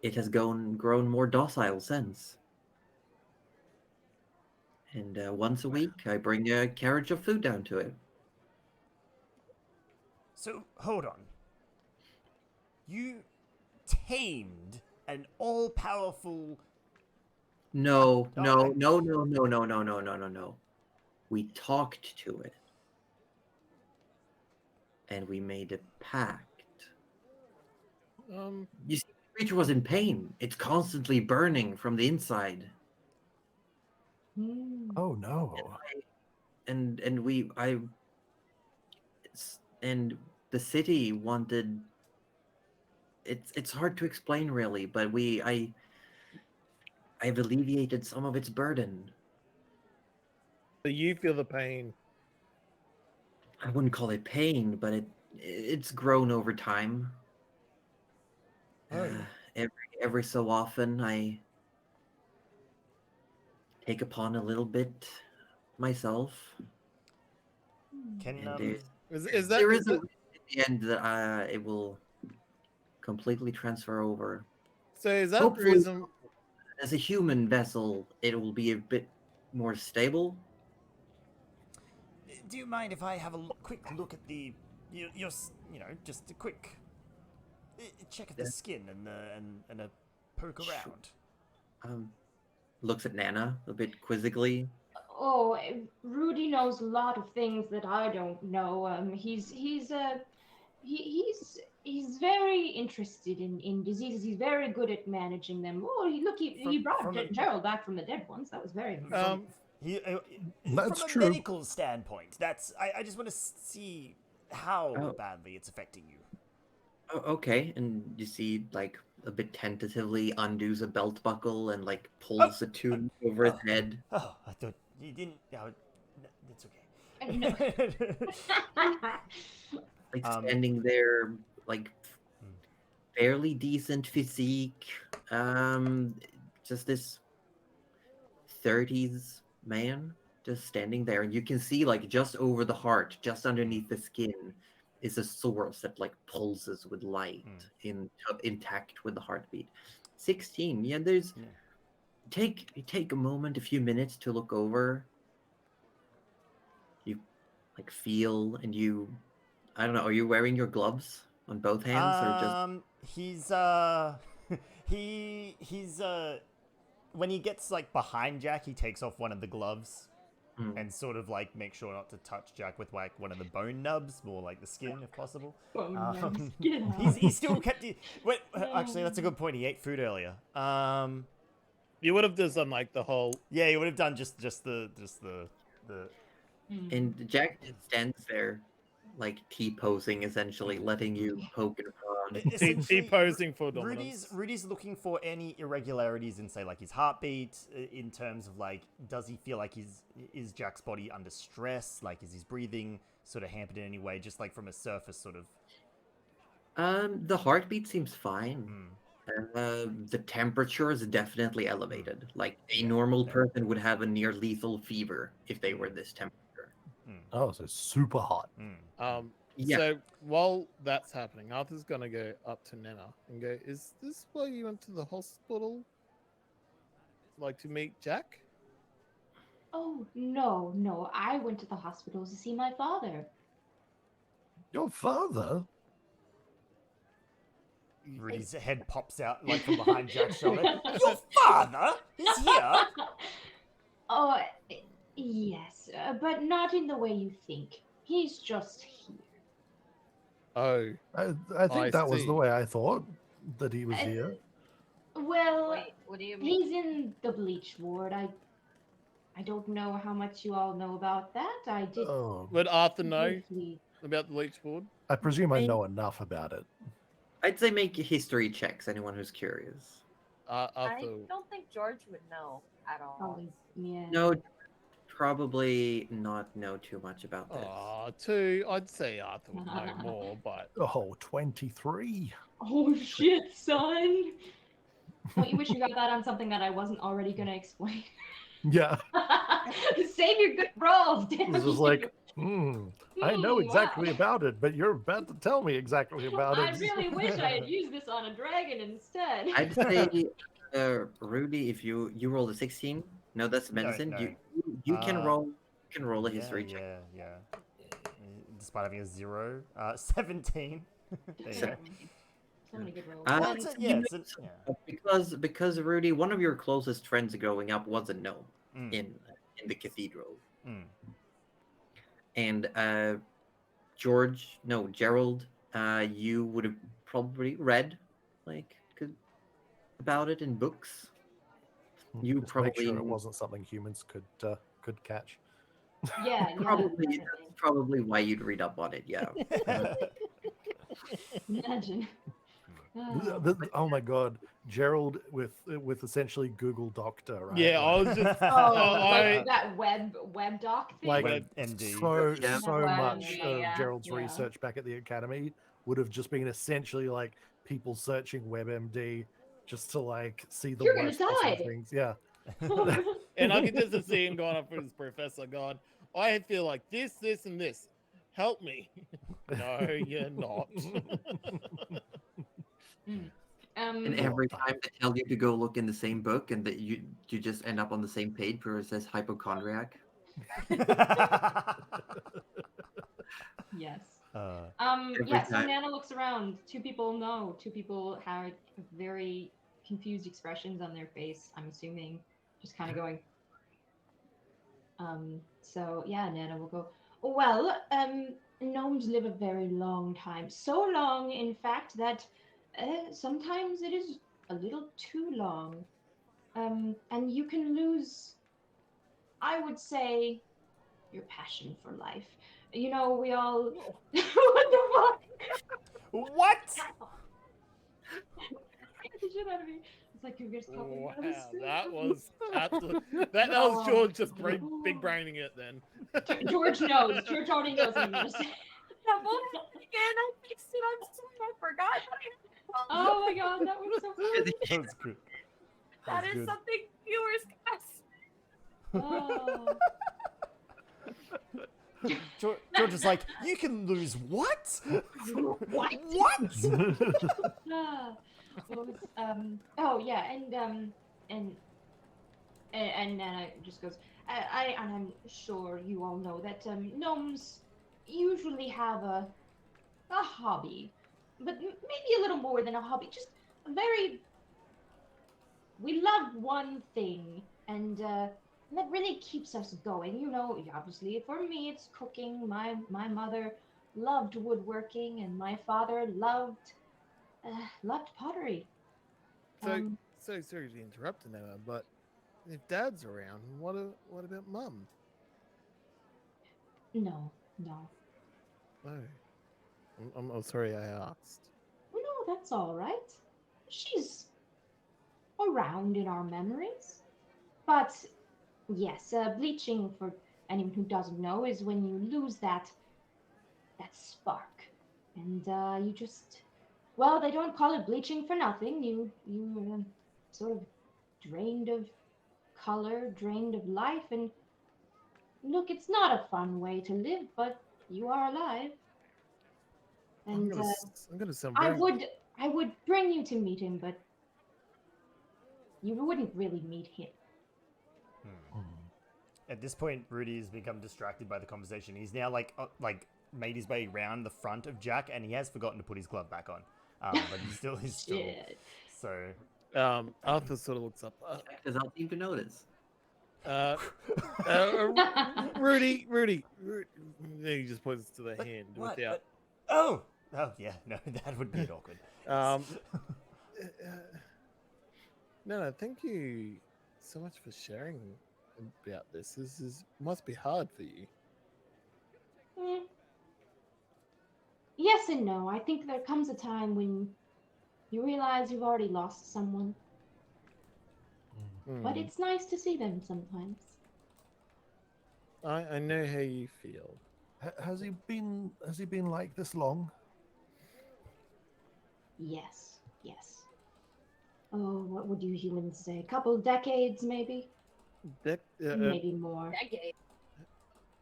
S4: it has grown more docile since. And once a week, I bring a carriage of food down to it.
S1: So, hold on. You tamed an all-powerful...
S4: No,
S1: Oh,
S4: no,
S1: I-
S4: no, no, no, no, no, no, no, no, no. We talked to it. And we made a pact. You see, the creature was in pain. It's constantly burning from the inside.
S3: Oh no.
S4: And the city wanted. It's hard to explain really, but I've alleviated some of its burden.
S2: So you feel the pain.
S4: I wouldn't call it pain, but it's grown over time.
S1: Oh.
S4: Every so often, I take upon a little bit myself.
S1: Can,
S4: And
S2: Is that
S4: there
S2: is
S4: is a
S2: that-
S4: risk at the end that it will completely transfer over.
S2: so is that the
S4: Hopefully-
S2: reason?
S4: As a human vessel, it will be a bit more stable.
S1: do you mind if I have a quick look at the... just a quick... check of the
S4: Yeah.
S1: skin and a poke
S4: Sure.
S1: around?
S4: Looks at Nana a bit quizzically.
S5: Oh, Rudy knows a lot of things that I don't know. He's very interested in diseases. He's very good at managing them. Oh, he brought
S1: From a-
S5: Gerald back from the dead once. That was very
S2: Um,
S3: That's
S1: from a
S3: true.
S1: medical standpoint, I just want to see how
S4: Oh.
S1: badly it's affecting you.
S4: Oh, okay, and you see, like, a bit tentatively undoes a belt buckle and, like, pulls a tunic over his head.
S1: Oh, I thought you didn't... No, it's okay.
S5: No.
S4: Like,
S1: Um,
S4: standing there, like, fairly decent physique. Just this 30s man just standing there. And you can see, like, just over the heart, just underneath the skin, is a source that, like, pulses with light intact with the heartbeat. 16. Yeah, there's...
S1: Yeah.
S4: Take a moment, a few minutes to look over. You, like, feel, and you... I don't know, are you wearing your gloves on both hands, or just...
S1: He's when he gets like behind Jack, he takes off one of the gloves
S4: Hmm.
S1: and sort of like make sure not to touch Jack with like one of the bone nubs, more like the skin if possible.
S5: Bone nubs, get out.
S1: He's still kept it. Wait, actually, that's a good point. He ate food earlier.
S2: you would have just done like the whole.
S1: Yeah, he would have done just the.
S4: And Jack just stands there, like T-posing, essentially, letting you poke and prod.
S1: Essentially,
S2: T-posing for dominance.
S1: Rudy's looking for any irregularities in, say, like his heartbeat, in terms of like, does he feel like is Jack's body under stress? Like, is his breathing sort of hampered in any way? Just like from a surface sort of.
S4: The heartbeat seems fine. The temperature is definitely elevated. Like, a normal person would have a near lethal fever if they were this temperature.
S3: Oh, so it's super hot.
S4: Yeah.
S2: So while that's happening, Arthur's gonna go up to Nana and go, "Is this why you went to the hospital? Like to meet Jack?"
S5: Oh, no. I went to the hospital to see my father.
S3: Your father?
S1: Rudy's head pops out like from behind Jack's shoulder. Your father is here.
S5: Oh, yes, but not in the way you think. He's just here.
S2: Oh,
S3: I think
S2: I
S3: that was
S2: see.
S3: the way I thought that he was here.
S5: Well,
S7: Wait, what do you mean?
S5: he's in the bleach ward. I don't know how much you all know about that. I did
S3: Oh,
S2: Would Arthur know
S5: briefly.
S2: about the leech board?
S3: I presume I know enough about it.
S4: I'd say make history checks. Anyone who's curious.
S7: I
S2: Arthur.
S7: don't think George would know at all.
S5: Probably, yeah.
S4: No, probably not know too much about this.
S2: Two. I'd say Arthur would know more, but
S3: Oh, 23.
S5: Oh shit, son! Don't you wish you got that on something that I wasn't already gonna explain?
S3: Yeah.
S5: Save your good rolls, damn
S3: This was
S5: you.
S3: like, I know
S5: Wow.
S3: exactly about it, but you're about to tell me exactly about it.
S5: I really wish I had used this on a dragon instead.
S4: I'd say, Rudy, if you rolled a 16, no, that's medicine.
S1: no.
S4: You can roll a history check.
S1: Yeah. Despite having a 0, 17. There you go.
S5: So many good rolls.
S4: Uh,
S1: Well, it's a- yeah, it's a- yeah.
S4: Because Rudy, one of your closest friends growing up was a gnome
S1: Mm.
S4: in the cathedral,
S1: Mm.
S4: and Gerald, you would have probably read about it in books. You
S3: Just make
S4: probably
S3: sure it wasn't something humans could catch.
S5: Yeah,
S4: probably
S5: definitely.
S4: that's probably why you'd read up on it. Yeah.
S5: Imagine.
S3: Oh my god, Gerald with essentially Google Doctor, right?
S2: yeah, I was just.
S5: Oh,
S2: I,
S5: like that web doc thing.
S3: like
S1: Web MD.
S3: so
S4: Yeah.
S3: so
S5: Web
S3: much
S5: MD,
S3: of
S5: yeah,
S3: Gerald's
S5: yeah.
S3: research back at the academy would have just been essentially like people searching WebMD just to like see the
S5: You're gonna
S3: worst possible
S5: die.
S3: things. Yeah.
S2: and I could just see him going up with his professor, going, "I feel like this, and this. Help me." No, you're not.
S4: And every time they tell you to go look in the same book, and that you just end up on the same page where it says hypochondriac.
S5: Yes.
S4: Every
S5: Yeah, so
S4: time.
S5: Nana looks around. Two people know. Two people have very confused expressions on their face, I'm assuming. Just kind of going. So yeah, Nana will go, well, gnomes live a very long time. So long, in fact, that sometimes it is a little too long. And you can lose, I would say, your passion for life. You know, we all. What the fuck?
S1: What?
S5: The shit out of me. It's like you just popping
S2: Wow,
S5: out of the screen.
S2: that was absolutely. That was George just big braining it then.
S5: George knows. George already knows what I'm gonna say.
S7: Again, I fixed it. I'm sorry, I forgot.
S5: Oh my god, that was so funny.
S1: That was good.
S7: That
S1: was
S7: is
S1: good.
S7: something viewers can
S5: Oh.
S1: George is like, you can lose what?
S5: What?
S1: What?
S5: Ah. What was, oh yeah, and Nana just goes, and I'm sure you all know that gnomes usually have a hobby, but maybe a little more than a hobby, just a very, we love one thing, and that really keeps us going. You know, obviously for me it's cooking. My mother loved woodworking, and my father loved pottery.
S2: So sorry to interrupt, Nana, but if Dad's around, what about Mum?
S5: No.
S2: Oh, I'm sorry I asked.
S5: No, that's all right. She's around in our memories. But yes, bleaching, for anyone who doesn't know, is when you lose that spark, and you just, well, they don't call it bleaching for nothing. You sort of drained of color, drained of life, and look, it's not a fun way to live, but you are alive. And
S2: I'm gonna sound
S5: I
S2: very.
S5: would bring you to meet him, but you wouldn't really meet him.
S1: At this point, Rudy has become distracted by the conversation. He's now like made his way round the front of Jack, and he has forgotten to put his glove back on. But he still is still.
S5: Shit.
S1: So
S2: Arthur sort of looks up.
S4: Does not seem to notice.
S2: Rudy. He just points to the hand
S1: what?
S2: without.
S1: Oh yeah, no, that would be awkward.
S2: No, thank you so much for sharing about this. This is must be hard for you.
S5: Mm. Yes and no. I think there comes a time when you realize you've already lost someone, but
S2: Hmm.
S5: it's nice to see them sometimes.
S2: I know how you feel.
S3: Has he been like this long?
S5: Yes, yes. Oh, what would you humans say? A couple decades, maybe? Maybe more.
S7: Decade.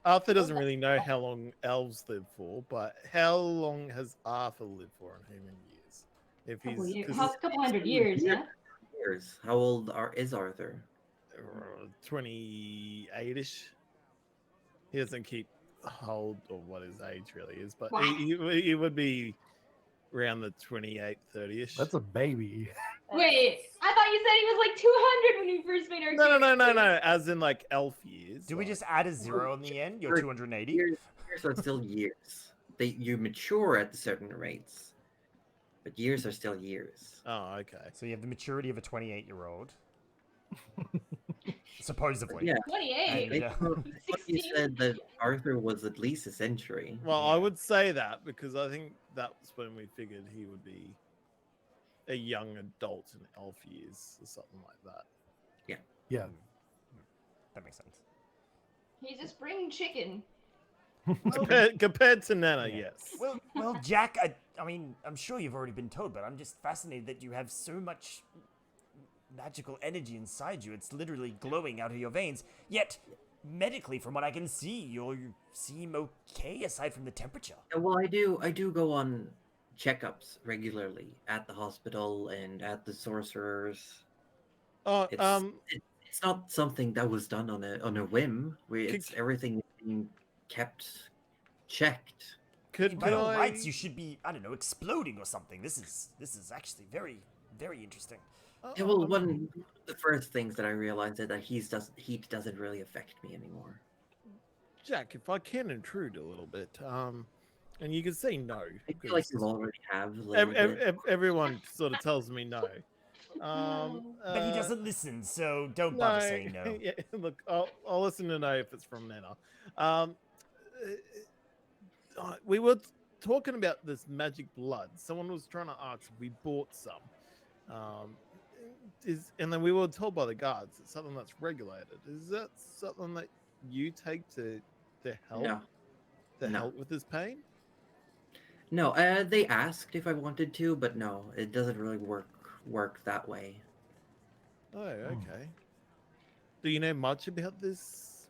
S2: Arthur doesn't really know how long elves live for, but how long has Arthur lived for in human years? If
S5: Couple
S2: he's
S5: years,
S2: 'cause
S5: couple hundred years, yeah.
S4: Years. How old is Arthur?
S2: 28ish. He doesn't keep hold of what his age really is, but
S5: Wow.
S2: he would be around the 28, 30ish.
S3: That's a baby.
S5: Wait, I thought you said he was like 200 when you first made our
S2: No. As in like elf years.
S1: Do we
S2: like-
S1: just add a 0 on the end? You're
S4: Years-
S1: 280?
S4: Years are still years. You mature at certain rates, but years are still years.
S2: Oh, okay.
S1: So you have the maturity of a 28-year-old. Supposedly.
S4: Yeah.
S5: 28.
S1: And,
S4: You
S5: 16.
S4: said that Arthur was at least a century.
S2: Well, I would say that because I think that's when we figured he would be a young adult in elf years or something like that.
S3: Yeah.
S1: that makes sense.
S5: He's a spring chicken.
S2: Compared to Nana,
S1: Yeah.
S2: yes.
S1: Well, Jack, I mean, I'm sure you've already been told, but I'm just fascinated that you have so much magical energy inside you. It's literally glowing out of your veins. Yet, medically, from what I can see, you seem okay aside from the temperature.
S4: Well, I do go on checkups regularly at the hospital and at the sorcerers.
S2: Oh,
S4: It's not something that was done on a whim. It's everything being kept checked.
S2: could
S1: By all
S2: I?
S1: rights, you should be, I don't know, exploding or something. This is actually very, very interesting.
S4: Yeah, well, one of the first things that I realized is that heat doesn't really affect me anymore.
S2: Jack, if I can intrude a little bit, and you can say no.
S4: I feel like you already have a little bit.
S2: Everyone sort of tells me no.
S1: But he doesn't listen, so don't
S2: No,
S1: bother saying no.
S2: yeah, look, I'll listen to no if it's from Nana. We were talking about this magic blood. Someone was trying to ask if we bought some. And then we were told by the guards it's something that's regulated. Is that something that you take to help?
S4: No.
S2: To
S4: No.
S2: help with this pain?
S4: No, they asked if I wanted to, but no, it doesn't really work that way.
S2: Oh, okay. Do you know much about this?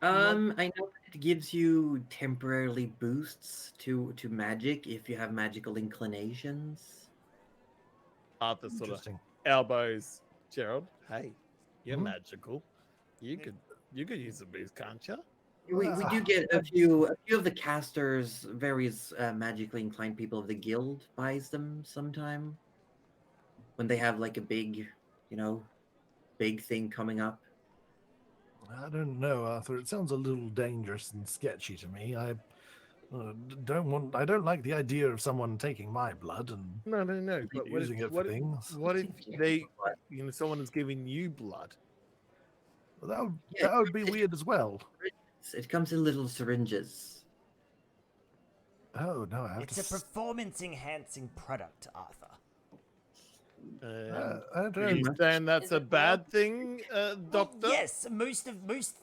S4: I know that it gives you temporarily boosts to magic if you have magical inclinations.
S2: Arthur sort of
S3: Interesting.
S2: elbows Gerald. Hey, you're
S3: Mhm.
S2: magical. You could use a boost, can't you?
S4: We do get a few of the casters, various magically inclined people of the guild buys them sometime when they have like a big thing coming up.
S3: I don't know, Arthur. It sounds a little dangerous and sketchy to me. I don't like the idea of someone taking my blood and
S2: No. But
S3: using it for things.
S2: What if someone is giving you blood?
S3: That would be weird as well.
S4: It comes in little syringes.
S3: Oh no, I have
S1: It's
S3: to.
S1: a performance-enhancing product, Arthur.
S3: I
S2: Are
S3: don't.
S2: you saying that's
S7: Is
S2: a
S7: it
S2: bad thing,
S1: Well,
S2: Doctor?
S1: yes, most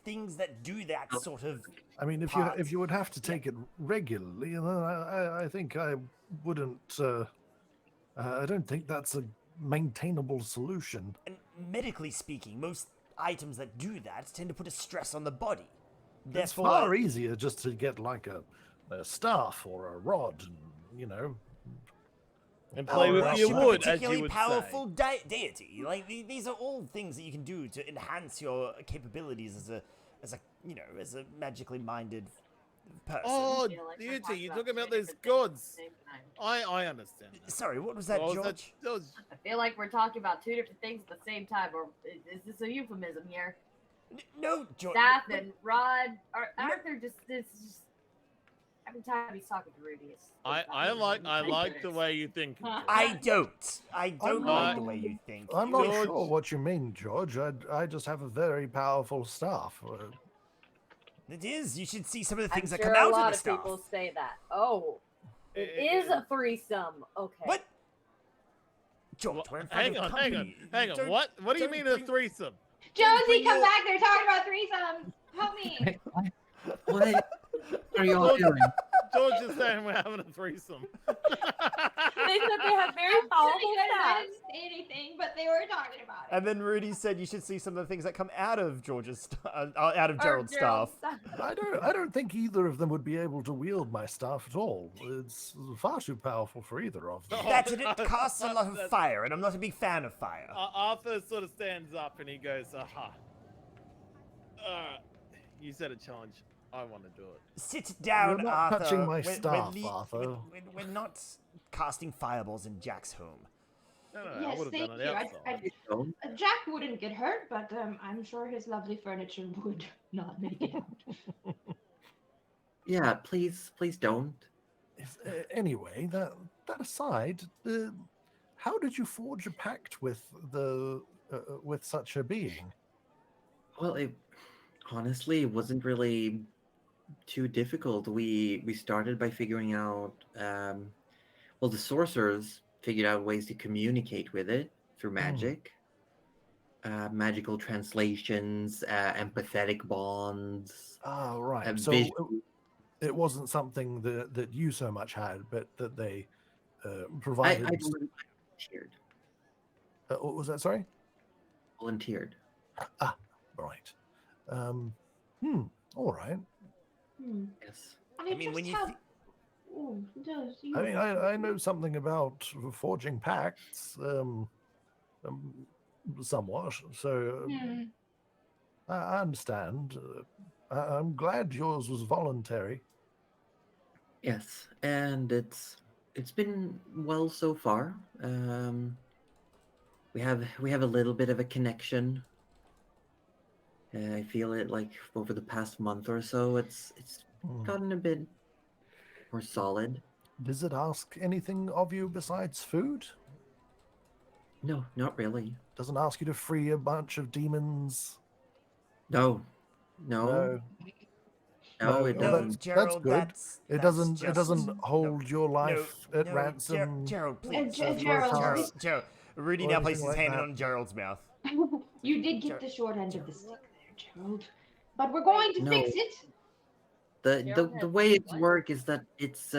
S1: things that do that sort of.
S3: I mean, if
S1: Parts.
S3: you would have to take it regularly, then I think I wouldn't. I don't think that's a maintainable solution.
S1: And medically speaking, most items that do that tend to put a stress on the body.
S3: It's
S1: Therefore,
S3: far easier just to get like a staff or a rod, and
S2: And play with
S1: unless
S2: your
S1: you're a
S2: wood, as
S1: particularly
S2: you would
S1: powerful
S2: say.
S1: deity. Like these are all things that you can do to enhance your capabilities as a magically minded person.
S2: Oh,
S7: feel like we're
S2: deity,
S7: talking
S2: you're
S7: about
S2: talking
S7: two
S2: about those
S7: different things at the
S2: gods.
S7: same time.
S2: I understand. That.
S1: Sorry, what was that,
S2: What was
S1: George?
S2: that was-
S7: I feel like we're talking about two different things at the same time, or is this a euphemism here?
S1: No, George.
S7: Staff and Rod, Arthur just Every time he's talking to Rudy, it's
S2: I like the way you think. George.
S1: I don't
S3: not-
S1: like the way you think.
S3: I'm not
S2: George-
S3: sure what you mean, George. I just have a very powerful staff.
S1: It is. You should see some of the
S7: I'm
S1: things that
S7: sure
S1: come
S7: a
S1: out
S7: lot
S1: of the
S7: of
S1: stuff.
S7: people say that. Oh, it is a threesome. Okay.
S1: What? George, we're in front
S2: Hang
S1: of
S2: on.
S1: company.
S2: What? What do you
S1: don't
S2: mean a
S1: bring-
S2: threesome?
S5: Josie,
S1: bring
S5: come
S1: it-
S5: back! They're talking about threesomes. Help me.
S4: What are you all doing?
S2: George is saying we're having a threesome.
S7: They said they have very
S5: I
S7: powerful
S5: didn't
S7: staff.
S5: say anything, but they were talking about it.
S1: And then Rudy said you should see some of the things that come out of out of Gerald's staff.
S3: I don't think either of them would be able to wield my staff at all. It's far too powerful for either of them.
S1: That's it. It casts a lot of fire, and I'm not a big fan of fire.
S2: Arthur sort of stands up and he goes, "Aha! You said a challenge. I want to do it."
S1: Sit down,
S3: You're not
S1: Arthur.
S3: touching my staff, Arthur.
S1: We're not casting fireballs in Jack's home.
S2: No, I
S5: Yes,
S2: would have
S5: thank
S2: done
S5: you.
S2: it outside.
S4: Don't.
S5: Jack wouldn't get hurt, but I'm sure his lovely furniture would not make it out.
S4: Yeah, please don't.
S3: Anyway, that aside, how did you forge a pact with with such a being?
S4: Well, it honestly it wasn't really too difficult. We started by figuring out. Well, the sorcerers figured out ways to communicate with it through magic, magical translations, empathetic bonds.
S3: Ah, right.
S4: and
S3: So
S4: visual-
S3: it wasn't something that you so much had, but that they
S4: I
S3: provided.
S4: volunteered.
S3: What was that? Sorry.
S4: Volunteered.
S3: Right. All right.
S4: Yes.
S5: I
S1: mean, when
S5: just
S1: you
S5: have... Oh, does you...
S3: I mean, I know something about forging pacts, somewhat. So
S5: Hmm.
S3: I understand. I'm glad yours was voluntary.
S4: Yes, and it's been well so far. We have a little bit of a connection. I feel it like over the past month or so. It's
S3: Hmm.
S4: gotten a bit more solid.
S3: Does it ask anything of you besides food?
S4: No, not really.
S3: Doesn't ask you to free a bunch of demons?
S4: No,
S3: No.
S4: no,
S3: No,
S4: it
S1: No,
S4: doesn't.
S1: Gerald,
S3: good.
S1: that's
S3: It
S1: that's
S3: doesn't.
S1: just-
S3: It doesn't hold your life at
S1: no,
S3: ransom.
S1: Gerald, please.
S5: Gerald,
S1: Gerald, Gerald. Rudy
S3: or
S1: now
S3: anything
S1: places his
S3: like
S1: hand
S3: that.
S1: on Gerald's mouth.
S5: You did get the short end of the stick there, Gerald. But we're going to
S4: No.
S5: fix it.
S4: The
S7: has
S4: way it's
S7: what?
S4: work is that it's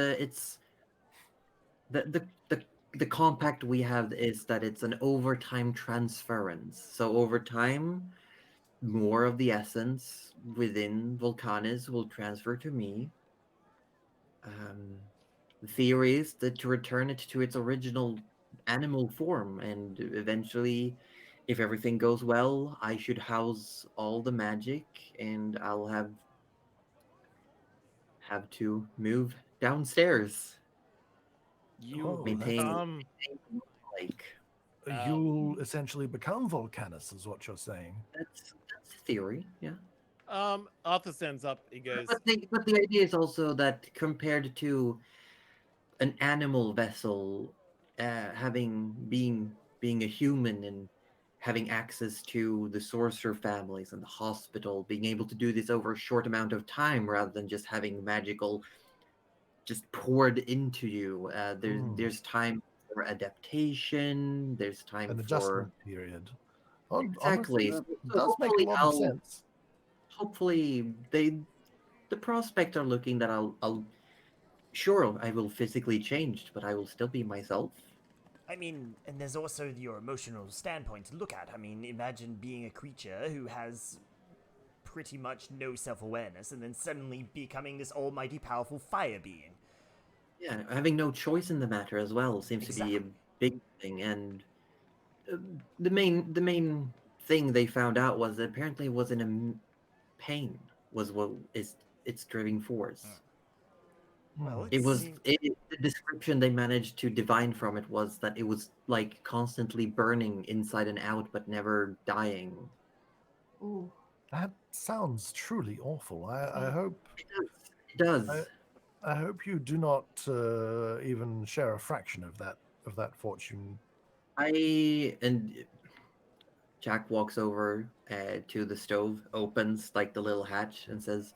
S4: the compact we have is that it's an overtime transference. So over time, more of the essence within Volcanis will transfer to me. The theory is that to return it to its original animal form, and eventually, if everything goes well, I should house all the magic, and I'll have to move downstairs.
S2: You
S3: Oh,
S4: maintain like
S3: You'll essentially become Volcanus, is what you're saying.
S4: that's the theory, yeah.
S2: Arthur stands up. He goes,
S4: But the idea is also that compared to an animal vessel, being a human and having access to the sorcerer families and the hospital, being able to do this over a short amount of time rather than just having magical just poured into you. There's time for adaptation. There's time
S3: An
S4: for
S3: adjustment period.
S4: Exactly.
S3: Honestly, that
S4: So
S3: does make a
S4: hopefully
S3: lot of sense.
S4: hopefully the prospect are looking that I'll sure I will physically change, but I will still be myself.
S1: I mean, and there's also your emotional standpoint to look at. I mean, imagine being a creature who has pretty much no self-awareness and then suddenly becoming this almighty powerful fire being.
S4: Yeah, having no choice in the matter as well seems to be a
S1: Exactly.
S4: big thing. And the main thing they found out was that apparently it wasn't pain was what is its driving force.
S1: Well,
S4: It was the description they managed to divine from it was that it was like constantly burning inside and out, but never dying.
S5: Ooh.
S3: That sounds truly awful. I hope
S4: It does.
S3: I- I hope you do not even share a fraction of that fortune.
S4: And Jack walks over to the stove, opens like the little hatch, and says,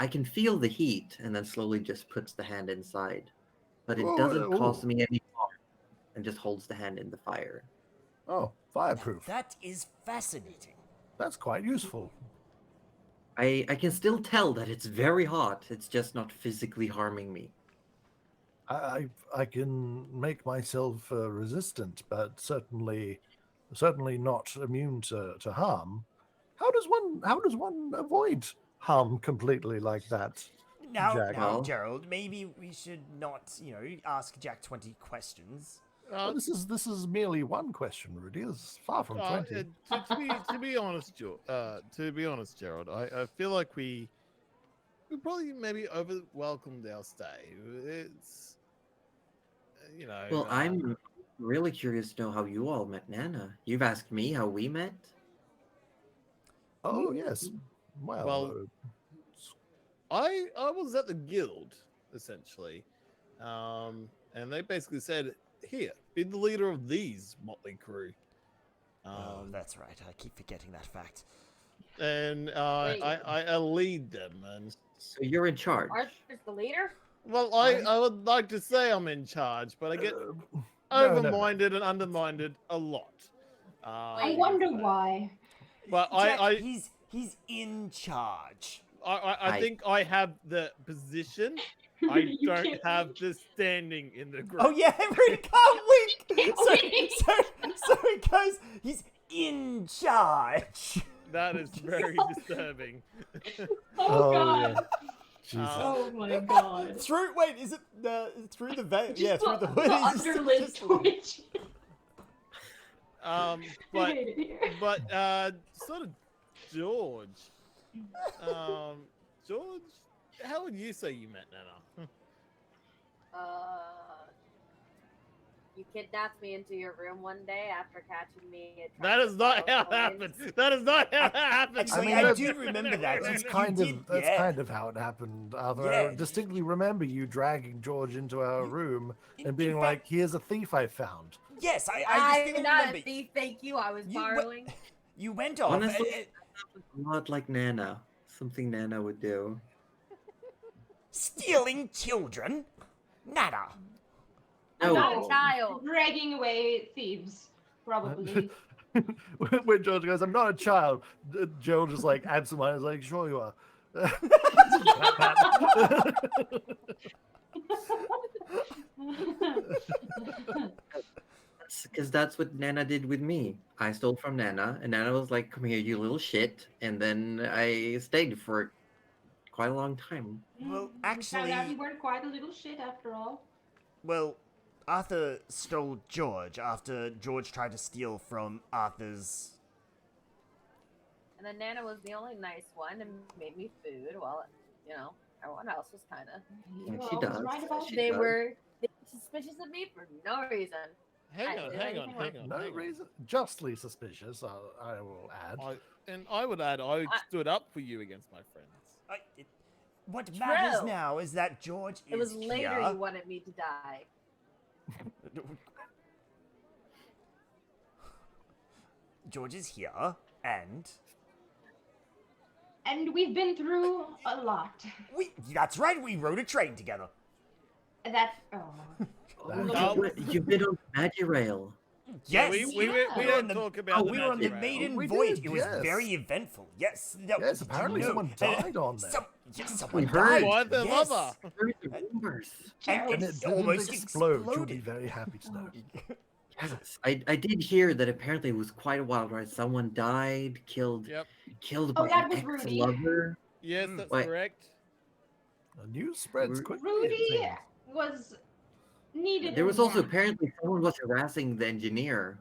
S4: "I can feel the heat," and then slowly just puts the hand inside. But it doesn't cause me any harm, and just holds the hand in the fire.
S3: Oh,
S1: Now,
S3: fireproof.
S1: that is fascinating.
S3: That's quite useful.
S4: I can still tell that it's very hot. It's just not physically harming me.
S3: I can make myself resistant, but certainly not immune to harm. How does one avoid harm completely like that?
S1: Now,
S3: Jack.
S1: now,
S4: Well-
S1: Gerald, maybe we should not, ask Jack 20 questions.
S3: Well, this is merely one question, Rudy. It's far from 20.
S2: To be honest, Gerald, I feel like we probably maybe overwhelmed our stay. It's
S4: Well, I'm really curious to know how you all met Nana. You've asked me how we met.
S3: Oh yes.
S2: Well, I was at the guild essentially, and they basically said, "Here, be the leader of these motley crew."
S1: Oh, that's right. I keep forgetting that fact.
S2: And
S7: Wait.
S2: I lead them, and
S4: So you're in charge.
S7: Arthur's the leader?
S2: well, I would like to say I'm in charge, but I get overminded and undermined a lot.
S5: I wonder why.
S2: But
S1: Jack,
S2: I
S1: he's in charge.
S2: I think I have the position. I
S5: You
S2: don't
S5: can't
S2: have
S5: wink.
S2: the standing in the group.
S1: Oh yeah, Rudy can't wink.
S5: Can't wink.
S1: So it goes. He's in charge.
S2: That is very disturbing.
S5: Oh god.
S3: yeah. Jesus.
S5: Oh my god.
S1: Through is it through the veil?
S5: Just
S1: Yeah, through the hood.
S5: the
S1: It's
S5: underlid
S1: just-
S5: switch.
S2: But sort of George. George, how would you say you met Nana?
S7: You kidnapped me into your room one day after catching me.
S2: That is not how it happened. That is not how it happened.
S1: Actually,
S3: mean,
S1: I
S3: that's-
S1: do remember that.
S3: That's
S1: You
S3: kind
S1: did,
S3: of that's
S1: yeah.
S3: kind of how it happened, Arthur.
S1: Yeah.
S3: I distinctly remember you dragging George into our room
S1: in
S3: and being
S1: fact-
S3: like, "Here's a thief I found."
S1: Yes, I
S7: I'm
S1: distinctly
S7: not
S1: remember.
S7: a thief, thank you. I was
S1: You we-
S7: borrowing.
S1: You went off.
S4: Honestly, a lot like Nana. Something Nana would do.
S1: Stealing children? Nada.
S7: I'm
S4: No.
S7: not a child.
S5: Dragging away thieves, probably.
S3: When George goes, "I'm not a child," Joe just like absentminded, is like, "Sure you are."
S4: Because that's what Nana did with me. I stole from Nana, and Nana was like, "Come here, you little shit." And then I stayed for quite a long time.
S1: Well,
S5: Found out
S1: actually-
S5: you weren't quite a little shit after all.
S1: Well, Arthur stole George after George tried to steal from Arthur's.
S7: And then Nana was the only nice one and made me food while, everyone else was kind of.
S5: You
S4: She
S5: were
S4: does.
S5: always right about
S4: She
S7: They
S4: does.
S7: were suspicious of me for no reason.
S2: Hang on.
S3: No reason, justly suspicious. I will add.
S2: I would add, I stood up for you against my friends.
S1: What matters
S7: True.
S1: now is that George
S7: It was
S1: is
S7: later
S1: here.
S7: you wanted me to die.
S1: George is here, and
S5: we've been through a lot.
S1: that's right, we rode a train together.
S5: That
S4: You've been on Magirail.
S1: Yes,
S2: we
S1: were
S2: don't
S1: on the,
S2: talk about
S1: we were on the
S2: Magirail.
S1: maiden
S3: We
S1: voyage.
S3: did,
S1: It was
S3: yes.
S1: very eventful. Yes.
S3: Yes, apparently someone died on there.
S1: Someone
S4: heard.
S1: died.
S2: Why the
S1: yes.
S2: lover?
S4: There's the rumors.
S1: And
S3: And
S1: it
S3: it didn't
S1: almost
S3: explode. You'll be
S1: exploded.
S3: very happy to know.
S4: Yes, I did hear that apparently it was quite a wild ride. Someone died, killed
S2: Yep.
S4: by
S5: that
S4: an
S5: was Rudy.
S4: ex-lover.
S2: Yes, that's
S4: Wait.
S2: correct.
S3: The news spreads quickly. it
S5: Rudy
S3: seems.
S5: was needed.
S4: There
S5: in
S4: was also
S5: that.
S4: apparently someone was harassing the engineer.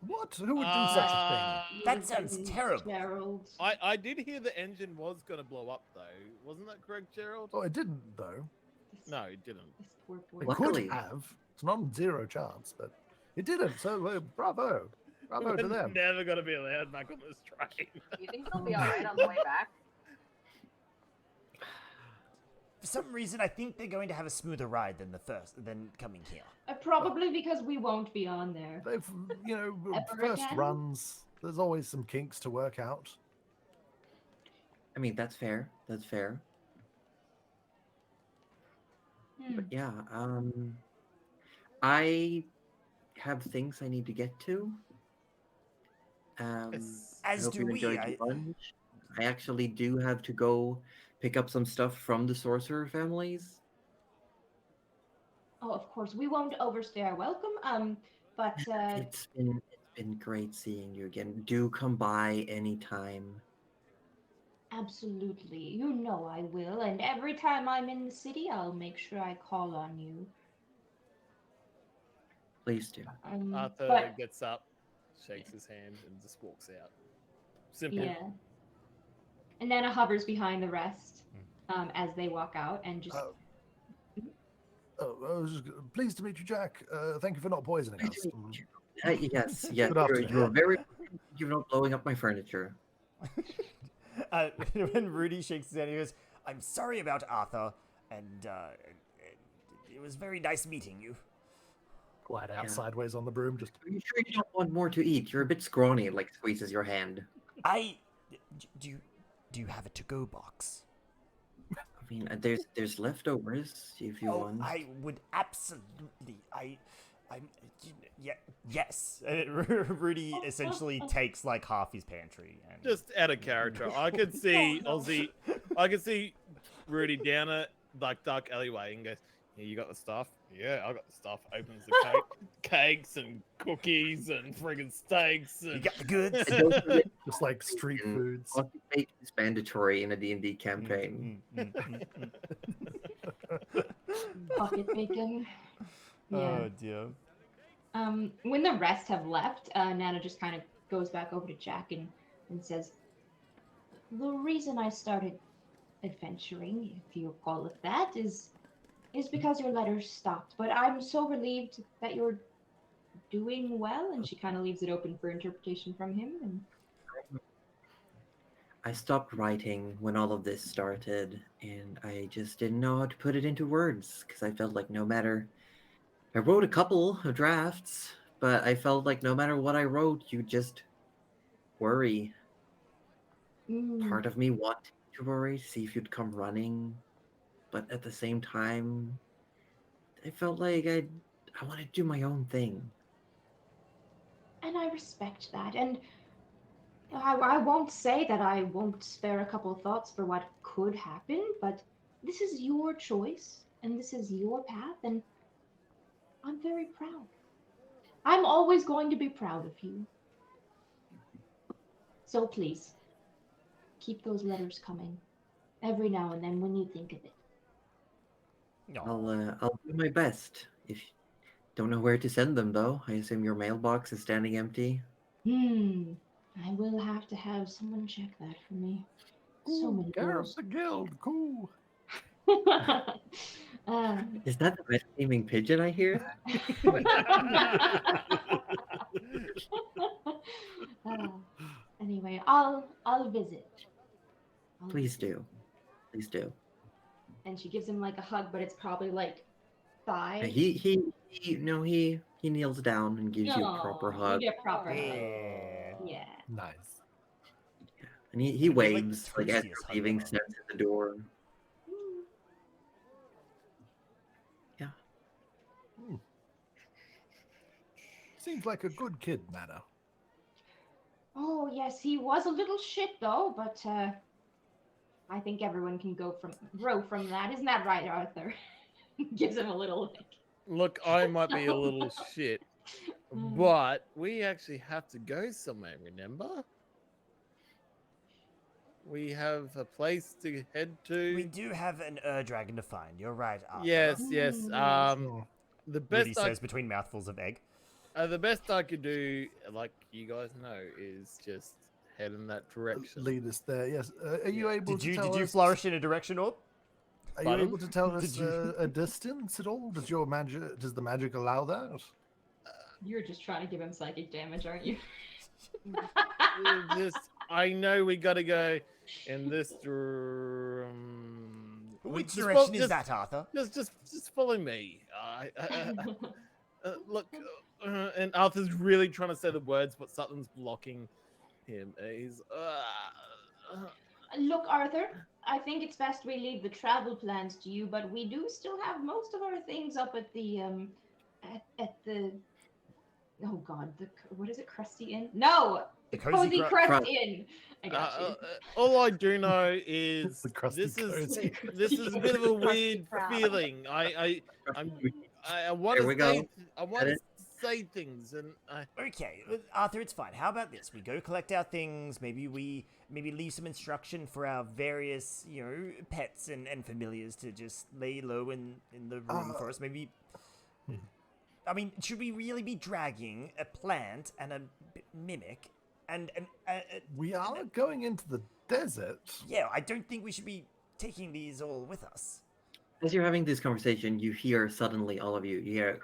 S3: What? Who would do such a thing?
S1: That sounds terrible.
S5: Gerald.
S2: I did hear the engine was going to blow up, though. Wasn't that correct, Gerald?
S3: Oh, it didn't though.
S2: No, it didn't.
S5: This poor boy.
S3: It
S4: Luckily.
S3: could have. It's not a zero chance, but it didn't. So bravo to
S2: We're
S3: them.
S2: never going to be allowed back on this train.
S7: You think they'll be alright on the way back?
S1: For some reason, I think they're going to have a smoother ride than coming here.
S5: Probably because we won't be on there.
S3: They've,
S5: Ever
S3: first
S5: again?
S3: runs. There's always some kinks to work out.
S4: I mean, that's fair. That's fair. But yeah, I have things I need to get to.
S2: Yes.
S4: I
S1: As
S4: hope
S1: do
S4: you
S1: we.
S4: enjoyed your lunch. I actually do have to go pick up some stuff from the sorcerer families.
S5: Oh, of course, we won't overstay our welcome. But
S4: It's been great seeing you again. Do come by anytime.
S5: absolutely, you know I will. And every time I'm in the city, I'll make sure I call on you.
S4: Please do.
S2: Arthur
S5: But
S2: gets up, shakes his hand, and just walks out. Simple.
S5: yeah, and Nana hovers behind the rest as they walk out, and just
S3: I was just pleased to meet you, Jack. Thank you for not poisoning us.
S4: Yes,
S3: Good
S4: you're
S3: afternoon.
S4: very. You're not blowing up my furniture.
S1: When Rudy shakes his hand, he goes, "I'm sorry about Arthur, and it was very nice meeting you."
S3: Glide out
S4: Yeah.
S3: sideways on the broom. Just
S4: Are you sure you don't want more to eat? You're a bit scrawny. Like squeezes your hand.
S1: Do you have a to-go box?
S4: I mean, there's leftovers if you want.
S1: I would absolutely. Yes. Rudy essentially takes like half his pantry. And...
S2: Just out of character. I could see Aussie. I could see Rudy down a like dark alleyway and goes, "Yeah, you got the stuff." "Yeah, I got the stuff." Opens the cakes and cookies and friggin' steaks
S1: You
S2: and
S1: got the goods.
S3: just like street
S4: Mm.
S3: foods.
S4: Pocket bake is mandatory in a D&D campaign.
S5: pocket bacon. Yeah.
S1: Oh dear.
S5: When the rest have left, Nana just kind of goes back over to Jack and says, "The reason I started adventuring, if you call it that, is because your letters stopped. But I'm so relieved that you're doing well." And she kind of leaves it open for interpretation from him. And
S4: I stopped writing when all of this started, and I just didn't know how to put it into words because I felt like no matter. I wrote a couple of drafts, but I felt like no matter what I wrote, you just worry. Part of me wanted to worry, see if you'd come running, but at the same time, I felt like I wanted to do my own thing.
S5: and I respect that. And I won't say that I won't spare a couple thoughts for what could happen, but this is your choice, and this is your path, and I'm very proud. I'm always going to be proud of you. So please, keep those letters coming every now and then when you think of it.
S4: I'll do my best. If don't know where to send them though, I assume your mailbox is standing empty.
S5: I will have to have someone check that for me. So many
S3: Gareth
S5: doors.
S3: the Guild, cool.
S4: Is that the best naming pigeon I hear?
S5: Anyway, I'll visit.
S4: Please do. Please do.
S5: And she gives him like a hug, but it's probably like thigh.
S4: He kneels down and gives you a proper
S5: You
S4: hug.
S5: get proper hug.
S1: Yeah.
S5: Yeah.
S3: Nice.
S4: And he
S1: It'd be like the
S4: waves like as
S1: toastiest
S4: you're
S1: hug
S4: leaving,
S1: ever.
S4: steps at the door. Yeah.
S3: Seems like a good kid, Nana.
S5: Oh yes, he was a little shit though, but I think everyone can grow from that. Isn't that right, Arthur? Gives him a little like.
S2: Look, I might be a little shit, but we actually have to go somewhere, remember? We have a place to head to.
S1: We do have an dragon to find. You're right, Arthur.
S2: Yes.
S3: Oh.
S2: The
S1: Rudy
S2: best I
S1: says between mouthfuls of egg.
S2: the best I could do, like you guys know, is just head in that direction.
S3: Lead us there. Yes. Are you able
S1: Did
S3: to
S1: you
S3: tell us?
S1: flourish in a direction orb?
S3: Are
S2: Pardon?
S3: you able to tell us
S1: Did you-
S3: a distance at all? Does your magic? Does the magic allow that?
S5: You're just trying to give him psychic damage, aren't you?
S2: Just, I know we gotta go in this
S1: Which
S2: Just
S1: direction is
S2: just-
S1: that, Arthur?
S2: Just follow me. Look, and Arthur's really trying to say the words, but something's blocking him. He's
S5: Look, Arthur, I think it's best we leave the travel plans to you, but we do still have most of our things up at the at the oh god, what is it, Crusty Inn? No,
S1: The
S5: the
S1: Cozy
S5: Cozy
S1: Cru-
S5: Crust Inn. I got you.
S2: all I do know is
S3: The crusty
S2: this is
S3: cozy.
S2: this is a bit of a
S7: Crusty
S2: weird
S7: crab.
S2: feeling. I want
S4: There
S2: to
S4: we go.
S2: say I want to say things, and
S1: Okay, Arthur, it's fine. How about this? We go collect our things. Maybe we leave some instruction for our various, pets and familiars to just lay low in the room for us. Maybe. I mean, should we really be dragging a plant and a mimic and
S3: We are going into the desert.
S1: yeah, I don't think we should be taking these all with us.
S4: As you're having this conversation, you hear suddenly, all of you hear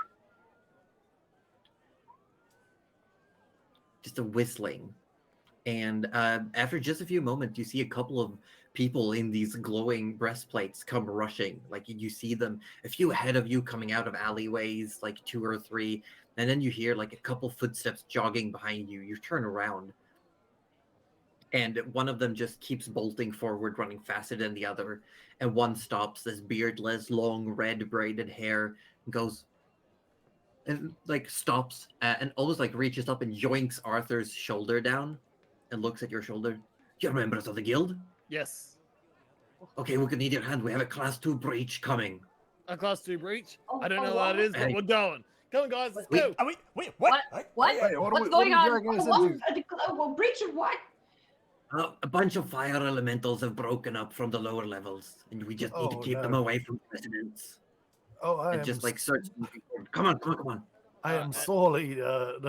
S4: just a whistling. And after just a few moments, you see a couple of people in these glowing breastplates come rushing. Like you see them a few ahead of you coming out of alleyways, like 2 or 3. And then you hear like a couple footsteps jogging behind you. You turn around. And one of them just keeps bolting forward, running faster than the other. And one stops, this beardless, long, red braided hair, goes and like stops and almost like reaches up and yoinks Arthur's shoulder down and looks at your shoulder. You're members of the guild?
S2: yes,
S4: Okay, we're gonna need your hand. We have a class 2 breach coming.
S2: a class 2 breach.
S5: Oh,
S2: I don't know
S5: oh,
S2: what it is, but
S4: hey.
S2: we're going. Come on, guys, let's
S4: Wait,
S2: go.
S1: Wait, what?
S7: What?
S3: Hey, what are
S7: What's
S3: we-
S7: going
S3: what are
S7: on?
S3: you dragging us
S5: What?
S3: into?
S5: Well, breach of what?
S4: A bunch of fire elementals have broken up from the lower levels, and we just need to
S3: Oh,
S4: keep them
S3: no.
S4: away from residents.
S3: Oh, I
S4: And
S3: am
S4: just like search. Come on, come on, come on.
S3: I am sorely not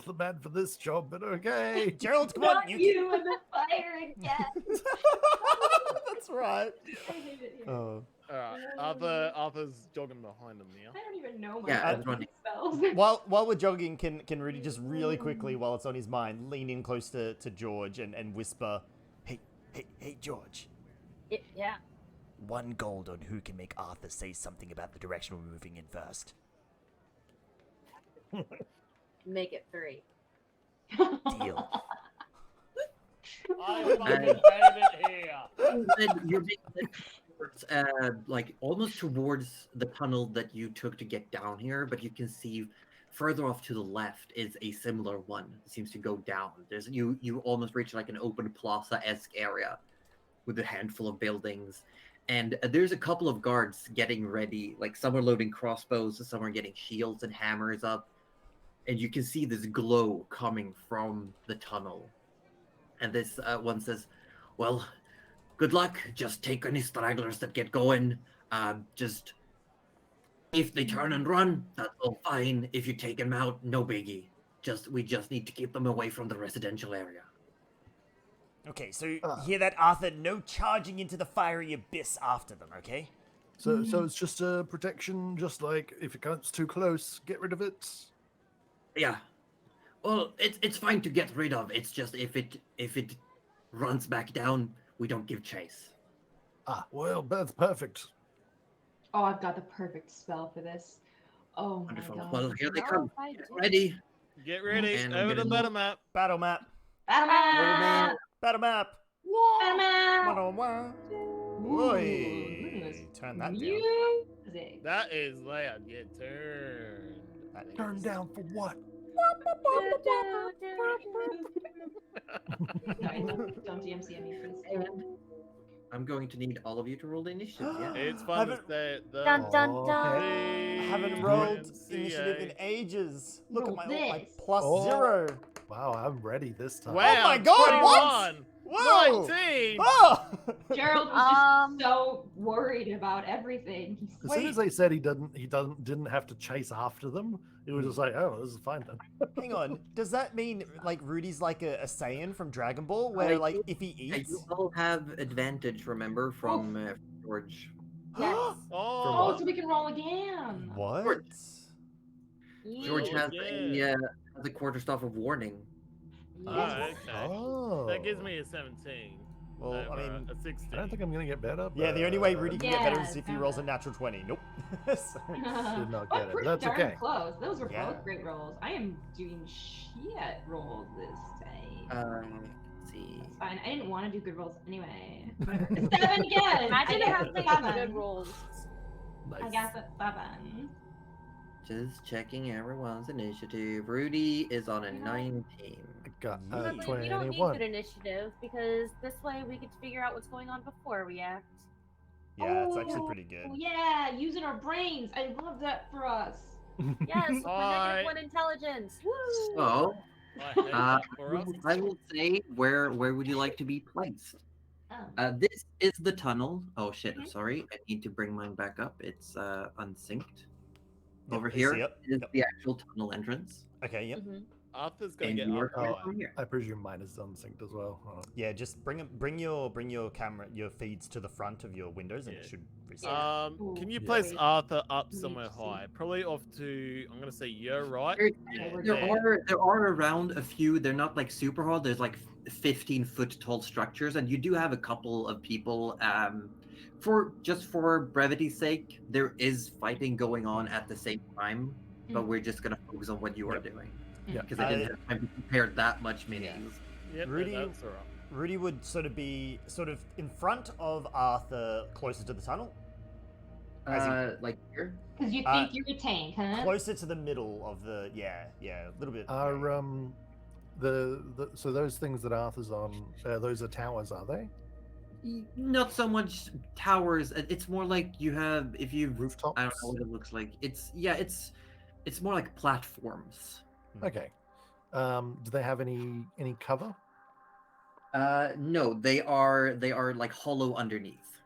S3: the man for this job, but okay.
S1: Gerald, come
S5: Not
S1: on,
S5: you and the fire again.
S1: That's right.
S5: I hate it here.
S1: Oh.
S2: Arthur's jogging behind him now.
S5: I don't even know my
S4: Yeah,
S5: fucking
S4: everyone-
S5: spells.
S1: While we're jogging, can Rudy just really quickly, while it's on his mind, lean in close to George and whisper, Hey, George.
S7: Yeah.
S1: 1 gold on who can make Arthur say something about the direction we're moving in first.
S7: Make it 3.
S1: Deal.
S2: I fucking hate it here.
S4: You're being led towards, like almost towards the tunnel that you took to get down here, but you can see further off to the left is a similar one. It seems to go down. There's you almost reach like an open plaza-esque area with a handful of buildings. And there's a couple of guards getting ready. Like some are loading crossbows, some are getting shields and hammers up. And you can see this glow coming from the tunnel. And this one says, well, good luck. Just take any stragglers that get going. Just if they turn and run, that's all fine. If you take them out, no biggie. We just need to keep them away from the residential area.
S1: Okay, so hear that, Arthur? No charging into the fiery abyss after them, okay?
S3: So it's just a protection, just like if it comes too close, get rid of it.
S4: Yeah. Well, it's fine to get rid of. It's just if it runs back down, we don't give chase.
S3: Ah, well, that's perfect.
S5: Oh, I've got the perfect spell for this. Oh my
S4: Wonderful.
S5: god.
S4: Well, here they
S7: No,
S4: come.
S7: I
S4: Get
S7: do.
S4: ready.
S2: Get ready.
S4: And I'm
S2: Over the
S4: gonna-
S2: battle map.
S1: Battle map.
S5: Battle map!
S1: Battle map.
S5: Battle map!
S1: 101.
S5: Ooh, look at this
S1: Boy. Turn that down.
S5: music.
S2: That is loud. Get turned.
S1: That
S3: Turn
S1: is-
S3: down for what?
S5: Sorry, don't DMC me, please.
S4: And I'm going to need all of you to roll the initiative. Yeah.
S2: It's fun to
S1: Haven't-
S2: say the
S7: Dun dun
S3: Oh,
S7: dun.
S1: I haven't
S2: The
S1: rolled
S2: NCA.
S1: initiative in ages. Look at
S5: Roll
S1: my
S5: this.
S1: plus
S3: Oh.
S1: 0.
S3: Wow, I'm ready this time.
S2: Wow,
S1: my God, what?
S2: 21,
S1: Whoa!
S2: 19.
S1: Oh!
S5: Gerald was
S7: Um,
S5: just so worried about everything. He's
S3: As soon as they said he didn't have to chase after them, it was just like, oh, this is fine then.
S1: Hang on. Does that mean like Rudy's like a Saiyan from Dragon Ball, where like if he
S4: Yeah,
S1: eats?
S4: you all have advantage, remember, from George.
S7: Yes.
S5: Oh,
S2: Oh,
S5: so we can roll again.
S1: What?
S4: George
S2: Oh,
S4: has
S2: yeah.
S4: a quarterstaff of warning.
S2: oh, okay.
S3: Oh.
S2: That gives me a 17.
S1: Well, I
S2: over
S1: mean,
S2: a 60.
S3: I don't think I'm gonna get better.
S1: yeah, the only way Rudy can get better
S5: Yeah,
S1: is if he rolls a natural 20. Nope. So-
S3: did not
S5: But
S3: get it, but
S5: pretty
S3: that's
S5: darn
S3: okay.
S5: close. Those were
S1: Yeah.
S5: both great rolls. I am doing shit rolls this time.
S4: Let's see.
S5: That's fine. I didn't want to do good rolls anyway. Whatever. 7 again.
S7: Imagine
S5: I
S7: having
S5: got
S7: good
S5: 7.
S7: rolls.
S3: Nice.
S5: I got the 7.
S4: Just checking everyone's initiative. Rudy is on a 19.
S3: I got
S1: Yeah.
S7: But we don't need
S3: 21.
S7: good initiative because this way we get to figure out what's going on before we act.
S1: yeah, it's actually pretty good.
S5: Oh yeah, using our brains. I love that for us.
S7: Yes, with my
S2: Alright.
S7: -1 intelligence. Woo!
S4: So,
S2: I hate for us.
S4: I will say, where would you like to be placed?
S5: Oh.
S4: This is the tunnel. Oh shit!
S5: Mhm.
S4: Sorry, I need to bring mine back up. It's unsynced.
S1: Yep,
S4: Over
S1: I
S4: here
S1: see it.
S4: is
S1: Yep.
S4: the actual tunnel entrance,
S1: Okay, yep.
S7: Mhm.
S2: Arthur's gonna
S4: and
S2: get
S4: you are
S2: up
S4: coming
S2: high.
S4: from here.
S3: I presume mine is unsynced as well. Oh.
S1: Yeah, just bring your camera, your feeds to the front of your windows, and it
S2: Yeah.
S1: should reset.
S2: Can you
S3: Yeah.
S2: place Arthur up
S5: Let me
S2: somewhere
S5: see.
S2: high? Probably off to, I'm gonna say your right.
S4: There,
S2: Yeah,
S5: we're
S4: there
S2: there.
S4: are around a few. They're not like super hard. There's like 15-foot tall structures, and you do have a couple of people. For brevity's sake, there is fighting going on at the same time, but we're just gonna focus on what you are doing.
S3: Yeah.
S4: Because I didn't have time to prepare that much minis.
S2: Yep,
S1: Rudy-
S2: that's alright.
S1: Rudy would sort of be in front of Arthur, closer to the tunnel, As in-
S4: Like here.
S5: Because you think you're a tank, huh?
S1: closer to the middle of the yeah, a little bit.
S3: Are so those things that Arthur's on, those are towers, are they?
S4: Not so much towers. It's more like you have if you.
S3: Rooftops?
S4: I don't know what it looks like. It's more like platforms.
S3: Okay. Do they have any cover?
S4: No, they are like hollow underneath,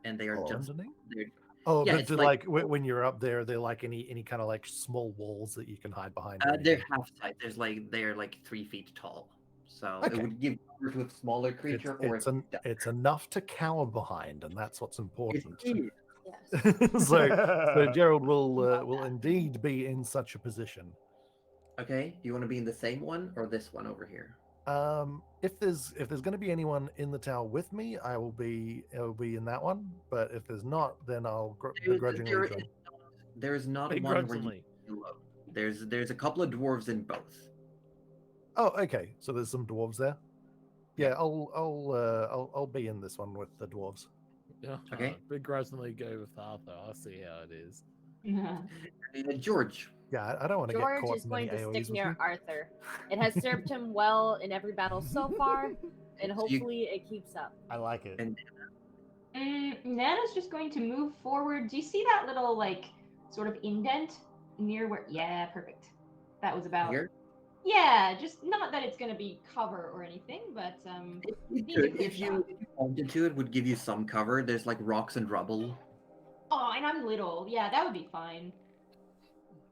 S4: and they are
S3: Or
S4: just
S3: underneath?
S4: they're-
S3: Oh,
S4: yeah,
S3: but
S4: it's
S3: do,
S4: like-
S3: when you're up there, are there like any kind of like small walls that you can hide behind? or
S4: they're
S3: anything?
S4: half height. They're like 3 feet tall, so
S3: Okay.
S4: it would give cover to a smaller creature
S3: It's enough to cower behind, and that's what's important.
S4: is.
S7: Yes.
S3: so Gerald will indeed be in such a position.
S4: Okay, do you want to be in the same one or this one over here?
S3: If there's going to be anyone in the tower with me, I will be in that one. But if there's not, then I'll begrudgingly join.
S4: There is not one where you
S2: Begrudgingly.
S4: alone. There's a couple of dwarves in both.
S3: Oh, okay. So there's some dwarves there. Yeah, I'll be in this one with the dwarves.
S2: Yeah,
S4: Okay.
S2: begrudgingly go with Arthur. I see how it is.
S4: George,
S3: Yeah, I don't want to get
S7: George
S3: caught
S7: is
S3: in
S7: going
S3: any
S7: to
S3: AoEs
S7: stick
S3: with
S7: near
S3: you.
S7: Arthur. It has served him well in every battle so far, and hopefully it keeps up.
S1: I like it.
S4: And-
S5: Nana's just going to move forward. Do you see that little like sort of indent near where? Yeah, perfect. That was about.
S4: here.
S5: Yeah, just not that it's going to be cover or anything, but need a clear
S4: If you
S5: shot.
S4: wanted to, it would give you some cover. There's like rocks and rubble.
S5: Oh, and I'm little. Yeah, that would be fine.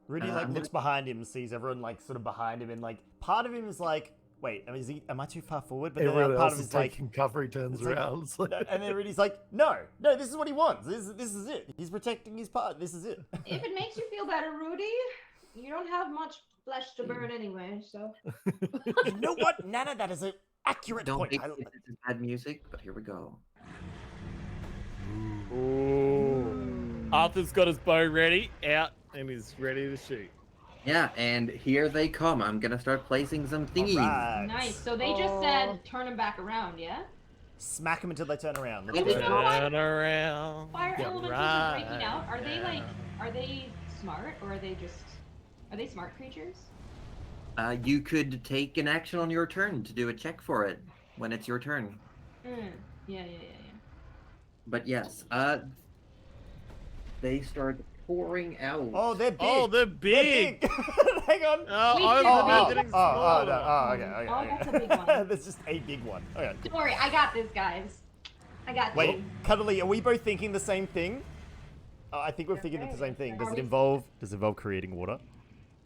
S1: Rudy
S4: I'm
S1: like
S4: gonna-
S1: looks behind him, sees everyone like sort of behind him, and like part of him is like, wait, am I too far forward? But then the
S3: Everyone
S1: other part
S3: else
S1: of him
S3: is
S1: is like,
S3: taking cover. He turns
S1: it's like-
S3: around. It's like-
S1: and then Rudy's like, no, this is what he wants. This is it. He's protecting his part. This is it.
S5: If it makes you feel better, Rudy, you don't have much flesh to burn anyway, so.
S1: You know what, Nana? That is an accurate
S4: Don't
S1: point.
S4: make
S1: I-
S4: this is bad music, but here we go.
S2: Arthur's got his bow ready, out, and he's ready to shoot.
S4: Yeah, and here they come. I'm gonna start placing some thingies.
S1: Alright.
S5: Nice. So they just said turn him back around, yeah?
S1: Smack him until they turn around. Let's
S4: And
S1: do
S4: you
S1: it.
S4: know what?
S2: Turn around.
S5: Fire
S2: get
S5: elementals
S2: right
S5: are breaking out. Are they like,
S2: now.
S5: are they smart or are they just, are they smart creatures?
S4: You could take an action on your turn to do a check for it when it's your turn.
S5: Yeah.
S4: But yes, they start pouring out.
S1: Oh, they're big.
S2: Oh, they're
S1: They're
S2: big.
S1: big. Hang on.
S2: Oh,
S5: Wait,
S2: I
S5: they're
S2: was
S5: big.
S2: imagining
S1: no,
S2: smaller.
S1: okay.
S5: Oh, that's a big one.
S1: There's just a big one. Okay.
S5: Don't worry, I got this, guys. I got
S1: Wait,
S5: this.
S1: Cuddly, are we both thinking the same thing? I think we're thinking the same thing. Does it involve creating water?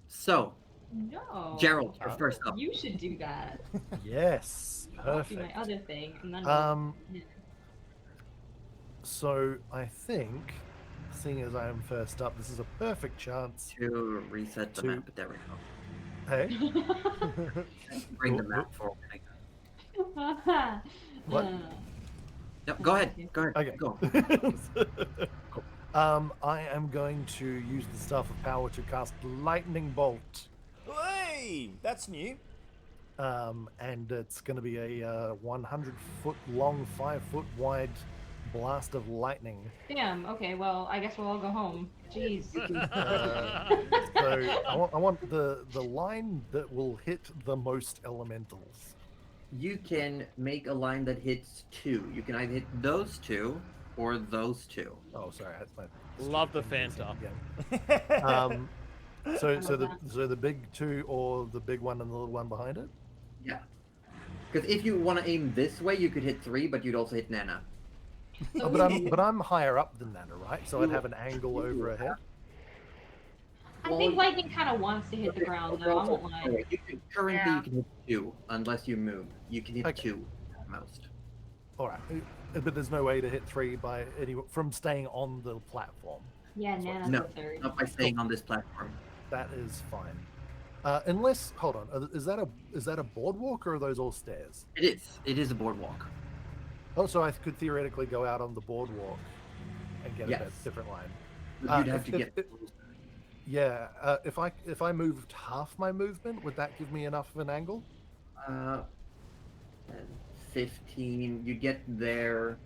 S4: So,
S5: No.
S4: Gerald, you're first up.
S5: You should do that.
S3: Yes,
S5: I'll do my
S3: perfect.
S5: other thing, and then yeah.
S3: So I think, seeing as I am first up, this is a perfect chance.
S4: To reset the
S3: To-
S4: map, there we go.
S3: Hey,
S4: Bring the map forward.
S3: What?
S4: No, go ahead. Go ahead.
S3: Okay.
S4: Go.
S3: Cool. I am going to use the Staff of Power to cast Lightning Bolt.
S1: Hey, that's new.
S3: And it's going to be a 100-foot long, 5-foot wide blast of lightning.
S5: Damn. Okay. Well, I guess we'll all go home. Jeez.
S3: So I want the line that will hit the most elementals.
S4: You can make a line that hits 2. You can either hit those 2 or those 2.
S3: Oh, sorry, that's my
S2: Love the Fanta.
S3: again. So
S5: love
S3: the big 2 or the big one and the little one behind it.
S4: Yeah. Because if you want to aim this way, you could hit 3, but you'd also hit Nana.
S3: Oh, but I'm higher up than Nana, right? So I'd have an angle over her head.
S5: I think lightning kind of wants to hit the ground, though. I won't lie.
S4: Currently,
S7: Yeah.
S4: you can hit 2 unless you move. You can hit
S3: Okay.
S4: 2 at most.
S3: All right, but there's no way to hit 3 by from staying on the platform.
S5: Yeah, Nana's
S4: No,
S5: the third.
S4: not by staying on this platform.
S3: That is fine. Unless, hold on, is that a boardwalk or are those all stairs?
S4: It is. It is a boardwalk.
S3: Oh, so I could theoretically go out on the boardwalk and get
S4: Yes.
S3: a different line.
S4: But you'd have
S3: if-
S4: to get.
S3: Yeah, if I moved half my movement, would that give me enough of an angle?
S4: 15. You get there.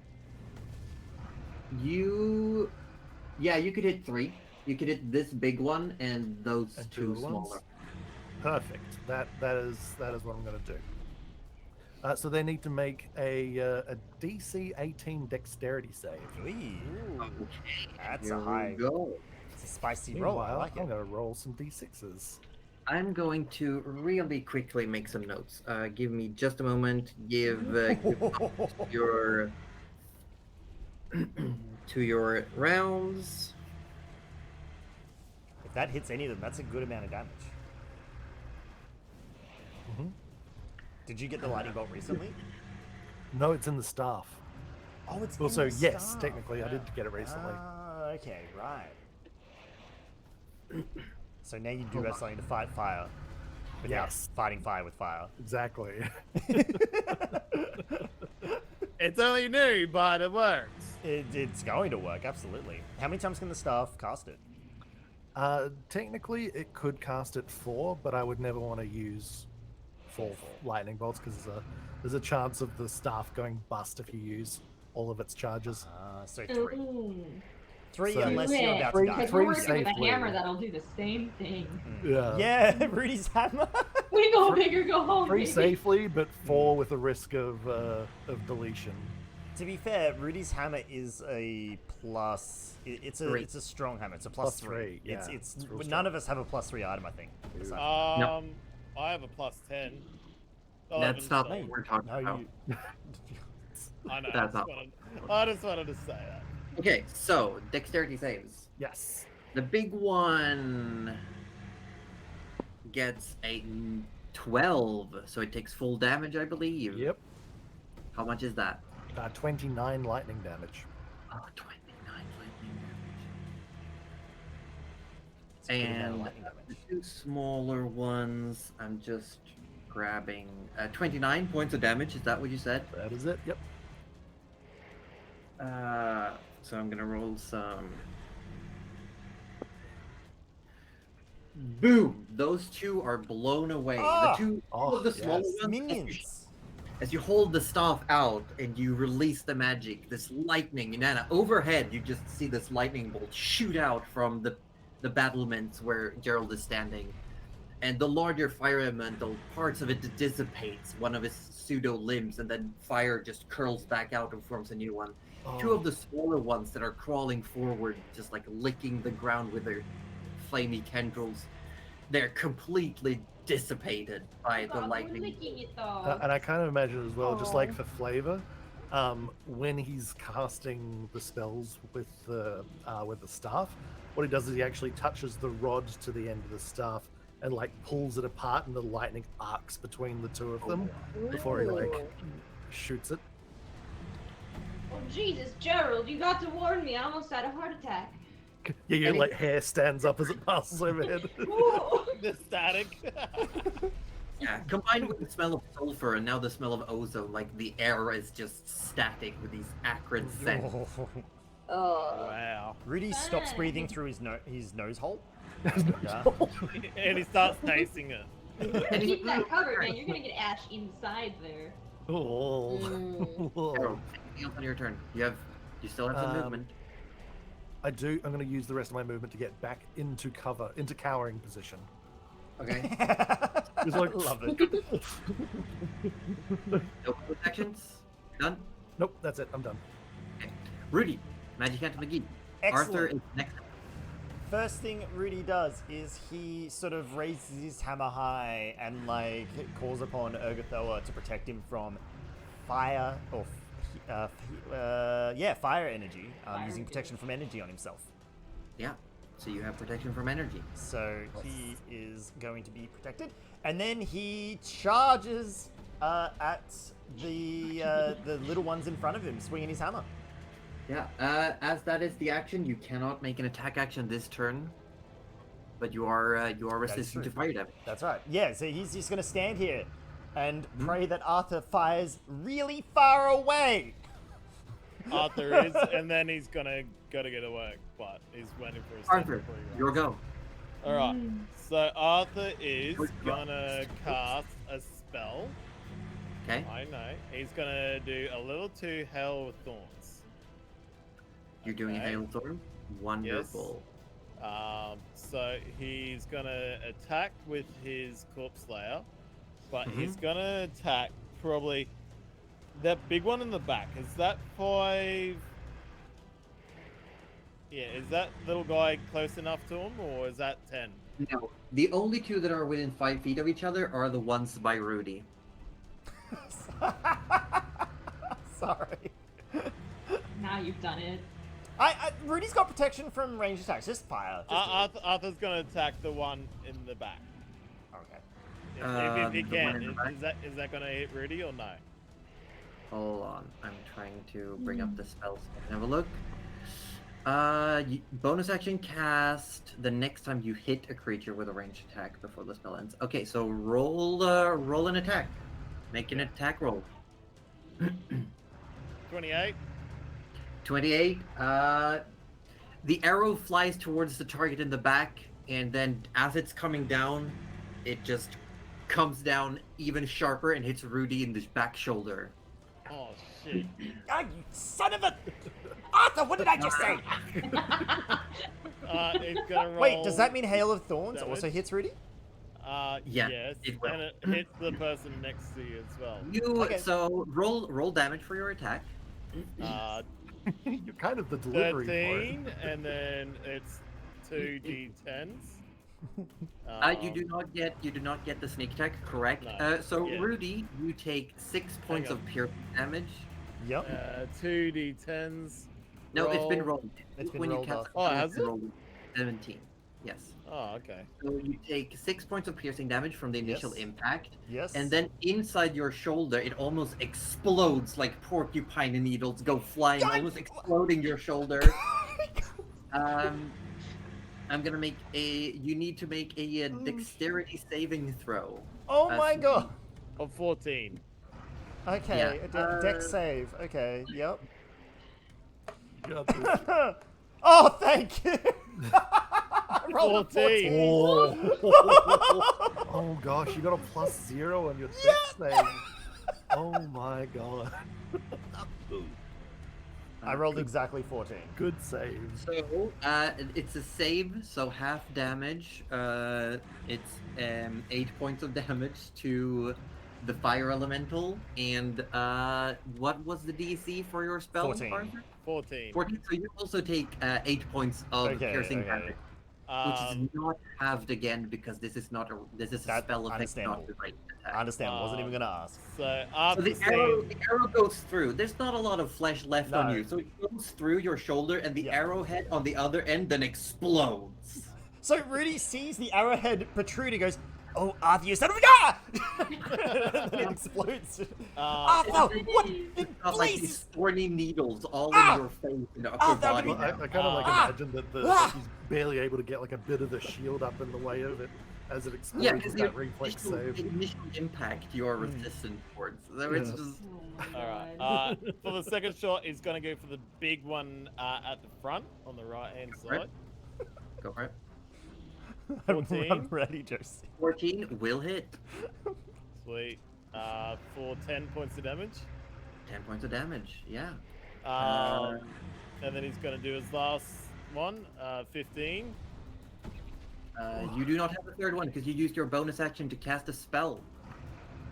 S4: Yeah, you could hit 3. You could hit this big one and those
S3: And
S4: 2
S3: little ones?
S4: smaller.
S3: Perfect. That is what I'm going to do. So they need to make a DC 18 Dexterity save.
S1: Wee,
S4: Okay.
S1: that's
S4: Here
S1: a high.
S4: we go.
S1: It's a spicy roll. I
S3: Meanwhile,
S1: like
S3: I'm
S1: it.
S3: going to roll some D6s.
S4: I'm going to really quickly make some notes. Give me just a moment. Give your to your rounds.
S1: If that hits any of them, that's a good amount of damage.
S3: Mhm.
S1: Did you get the lightning bolt recently?
S3: No, it's in the staff.
S1: Oh, it's
S3: Well,
S1: in
S3: so
S1: the
S3: yes,
S1: staff.
S3: technically I did get it recently.
S1: Ah, okay, right. So now you do have something to fight fire. Without
S3: Yes.
S1: fighting fire with fire.
S3: Exactly.
S2: It's only new, but it works.
S1: It's going to work, absolutely. How many times can the staff cast it?
S3: Technically, it could cast it 4, but I would never want to use 4 lightning bolts because there's a chance of the staff going bust if you use all of its charges.
S1: So 3.
S5: Ooh.
S1: 3
S3: So-
S1: unless you're about to
S3: Three-
S1: die.
S5: Because
S3: three
S5: we're working with a
S3: safely.
S5: hammer that'll do the same thing.
S3: Yeah.
S1: Yeah, Rudy's hammer.
S5: We go big or go home.
S3: 3
S5: baby.
S3: safely, but 4 with a risk of deletion.
S1: To be fair, Rudy's hammer is a plus. It's a
S4: 3.
S1: it's a strong hammer. It's a
S3: Plus
S1: +3.
S3: three, yeah,
S1: It's
S3: it's real
S1: none
S3: strong.
S1: of us have a +3 item, I think. besides-
S2: I have a +10.
S4: That's not
S2: so-
S4: what we're talking
S1: no,
S4: about.
S1: you.
S2: I know.
S4: That's
S2: I just wanted to say that.
S4: Okay, so dexterity saves.
S3: Yes.
S4: The big one gets a 12, so it takes full damage, I believe.
S3: Yep.
S4: How much is that?
S3: 29 lightning damage.
S4: Oh, 29 lightning
S1: It's a good amount of
S4: And
S1: lightning
S4: the
S1: damage.
S4: 2 smaller ones, I'm just grabbing 29 points of damage. Is that what you said?
S3: That is it. Yep.
S4: So I'm gonna roll some. Boom! Those 2 are blown away.
S1: Ah!
S4: The 2
S3: Oh,
S4: of the smaller
S3: yes.
S4: ones.
S1: Minions.
S4: As you hold the staff out and you release the magic, this lightning, Nana, overhead, you just see this lightning bolt shoot out from the battlements where Gerald is standing. And the larger fire elemental, parts of it dissipates, one of his pseudo limbs, and then fire just curls back out and forms a new one.
S3: Oh.
S4: 2 of the smaller ones that are crawling forward, just like licking the ground with their flamey tendrils, they're completely dissipated by the
S5: God,
S4: lightning.
S5: we're licking it though.
S3: And I kind of imagine as well, just like
S5: Aw.
S3: for flavor, when he's casting the spells with the staff, what he does is he actually touches the rod to the end of the staff and like pulls it apart, and the lightning arcs between the 2 of them before he like
S7: Ooh.
S3: shoots it.
S5: Oh Jesus, Gerald, you got to warn me. I almost had a heart attack.
S3: Yeah, your
S4: And
S3: like hair stands up as it passes overhead.
S5: Ooh.
S2: The static.
S4: Yeah, combined with the smell of sulfur and now the smell of ozone, like the air is just static with these acrid scents.
S6: Oh.
S2: Wow.
S1: Rudy stops
S5: Fun.
S1: breathing through his nose hole. Yeah.
S2: And he starts tasting it.
S5: Keep that covered, man. You're gonna get ash inside there.
S3: Oh.
S4: Harold, anything else on your turn? You still have some movement.
S3: I do. I'm going to use the rest of my movement to get back into cover, into cowering position.
S4: Okay.
S3: It's like,
S1: Love it.
S4: No bonus actions? Done?
S3: Nope, that's it. I'm done.
S4: Rudy, Magic Hand McGee. Arthur
S1: Excellent.
S4: is next.
S1: First thing Rudy does is he sort of raises his hammer high and like calls upon Urgathoa to protect him from fire or fire energy, using protection from energy on himself.
S4: Yeah. So you have protection from energy.
S1: So he is going to be protected, and then he charges at the little ones in front of him, swinging his hammer.
S4: Yeah. As that is the action, you cannot make an attack action this turn, but you are resistant to
S1: true.
S4: fire damage.
S1: That's right. Yeah. So he's just going to stand here and pray that Arthur fires really far away.
S2: Arthur is, and then he's gonna go to get to work, but he's waiting for his turn
S4: Arthur,
S2: before he
S4: your
S2: runs.
S4: go.
S2: All right. So Arthur is gonna cast a spell.
S4: Okay.
S2: I know. He's gonna do a little to hell with thorns.
S4: You're doing a
S2: Okay.
S4: hailstorm. Wonderful.
S2: So he's gonna attack with his corpse slayer, but
S4: Mm-hmm.
S2: he's gonna attack probably that big one in the back. Is that 5? Yeah, is that little guy close enough to him, or is that 10?
S4: No, the only two that are within 5 feet of each other are the ones by Rudy.
S1: Sorry.
S5: Now you've done it.
S1: Rudy's got protection from ranged attacks. Just fire. Just do it.
S2: Arthur's gonna attack the one in the back.
S1: Okay.
S2: If he
S4: The one in
S2: can,
S4: the back?
S2: is that gonna hit Rudy or no?
S4: Hold on, I'm trying to bring up the spells. Have a look. Bonus action cast the next time you hit a creature with a ranged attack before the spell ends. Okay, so roll an attack. Make an attack roll.
S2: 28.
S4: 28. The arrow flies towards the target in the back, and then as it's coming down, it just comes down even sharper and hits Rudy in the back shoulder.
S2: Oh shit.
S1: Ah, you son of a... Arthur, what did I just say?
S2: It's gonna roll.
S1: Wait, does that mean Hail of Thorns
S2: damage.
S1: also hits Rudy?
S4: Yeah,
S2: Yes,
S4: it will.
S2: and it hits the person next to you as well.
S1: Okay.
S4: So roll damage for your attack.
S3: You're kind of the delivery
S2: 13, and then it's 2d10s.
S4: You do not get the sneak attack, correct?
S2: No.
S4: So
S2: Yeah.
S4: Rudy, you take 6 points
S2: on.
S4: of piercing damage.
S1: Yep.
S2: 2d10s.
S4: No, it's been
S2: roll.
S4: rolled.
S1: It's been
S4: when
S1: rolled
S4: you
S1: off.
S4: cast
S2: Oh,
S4: it's
S2: has
S4: been
S2: it?
S4: rolled 17. Yes.
S2: Oh, okay.
S4: So you take 6 points of piercing damage from the initial
S1: Yes.
S4: impact,
S1: Yes.
S4: and then inside your shoulder, it almost explodes like porcupine needles go flying, almost exploding your shoulder. I'm gonna make you need to make a dexterity saving throw.
S1: Oh my god.
S2: Of 14.
S1: Okay,
S4: Yeah,
S1: a dex save. Okay, yep.
S3: You got this.
S1: Oh, thank you. I rolled a
S2: 14.
S3: Oh gosh, you got a +0 on your dex save. Oh my god.
S1: I rolled exactly 14.
S3: Good save.
S4: So it's a save, so half damage. It's 8 points of damage to the fire elemental, and what was the DC for your spell?
S1: 14.
S4: Arthur?
S2: 14.
S4: 14. So you also take 8 points of
S1: Okay,
S4: piercing
S1: okay.
S4: damage, which is not halved again because this is a
S1: That-
S4: spell effect,
S1: understandable.
S4: not a great
S1: I
S4: attack.
S1: understand. Wasn't even gonna ask.
S2: So
S4: So
S2: after
S4: the
S2: seeing...
S4: arrow goes through. There's not a lot of flesh left on
S1: No.
S4: you, so it goes through your shoulder, and the
S1: Yeah.
S4: arrowhead on the other end then explodes.
S1: So Rudy sees the arrowhead protrude. He goes, "Oh, Arthur, you son of a gun!" And then it explodes. Arthur, what in
S4: Got like these
S1: place?
S4: thorny needles all
S1: Ah!
S4: in your face and up
S1: Ah,
S4: your
S1: that
S4: body.
S1: would be-
S3: Well, I kind of like
S1: Ah!
S3: imagine that
S1: Ah!
S3: he's barely able to get like a bit of the shield up in the way of it. as it explodes
S4: Yeah,
S3: with
S4: because
S3: that reflex save.
S4: the initial impact you are resistant towards. So it's
S3: Yeah.
S4: just
S5: Oh my
S2: All right.
S5: god.
S2: For the second shot, he's going to go for the big one at the front on the right-hand
S4: for it.
S2: side.
S4: Go for it.
S1: I'm
S2: 14.
S1: ready, Josie.
S4: 14 will hit.
S2: Sweet. For 10 points of damage.
S4: 10 points of damage. Yeah.
S2: And then he's going to do his last one, 15.
S4: You do not have a third one because you used your bonus action to cast a spell.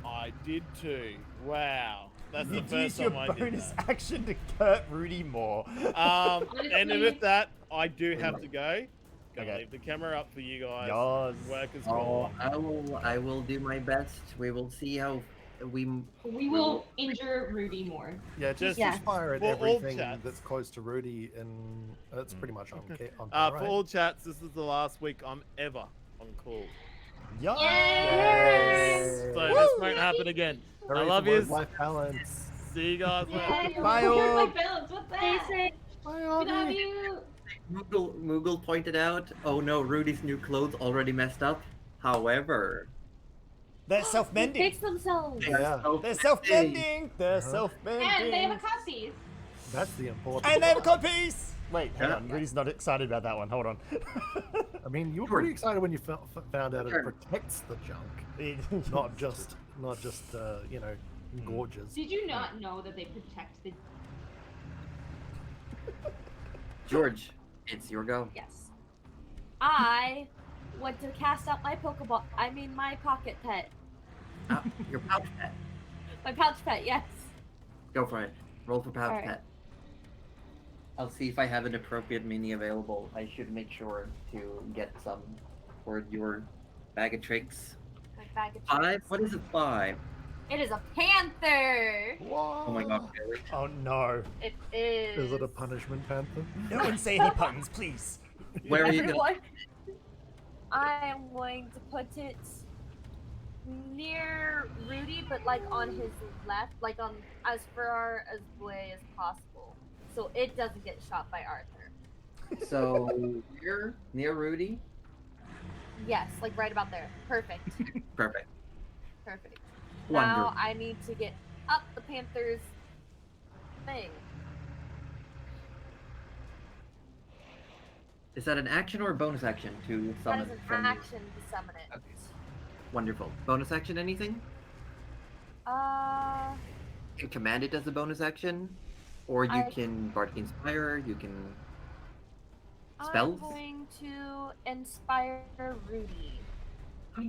S2: I did too. Wow. That's
S1: You
S2: the first
S1: use your
S2: time I did
S1: bonus
S2: that.
S1: action to hurt Rudy more.
S2: And
S5: Honestly-
S2: with that, I do have to go. Gonna
S1: Okay.
S2: leave the camera up for you guys.
S1: Yours.
S2: Work as
S4: Oh,
S2: well.
S4: I will do my best. We will see how we.
S5: We will injure Rudy more.
S3: Yeah, just
S7: Yeah.
S3: fire at
S2: For all
S3: everything
S2: chats.
S3: that's close to Rudy, and that's pretty much on. On
S2: For
S3: right?
S2: all chats, this is the last week I'm ever on call.
S1: Yes.
S5: Yes!
S2: So this won't happen again.
S3: Hooray
S2: I
S3: for
S2: love you.
S3: Life balance.
S2: See you guys later.
S5: Yeah,
S1: Bye,
S5: we're
S1: all.
S5: like balance. What's that? We love you.
S4: Moogle pointed out. Oh no, Rudy's new clothes already messed up. However,
S1: They're
S7: They
S1: self-mending.
S7: fix themselves.
S4: they are
S3: Yeah.
S1: They're
S4: self-mending.
S1: self-mending. They're
S3: Uh-huh.
S1: self-mending.
S5: And they have a codpiece.
S3: That's the important.
S1: And they have a codpiece. Wait, hang
S4: Yeah.
S1: on. Rudy's not excited about that one. Hold on.
S3: I mean, you were
S4: Sure.
S3: pretty excited when you found out it
S4: Sure.
S3: protects the junk, not just you know, gorgeous.
S5: Did you not know that they protect the?
S4: George, it's your go.
S7: Yes. I want to cast out my Pokeball. I mean, my pocket pet.
S4: Your pouch pet.
S7: My pouch pet, yes.
S4: Go for it. Roll for pouch
S7: Alright.
S4: pet. I'll see if I have an appropriate mini available. I should make sure to get some for your bag of tricks.
S7: My bag of
S4: 5?
S7: tricks.
S4: What is a 5?
S7: It is a panther.
S3: What?
S4: Oh my god, really?
S1: Oh no.
S7: It is.
S3: Is it a punishment panther?
S1: No one say any puns, please.
S4: Where are you gonna...
S7: Everyone, I am going to put it near Rudy, but like on his left, like on as far as away as possible, so it doesn't get shot by Arthur.
S4: So, near Rudy?
S7: Yes, like right about there. Perfect.
S4: Perfect.
S7: Perfect.
S4: Wonderful.
S7: Now I need to get up the panther's thing.
S4: Is that an action or a bonus action to
S7: That
S4: summon
S7: is an
S4: from
S7: action to summon it.
S4: Okay. Wonderful. Bonus action anything?
S7: Uh,
S4: You can command it as a bonus action, or you
S7: I-
S4: can Bardic Inspire, you can... Spells?
S7: I'm going to inspire Rudy.
S1: I-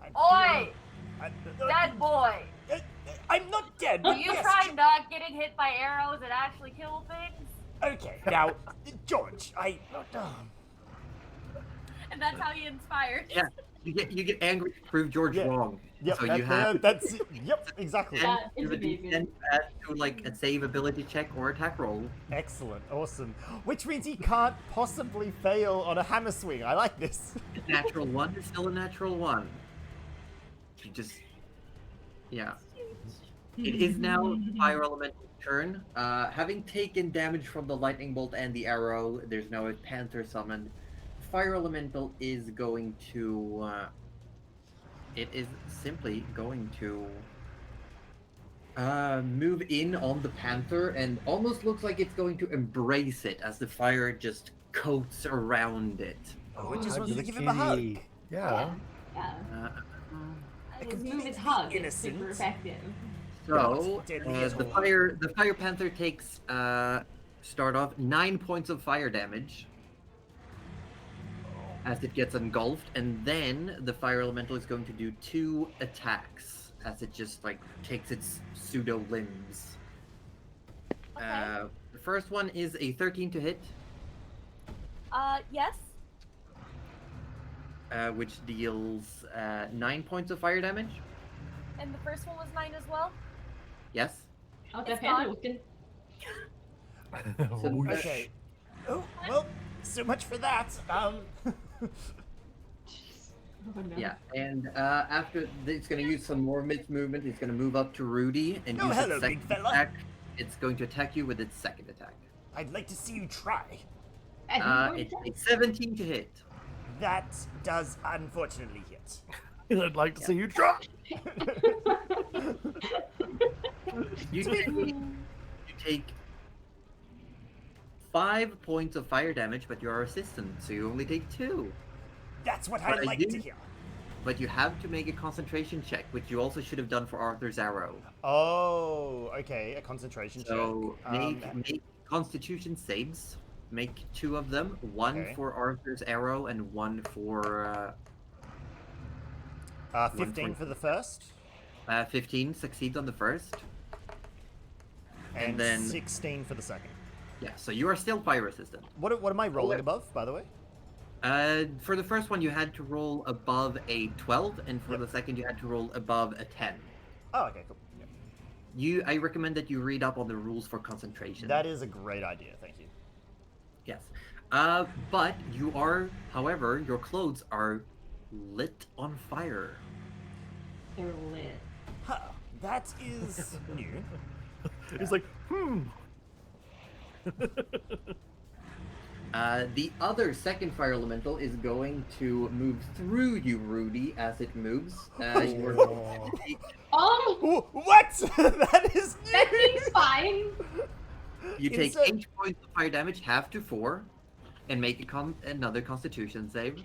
S7: Oi,
S1: I-
S7: dead boy!
S1: I'm not dead.
S7: Do
S1: but
S7: you
S1: yes.
S7: try not getting hit by arrows and actually kill things?
S1: Okay, now, George,
S7: And that's how you inspire.
S4: Yeah, you get angry to prove George
S1: Yeah.
S4: wrong.
S1: Yep,
S4: So
S1: that-
S4: you have
S1: that's yep, exactly.
S5: Yeah.
S4: and
S5: That is
S4: do a
S5: amazing.
S4: D10 add to like a save ability check or attack roll.
S1: Excellent, awesome. Which means he can't possibly fail on a hammer swing. I like this.
S4: A natural 1 is still a natural 1. You just... Yeah. It is now Fire Elemental's turn. Having taken damage from the Lightning Bolt and the arrow, there's now a Panther summoned. Fire Elemental is going to... it is simply going to... move in on the Panther and almost looks like it's going to embrace it as the fire just coats around it.
S1: Oh, it just
S3: Hug
S1: wants to
S3: the
S1: give him a hug.
S3: kitty. Yeah.
S5: Yeah.
S4: Uh,
S5: His move is hug. It's
S1: innocent.
S5: super effective.
S4: So,
S1: Deadly as
S4: the
S1: well.
S4: fire panther takes start off 9 points of fire damage as it gets engulfed, and then the fire elemental is going to do 2 attacks as it just like takes its pseudo limbs.
S7: Okay.
S4: The first one is a 13 to hit,
S7: Yes.
S4: which deals 9 points of fire damage.
S7: And the first one was 9 as well.
S4: Yes.
S5: Oh,
S7: It's
S5: that panther
S7: gone.
S5: was good.
S4: So,
S3: Whoosh.
S1: Okay. Oh, well, so much for that.
S5: Oh, no.
S4: Yeah, and after it's going to use some more mid movement, it's going to move up to Rudy and
S1: Oh,
S4: use
S1: hello,
S4: its
S1: big
S4: second
S1: fella.
S4: attack. It's going to attack you with its second attack.
S1: I'd like to see you try.
S5: I think
S4: It's a 17 to hit.
S1: That does unfortunately hit.
S3: I'd like to see you try.
S4: You take 5 points of fire damage, but you're assistant, so you only take 2.
S1: That's what
S4: But
S1: I
S4: I
S1: like
S4: do-
S1: to hear.
S4: But you have to make a concentration check, which you also should have done for Arthur's arrow.
S1: Oh, okay, a concentration
S4: So
S1: check.
S4: make Constitution saves. Make 2 of them. One
S1: Okay.
S4: for Arthur's arrow and one for
S1: 15 for the first,
S4: 15. Succeeds on the first.
S1: and
S4: then-
S1: 16 for the second.
S4: Yeah, so you are still fire resistant.
S1: What am I rolling above, by the way?
S4: For the first one, you had to roll above a 12, and for the second, you had to roll above a 10.
S1: Oh, okay, cool. Yep.
S4: I recommend that you read up on the rules for concentration.
S1: That is a great idea, thank you.
S4: Yes. But you are, however, your clothes are lit on fire.
S5: They're lit.
S1: Huh, that is new.
S3: He's like,
S4: The other second fire elemental is going to move through you, Rudy, as it moves. You are going to take,
S1: Ooh, what? That is new.
S5: That seems fine.
S4: you take
S1: Insert-
S4: 8 points of fire damage, half to 4, and make another Constitution save.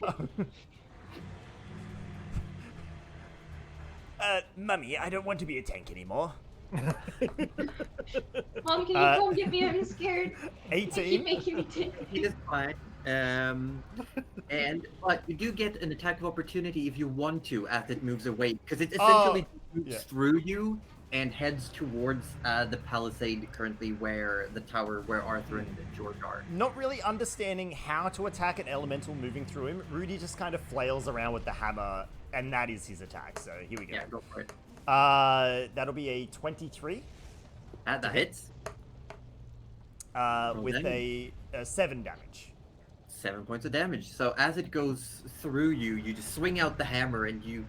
S1: Mummy, I don't want to be a tank anymore.
S5: Mom, can you come get me? I'm scared. You keep
S1: 18.
S5: making me take.
S4: It is fine. But you do get an attack of opportunity if you want to as it moves away, because it essentially moves
S1: yeah.
S4: through you and heads towards the palisade currently where the tower where Arthur and George are.
S1: Not really understanding how to attack an elemental moving through him, Rudy just kind of flails around with the hammer, and that is his attack, so here we go.
S4: Yeah, go for it.
S1: That'll be a 23
S4: That hits.
S1: with
S4: damage.
S1: a 7 damage.
S4: 7 points of damage. So as it goes through you, you just swing out the hammer and you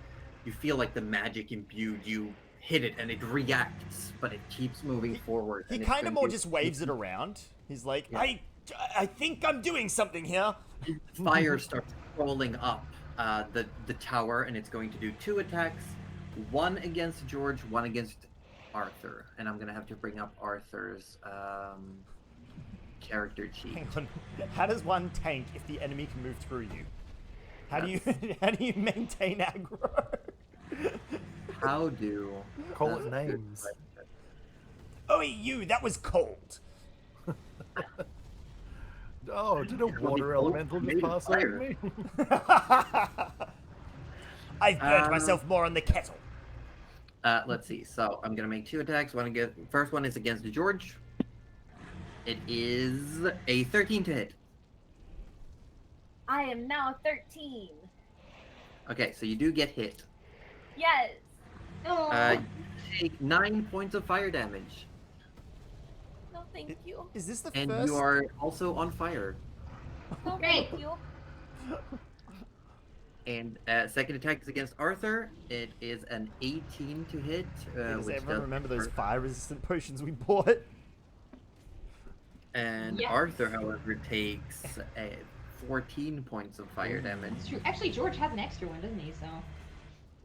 S4: feel like the magic imbued. You hit it and it reacts, but it keeps moving forward.
S1: He
S4: and it's
S1: kind of
S4: going
S1: more
S4: to-
S1: just waves it around. He's like,
S4: Yeah.
S1: I think I'm doing something here.
S4: Fire starts crawling up the tower, and it's going to do 2 attacks. One against George, one against Arthur. And I'm gonna have to bring up Arthur's character sheet.
S1: Hang on. How does one tank if the enemy can move through you? How do you maintain aggro?
S4: How do
S3: call
S4: that's
S3: it
S4: a good
S3: names.
S4: question.
S1: Oh, you, that was cold.
S3: Oh, did a water elemental just
S4: made of
S3: pass
S4: fire.
S3: over me?
S1: I've burnt myself more on the kettle.
S4: Let's see. So I'm gonna make 2 attacks. First one is against George. It is a 13 to hit.
S7: I am now 13.
S4: Okay, so you do get hit.
S7: Yes.
S5: Oh,
S4: You take 9 points of fire damage,
S7: No, thank you.
S1: Is this the
S4: and
S1: first?
S4: you are also on fire.
S7: No,
S5: Great.
S7: thank you.
S4: And second attack is against Arthur. It is an 18 to hit.
S1: Does
S4: Which
S1: everyone
S4: does
S1: remember those
S4: hurt.
S1: fire-resistant potions we bought?
S4: And
S5: Yes.
S4: Arthur, however, takes 14 points of fire damage,
S5: it's true. Actually, George has an extra one, doesn't he? So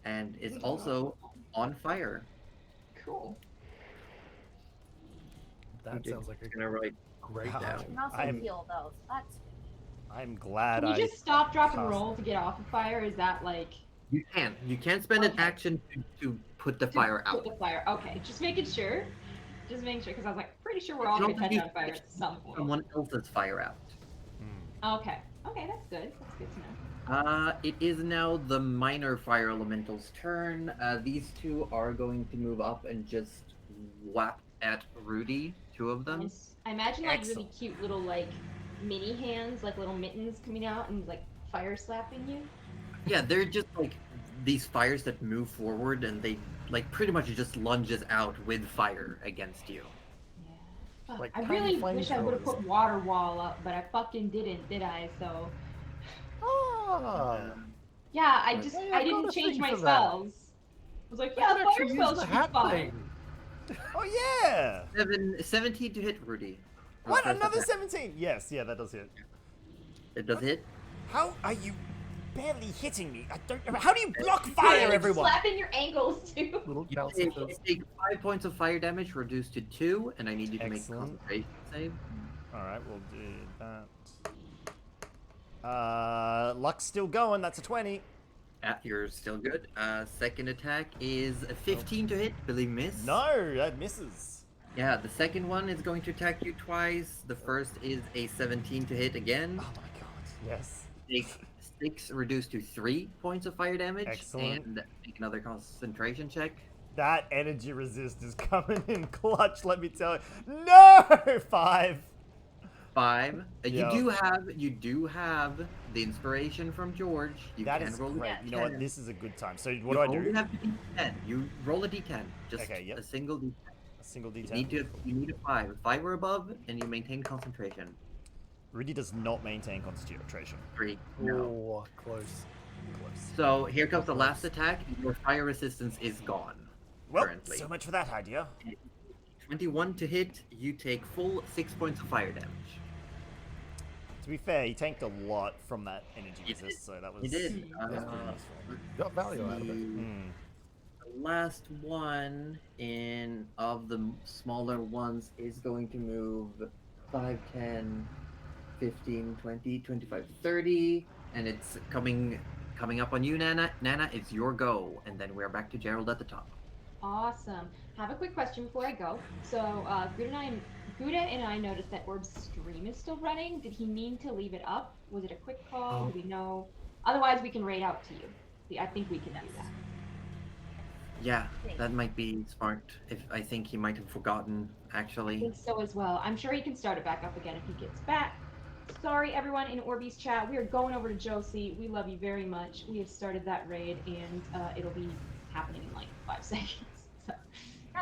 S4: and is also on fire.
S5: cool.
S3: That sounds like a
S4: I'm gonna write
S3: great
S1: Wow.
S3: down.
S7: I can also
S1: I'm-
S7: heal those. That's
S1: I'm glad
S5: Can you
S1: I.
S5: just stop, drop, and
S1: cast-
S5: roll to get off of fire? Is that like
S4: You can spend an
S5: Okay.
S4: action to put the fire
S5: put
S4: out.
S5: the fire? Okay, just making sure. Just making sure, because I was like pretty sure we're
S4: It
S5: all
S4: can
S5: gonna
S4: also
S5: catch
S4: be
S5: on fire at some point.
S4: Someone else's fire out.
S5: Okay. Okay, that's good. That's good to know.
S4: It is now the minor fire elemental's turn. These 2 are going to move up and just whap at Rudy. 2 of them.
S5: Nice. I imagine like really
S1: Excellent.
S5: cute little like mini hands, like little mittens coming out and like fire slapping you.
S4: Yeah, they're just like these fires that move forward, and they like pretty much just lunges out with fire against you.
S5: Yeah. Fuck,
S3: Like
S5: I
S3: tiny
S5: really wish I would have
S3: flamethrowers.
S5: put water wall up, but I fucking didn't, did I? So
S3: Ah,
S5: yeah, I
S4: Like,
S5: just
S3: hey,
S5: I
S3: I've
S5: didn't
S3: got a
S5: change
S3: thing
S5: my
S3: for that.
S5: spells. I was like,
S3: I
S5: yeah,
S3: can
S5: fire
S3: actually use
S5: spells
S3: the
S5: should be
S3: hat
S5: fun.
S3: thing.
S1: Oh yeah!
S4: 17 to hit Rudy.
S1: What?
S4: First
S1: Another
S4: attack.
S1: 17? Yes, yeah, that does hit.
S4: It does hit.
S1: How are you? barely hitting me. I don't know. How do you block
S5: You're
S1: fire, everyone?
S5: slapping your ankles too.
S3: Little
S4: You
S3: calcifiers.
S4: take 5 points of fire damage, reduced to 2, and I need you to make a
S1: Excellent.
S4: concentration save.
S1: Alright, we'll do that. Luck's still going. That's a 20.
S4: You're still good. Second attack is a 15 to hit. Believe miss.
S1: No, that misses.
S4: Yeah, the second one is going to attack you twice. The first is a 17 to hit again.
S1: Oh my god. Yes.
S4: Take 6 reduced to 3 points of fire damage.
S1: Excellent.
S4: And make another concentration check.
S1: That energy resist is coming in clutch, let me tell you. No! 5.
S4: 5.
S1: Yeah.
S4: You do have the inspiration from George. You
S1: That
S4: can
S1: is
S4: roll
S1: great.
S4: a
S1: You know what?
S4: D10.
S1: This is a good time. So
S4: You
S1: what do I
S4: only
S1: do?
S4: have a D10. You roll a D10. Just
S1: Okay, yep.
S4: a single D10.
S1: A single
S4: You
S1: D10.
S4: need a 5. 5 or above, and you maintain concentration.
S1: Rudy does not maintain concentration.
S4: 3. No.
S3: Oh, close.
S1: Close.
S4: So here comes the last attack. Your fire resistance is gone.
S1: Well,
S4: currently.
S1: so much for that idea.
S4: 21 to hit. You take full 6 points of fire damage.
S1: To be fair, he tanked a lot from that energy
S4: He did.
S1: resist, so that was...
S4: He did.
S1: that was pretty useful.
S3: Got value out of it.
S1: Hmm.
S4: The last one of the smaller ones is going to move 5, 10, 15, 20, 25, 30, and it's coming up on you, Nana. Nana, it's your go, and then we're back to Gerald at the top.
S5: Awesome. Have a quick question before I go. So, Gouda and I noticed that Orb's stream is still running. Did he mean to leave it up? Was it a quick call? Do we know? Otherwise, we can raid out to you. I think we can do that.
S4: Yeah, that might be smart. I think he might have forgotten,
S5: I
S4: actually.
S5: think so as well. I'm sure he can start it back up again if he gets back. Sorry, everyone in Orbeez chat. We are going over to Josie. We love you very much. We have started that raid, and it'll be happening in like 5 seconds. So,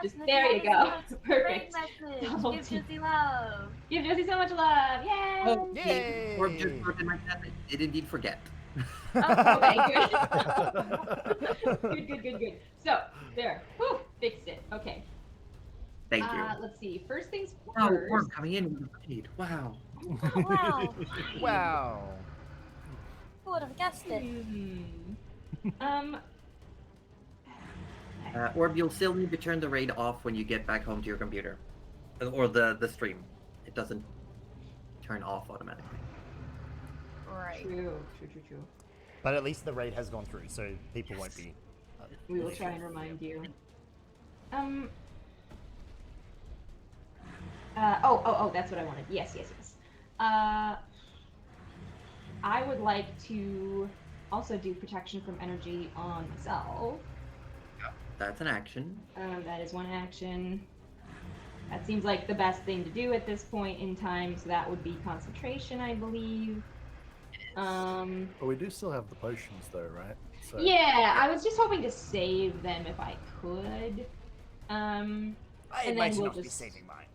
S5: just, there you go. Perfect. Double
S7: Give
S5: team.
S7: Josie love.
S5: Give Josie so much love. Yay!
S4: Oh,
S1: Yay!
S4: Or just wrote in my chat, I did indeed forget.
S5: Oh, okay, good. good. So, there. Whew, fixed it. Okay.
S4: Thank you.
S5: Let's see. First things
S4: Wow,
S5: first.
S4: we're coming in with a raid. Wow.
S7: Oh, wow.
S1: Wow.
S7: Who would have guessed it?
S4: Orb, you'll still need to turn the raid off when you get back home to your computer. Or the stream. It doesn't turn off automatically.
S7: Right.
S5: True.
S1: But at least the raid has gone through, so people won't be...
S5: We will try and remind you. Oh, that's what I wanted. Yes. I would like to also do protection from energy on myself.
S4: That's an action.
S5: That is one action. That seems like the best thing to do at this point in time, so that would be concentration, I believe.
S3: But we do still have the potions, though, right? So,
S5: Yeah, I was just hoping to save them if I could.
S1: I
S5: And then
S1: might
S5: we'll
S1: not be
S5: just-
S1: saving mine.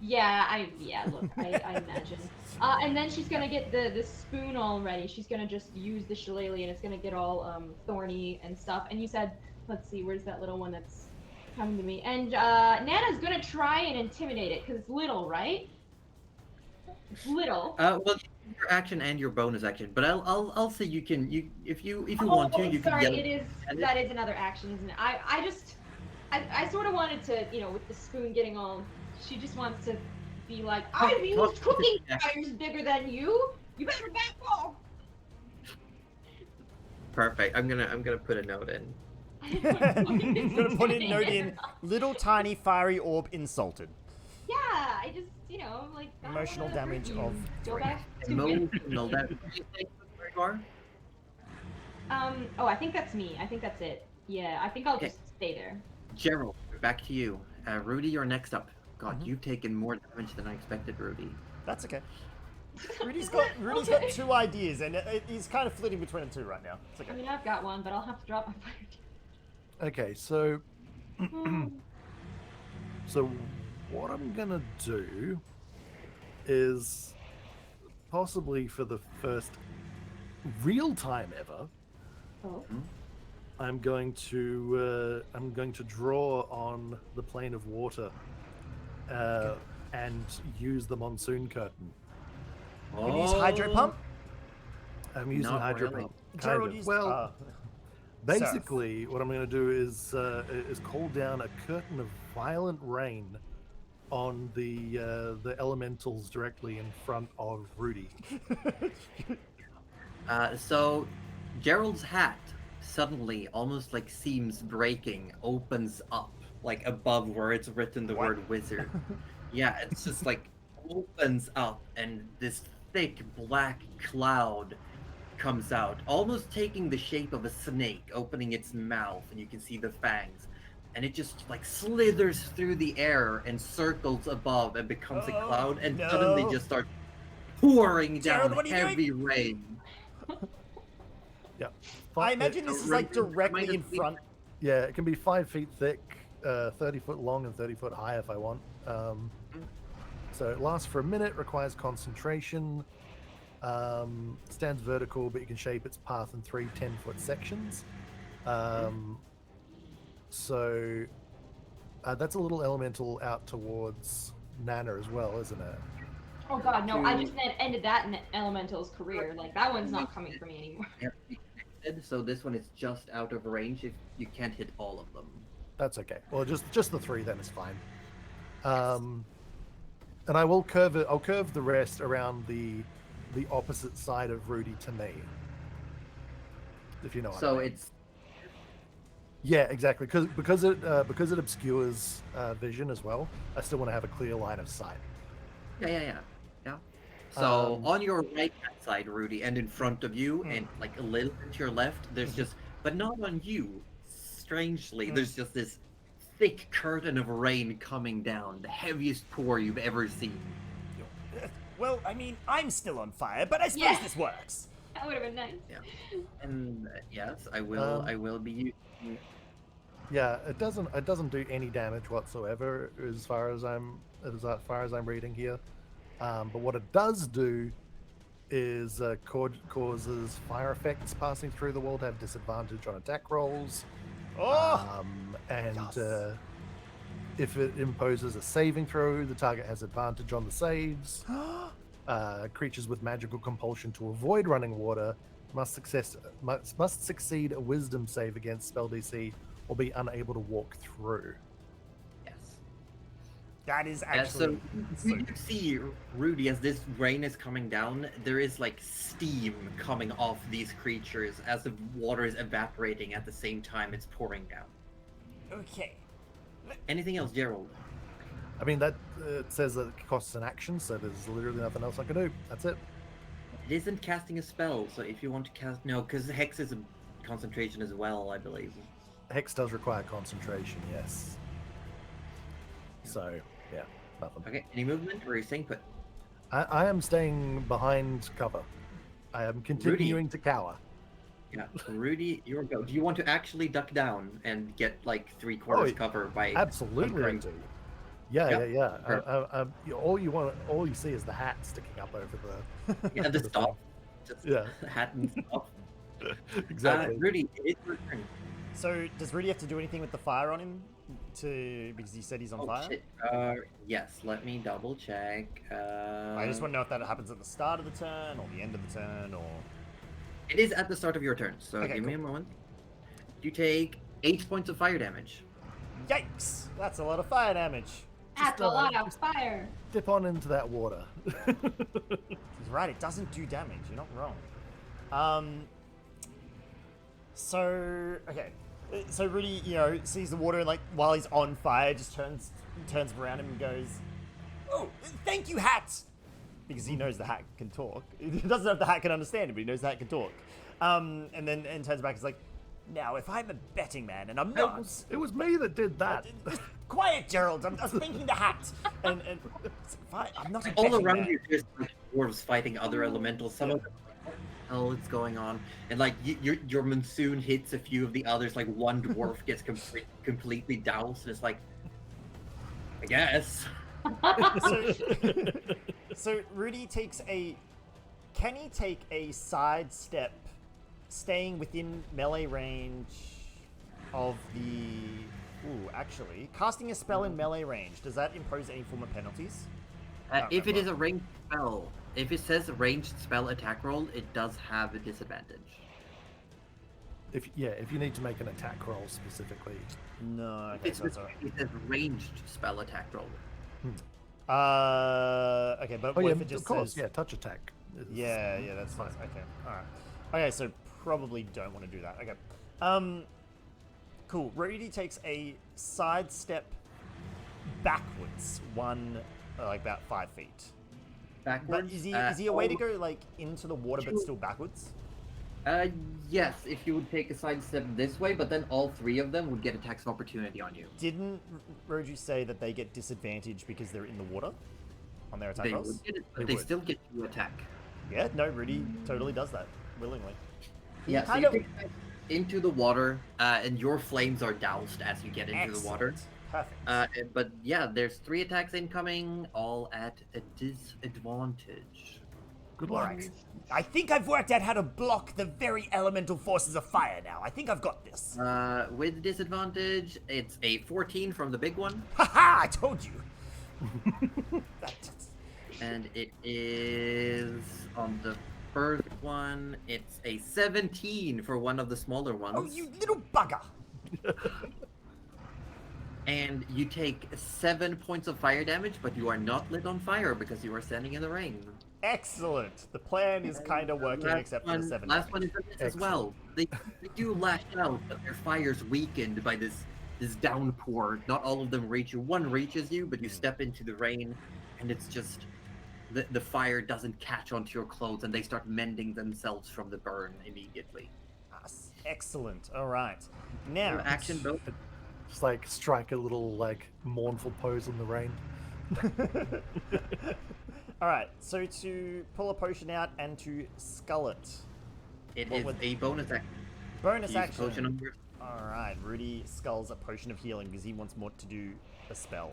S5: Look, I imagine. And then she's gonna get the spoon all ready. She's gonna just use the shillelagh and it's gonna get all thorny and stuff. And you said, let's see, where's that little one that's coming to me? And Nana's gonna try and intimidate it because it's little, right? It's little.
S4: Well, your action and your bonus action, but I'll say you can if you want to you
S5: sorry,
S4: can yell.
S5: that is another action, isn't it? I sort of wanted to, with the spoon getting all. She just wants to be like, I've used cooking fires bigger than you. You better back off.
S4: Perfect. I'm gonna put a note in.
S1: I'm gonna put a note in, little tiny fiery orb insulted.
S5: Yeah, I just, like I don't
S1: Emotional
S5: wanna hurt
S1: damage
S5: you.
S1: of
S5: Go
S1: 3.
S5: back to
S4: Emotional damage. Where you are?
S5: Oh, I think that's me. I think that's it. Yeah, I think I'll
S4: Okay.
S5: just stay there.
S4: Gerald, back to you. Rudy, you're next up. God,
S1: Mhm.
S4: you've taken more damage than I expected, Rudy.
S1: That's okay. Rudy's got 2 ideas, and he's kind of flitting between the 2 right now. It's
S5: I
S1: okay.
S5: mean, I've got one, but I'll have to drop my fire.
S3: Okay, so
S5: Oh,
S3: so what I'm gonna do is possibly for the first real time ever,
S5: oh,
S3: I'm going to draw on the plane of water and use the monsoon curtain.
S1: Can you use hydro pump?
S3: I'm using
S4: Not
S3: Hydro
S4: really.
S3: Pump. Kind
S1: Gerald
S3: of.
S1: used.
S3: Well, basically, what I'm going to do is call down a curtain of violent rain on the elementals directly in front of Rudy.
S4: So Gerald's hat suddenly, almost like seams breaking, opens up like above where it's written the
S1: What?
S4: word wizard. Yeah, it's just like opens up, and this thick black cloud comes out, almost taking the shape of a snake, opening its mouth, and you can see the fangs. And it just like slithers through the air and circles above and becomes a cloud, and suddenly
S1: no.
S4: just starts pouring
S1: Gerald,
S4: down
S1: what are you
S4: heavy rain.
S3: Yeah.
S1: I imagine this is like directly in front.
S3: Yeah, it can be 5 feet thick, 30 foot long, and 30 foot high if I want. So it lasts for a minute, requires concentration, stands vertical, but you can shape its path in 3 10-foot sections. So that's a little elemental out towards Nana as well, isn't it?
S5: Oh god, no! I just ended that in Elemental's career. Like that one's not coming for me anymore.
S4: So this one is just out of range if you can't hit all of them.
S3: That's okay. Well, just the 3 then is fine. And I will curve it. I'll curve the rest around the opposite side of Rudy to me. If you know what I
S4: So
S3: mean.
S4: it's
S3: Yeah, exactly. Because it obscures vision as well. I still want to have a clear line of sight.
S4: yeah. So on your right hand side, Rudy, and in front of you, and like a little bit to your left, there's just, but not on you. Strangely, there's just this thick curtain of rain coming down, the heaviest pour you've ever seen.
S1: Well, I mean, I'm still on fire, but I suppose
S5: Yeah.
S1: this works.
S5: That would have been nice.
S4: Yeah. And yes, I will be using.
S3: Yeah, it doesn't do any damage whatsoever as far as I'm reading here. But what it does do is causes fire effects passing through the wall to have disadvantage on attack rolls.
S1: Oh,
S3: And
S1: yes.
S3: if it imposes a saving throw, the target has advantage on the saves. Creatures with magical compulsion to avoid running water must succeed a wisdom save against spell DC or be unable to walk through.
S4: Yes.
S1: that is
S4: So
S1: actually.
S4: you can see, Rudy, as this rain is coming down, there is like steam coming off these creatures as the water is evaporating at the same time it's pouring down.
S1: Okay.
S4: Anything else, Gerald?
S3: I mean, that it says that it costs an action, so there's literally nothing else I can do. That's it.
S4: It isn't casting a spell, so if you want to cast... No, because Hex is a concentration as well, I believe.
S3: Hex does require concentration, yes. So, yeah, nothing.
S4: Okay, any movement, or are you staying put?
S3: I am staying behind cover. I am continuing to cower.
S4: Yeah, Rudy, your go. Do you want to actually duck down and get like 3/4 cover by...
S3: Absolutely, I
S4: anchoring?
S3: do. Yeah.
S4: Perfect.
S3: All you see is the hat sticking up over the.
S4: Yeah, the stuff. Just
S3: Yeah.
S4: hat and stuff.
S3: Exactly.
S4: Rudy, it is your turn.
S1: So does Rudy have to do anything with the fire on him because he said he's on
S4: Oh,
S1: fire?
S4: shit. Yes, let me double check.
S1: I just want to know if that happens at the start of the turn or the end of the turn or.
S4: It is at the start of your turn, so
S1: Okay,
S4: give me a
S1: cool.
S4: moment. You take 8 points of fire damage.
S1: Yikes! That's a lot of fire damage.
S5: That's a lot of fire.
S3: Dip on into that water.
S1: He's right. It doesn't do damage. You're not wrong. So okay. So Rudy, sees the water and like while he's on fire, just turns around him and goes, "Oh, thank you, hat," because he knows the hat can talk. He doesn't know if the hat can understand him, but he knows the hat can talk. And turns back and is like, "Now, if I'm a betting man and I'm not."
S3: It was me that did that.
S1: Just quiet, Gerald. I was thinking the hat, and fine, I'm not a
S4: All
S1: betting
S4: around
S1: man.
S4: you, there's like dwarves fighting other elementals. Some of them, like, what the hell is going on? And like your monsoon hits a few of the others. Like one dwarf gets completely doused, and it's like, I guess.
S1: So Rudy takes a. Can he take a side step, staying within melee range of the? Ooh, actually, casting a spell in melee range, does that impose any form of penalties?
S4: If it is a ranged spell, if it says ranged spell attack roll, it does have a disadvantage.
S3: If you need to make an attack roll specifically.
S1: No, okay, so that's alright.
S4: It says ranged spell attack roll.
S1: Okay, but
S3: Oh
S1: what
S3: yeah,
S1: if it just
S3: of course.
S1: says...
S3: Yeah, touch attack.
S1: Yeah, that's fine. Okay, alright. Okay, so probably don't want to do that. Okay. Cool. Rudy takes a sidestep backwards, like about 5 feet.
S4: Backwards.
S1: But is he a way to go like into the water but still backwards?
S4: Yes, if you would take a side step this way, but then all 3 of them would get attacks of opportunity on you.
S1: Didn't Roju say that they get disadvantage because they're in the water on their attack
S4: They
S1: rolls?
S4: would get it, but they still get to attack.
S1: Yeah, no, Rudy totally does that willingly. He
S4: Yeah, so
S1: kind
S4: you
S1: of
S4: take it into the water, and your flames are doused as you get into the water.
S1: Perfect.
S4: But yeah, there's 3 attacks incoming, all at a disadvantage.
S3: Good
S1: All
S3: luck.
S1: right. I think I've worked out how to block the very elemental forces of fire now. I think I've got this.
S4: With disadvantage, it's a 14 from the big one.
S1: Haha! I told you.
S4: And it is on the first one, it's a 17 for one of the smaller ones.
S1: Oh, you little bugger!
S4: And you take 7 points of fire damage, but you are not lit on fire because you are standing in the rain.
S1: Excellent. The plan is kind of working, except for the 7.
S4: Last one is a miss as well. They do lash out, but their fire's weakened by this downpour. Not all of them reach you. One reaches you, but you step into the rain, and it's just the fire doesn't catch onto your clothes, and they start mending themselves from the burn immediately.
S1: Excellent. All right. Now,
S4: Your action both.
S3: Just like strike a little like mournful pose in the rain.
S1: all right. So to pull a potion out and to skull it.
S4: It
S1: What
S4: is
S1: would-
S4: a bonus action.
S1: Bonus
S4: Use a potion
S1: action.
S4: on your-
S1: All right. Rudy skulls a potion of healing because he wants more to do a spell.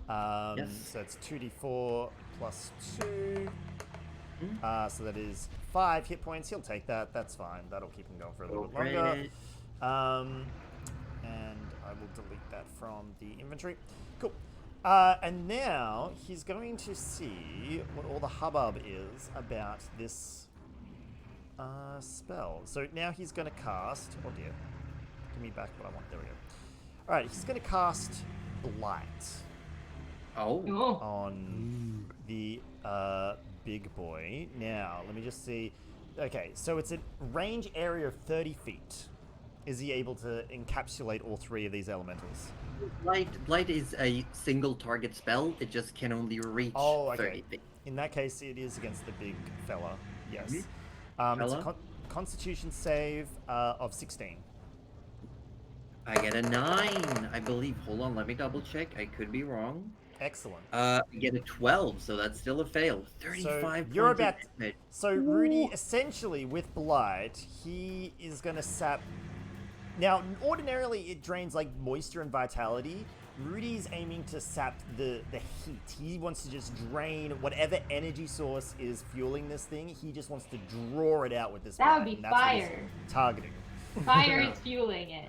S4: Yes.
S1: So it's 2d4 plus 2.
S4: Hmm.
S1: So that is 5 hit points. He'll take that. That's fine. That'll keep him going for a little bit longer.
S4: Alright.
S1: And I will delete that from the inventory. Cool. And now he's going to see what all the hubbub is about this spell. So now he's going to cast... Oh dear. Give me back what I want. There we go. Alright, he's going to cast Blight
S4: Oh.
S5: Oh,
S1: on the big boy. Now, let me just see. Okay, so it's a range area of 30 feet. Is he able to encapsulate all 3 of these elementals?
S4: Blight is a single target spell. It just can only reach
S1: Oh, okay.
S4: 30 feet.
S1: In that case, it is against the big fella. Yes.
S4: Mhm.
S1: It's a
S4: Fella?
S1: constitution save of 16.
S4: I get a 9, I believe. Hold on, let me double check. I could be wrong.
S1: Excellent.
S4: I get a 12, so that's still a fail. 35
S1: you're
S4: points of
S1: about-
S4: damage.
S1: So Rudy, essentially, with Blight, he is going to sap... Now, ordinarily, it drains, like, moisture and vitality. Rudy's aiming to sap the heat. He wants to just drain whatever energy source is fueling this thing. He just wants to draw it out with this
S5: that would
S1: Blight,
S5: be
S1: and that's what he's
S5: fire.
S1: targeting.
S5: Fire is fueling it.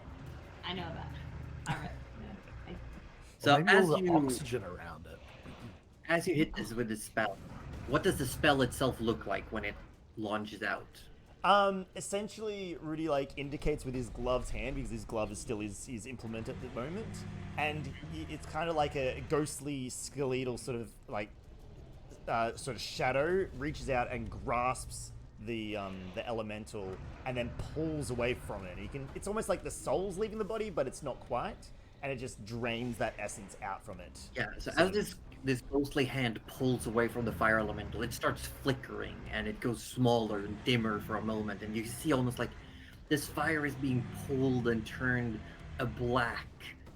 S5: I know that. All right. Yeah.
S4: So
S3: Maybe all
S4: as
S3: the
S4: you
S3: oxygen around it.
S4: as you hit this with the spell, what does the spell itself look like when it launches out?
S1: Essentially, Rudy, like, indicates with his gloved hand, because his glove is still his implement at the moment, and it's kind of like a ghostly, skeletal sort of, like, sort of shadow reaches out and grasps the elemental and then pulls away from it. It's almost like the soul's leaving the body, but it's not quite, and it just drains that essence out from it.
S4: Yeah, so as this ghostly hand pulls away from the fire elemental, it starts flickering and it goes smaller and dimmer for a moment, and you see almost like this fire is being pulled and turned a black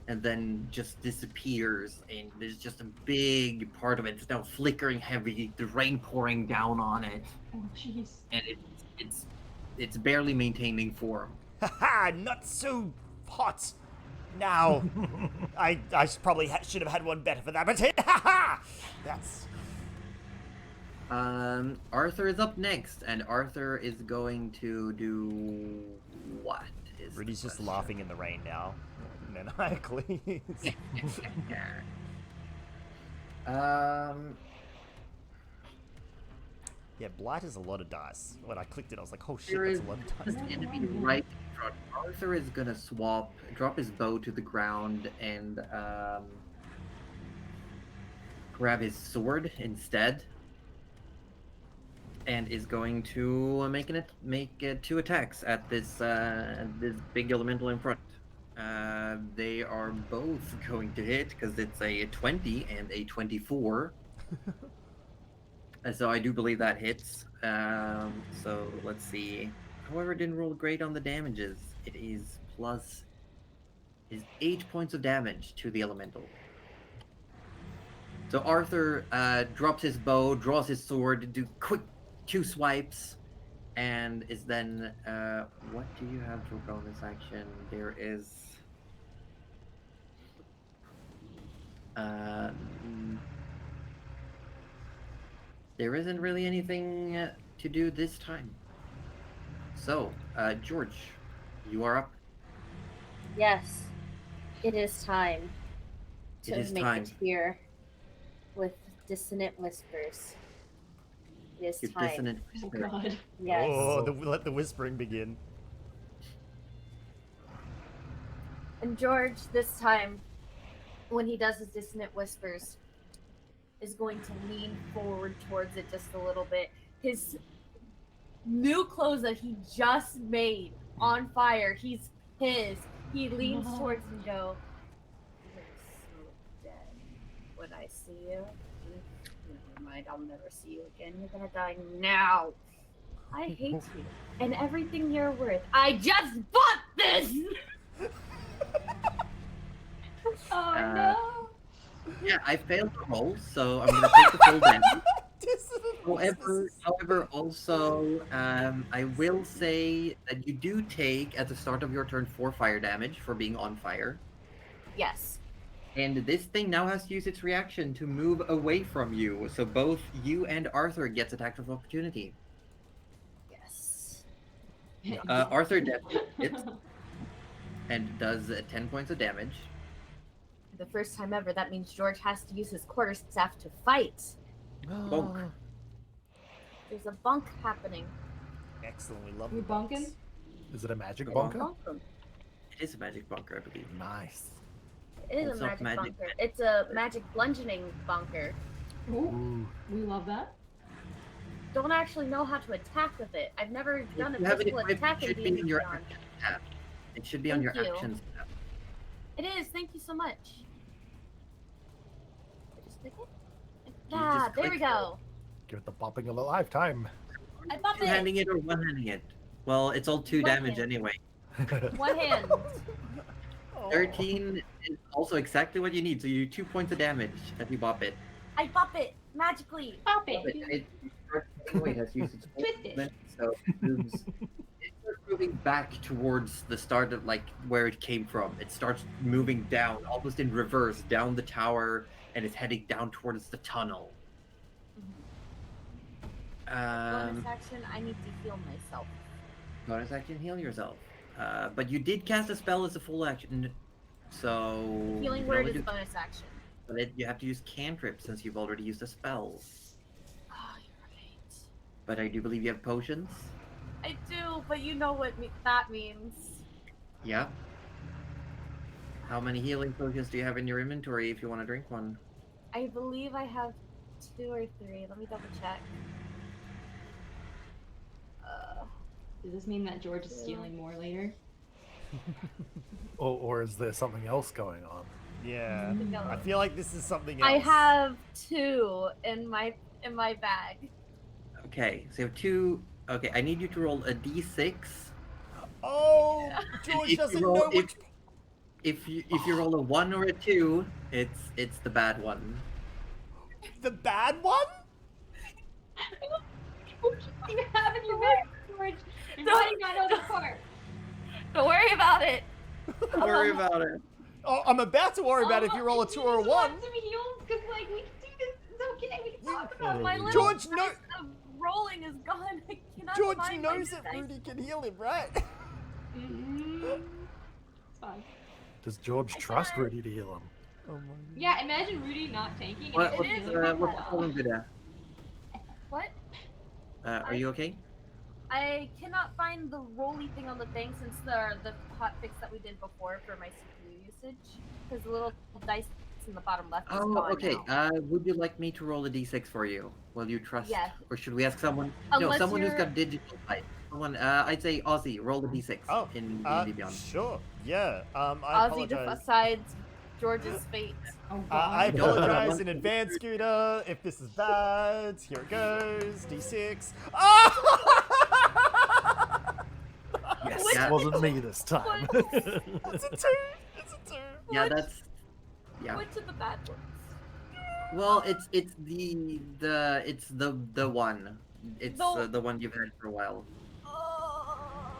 S4: and then just disappears, and there's just a big part of it that's now flickering heavy, the rain pouring down on it,
S5: Oh, jeez.
S4: and it's barely maintaining form.
S1: Haha, not so hot. Now, I probably should have had one better for that, but haha, that's...
S4: Arthur is up next, and Arthur is going to do what? Is the
S1: Rudy's just
S4: question.
S1: laughing in the rain now, maniacally. Yeah, Blight is a lot of dice. When I clicked it, I was like, oh shit,
S4: There
S1: that's
S4: is
S1: a lot of
S4: this
S1: dice.
S4: enemy right in front. Arthur is gonna drop his bow to the ground, and grab his sword instead, and is going to make 2 attacks at this big elemental in front. They are both going to hit because it's a 20 and a 24. So I do believe that hits. So let's see. However, it didn't roll great on the damages. It is 8 points of damage to the elemental. So Arthur drops his bow, draws his sword, do quick 2 swipes, and is then. What do you have for bonus action? There is. There isn't really anything to do this time. So, George, you are up.
S6: Yes, it is time
S4: It
S6: to
S4: is
S6: make
S4: time.
S6: it here with dissonant whispers. It is
S4: Your
S6: time.
S4: dissonant
S5: Oh
S4: whisper.
S5: god.
S6: Yes.
S1: Oh, let the whispering begin.
S7: And George, this time, when he does his dissonant whispers, is going to lean forward towards it just a little bit. His new clothes that he just made on fire. He's pissed. He leans towards and go, "You're so dead. When I see you, never mind. I'll never see you again. You're gonna die now. I hate you and everything you're worth. I just bought this."
S5: Oh
S4: Uh,
S5: no.
S4: Yeah, I failed the roll, so I'm gonna take the full damage. However, also, I will say that you do take at the start of your turn 4 fire damage for being on fire,
S7: Yes.
S4: and this thing now has to use its reaction to move away from you. So both you and Arthur gets attack of opportunity.
S7: Yes.
S4: Arthur definitely hits and does 10 points of damage.
S7: For the first time ever, that means George has to use his quarterstaff to fight.
S4: Bonk.
S7: There's a bunk happening.
S1: Excellent, we love
S5: We
S1: the bunks.
S5: bunking?
S3: Is it a magic
S4: Oh.
S3: bunker?
S7: Bunkum.
S4: It is a magic bunker, I believe.
S3: Nice.
S7: It is
S4: It's
S7: a
S4: not
S7: magic
S4: magic.
S7: bunker. It's a magic bludgeoning bunker.
S5: Ooh,
S3: Ooh.
S5: we love that.
S7: Don't actually know how to attack with it. I've never done a
S4: If you have it
S7: physical
S4: equipped,
S7: attack
S4: it
S7: in
S4: should be in your
S7: D&D.
S4: action tab. It should be on your
S7: Thank you.
S4: actions tab.
S7: It is. Thank you so much. I just click it.
S4: You
S7: Ah,
S4: just
S7: there we
S4: click
S7: go.
S3: Give it the bopping of a lifetime.
S7: I bumped it.
S4: Two-handing it or one-handing it? Well, it's all 2
S7: One
S4: damage
S7: hand.
S4: anyway.
S7: One hand.
S1: Oh.
S4: 13 is also exactly what you need, so you do 2 points of damage if you bop it.
S7: I bump it magically.
S5: Pop
S4: But
S5: it.
S4: it has used its full
S5: Twist it.
S4: movement, so it starts moving back towards the start of like where it came from. It starts moving down, almost in reverse, down the tower, and it's heading down towards the tunnel.
S7: Bonus action. I need to heal myself.
S4: Bonus action, heal yourself. But you did cast a spell as a full action, so you
S7: Healing
S4: can
S7: word
S4: only
S7: is a
S4: do-
S7: bonus action.
S4: But you have to use cantrip since you've already used a spell.
S7: Oh, you're right.
S4: But I do believe you have potions.
S7: I do, but you know what that means.
S4: Yeah. How many healing potions do you have in your inventory if you want to drink one?
S7: I believe I have 2 or 3. Let me double check.
S5: Does this mean that George is stealing more later?
S3: Or is there something else going on?
S1: Yeah,
S7: No.
S1: I feel like this is something else.
S7: I have 2 in my bag.
S4: Okay, so you have 2. Okay, I need you to roll a d6.
S1: Oh, George
S4: If you
S1: doesn't
S4: roll-
S1: know which.
S4: If you roll a 1 or a 2, it's the bad one.
S1: The bad one?
S5: What do you have in your bag, George? You're letting not know the part.
S7: Don't worry about it.
S4: Don't worry about it.
S1: Oh, I'm about to worry about if you roll a 2 or a 1.
S5: Want to be healed because like we can do this. It's okay. We can talk about
S7: My
S5: it.
S7: little
S1: George, no.
S7: dice of rolling is gone. I cannot
S1: George
S7: find my
S1: knows that
S7: dice.
S1: Rudy can heal him, right?
S5: It's fine.
S3: Does George trust Rudy to heal him?
S1: Oh my
S5: Yeah, imagine Rudy not tanking.
S4: What,
S5: and
S4: what's
S5: healing
S7: is
S5: for a
S7: really
S4: what's
S5: while.
S4: rolling good at?
S7: What?
S4: Are you okay?
S7: I cannot find the rolly thing on the thing since the hot fix that we did before for my CPU usage. Because the little dice in the bottom left is
S4: Oh,
S7: gone
S4: okay.
S7: now.
S4: Would you like me to roll a d6 for you? Will you trust?
S7: Yes.
S4: Or should we ask someone? No,
S7: Unless
S4: someone who's
S7: you're-
S4: got digital sight. Someone, I'd say Aussie, roll a d6
S1: Oh,
S4: in D&D Beyond.
S1: sure. Yeah. I
S7: Ozzy
S1: apologize.
S7: decides George's fate.
S5: Oh,
S1: I
S5: God.
S1: apologize in advance, Scooter. If this is bad, here it goes. D6. Oh!
S3: Yes,
S4: Yeah.
S3: it wasn't me this time.
S1: It's a 2. It's a 2.
S4: Yeah,
S7: Which-
S4: that's yeah.
S7: Which of the bad ones?
S4: Well, it's the one. It's
S7: No.
S4: the one you've had for a while.
S7: Oh.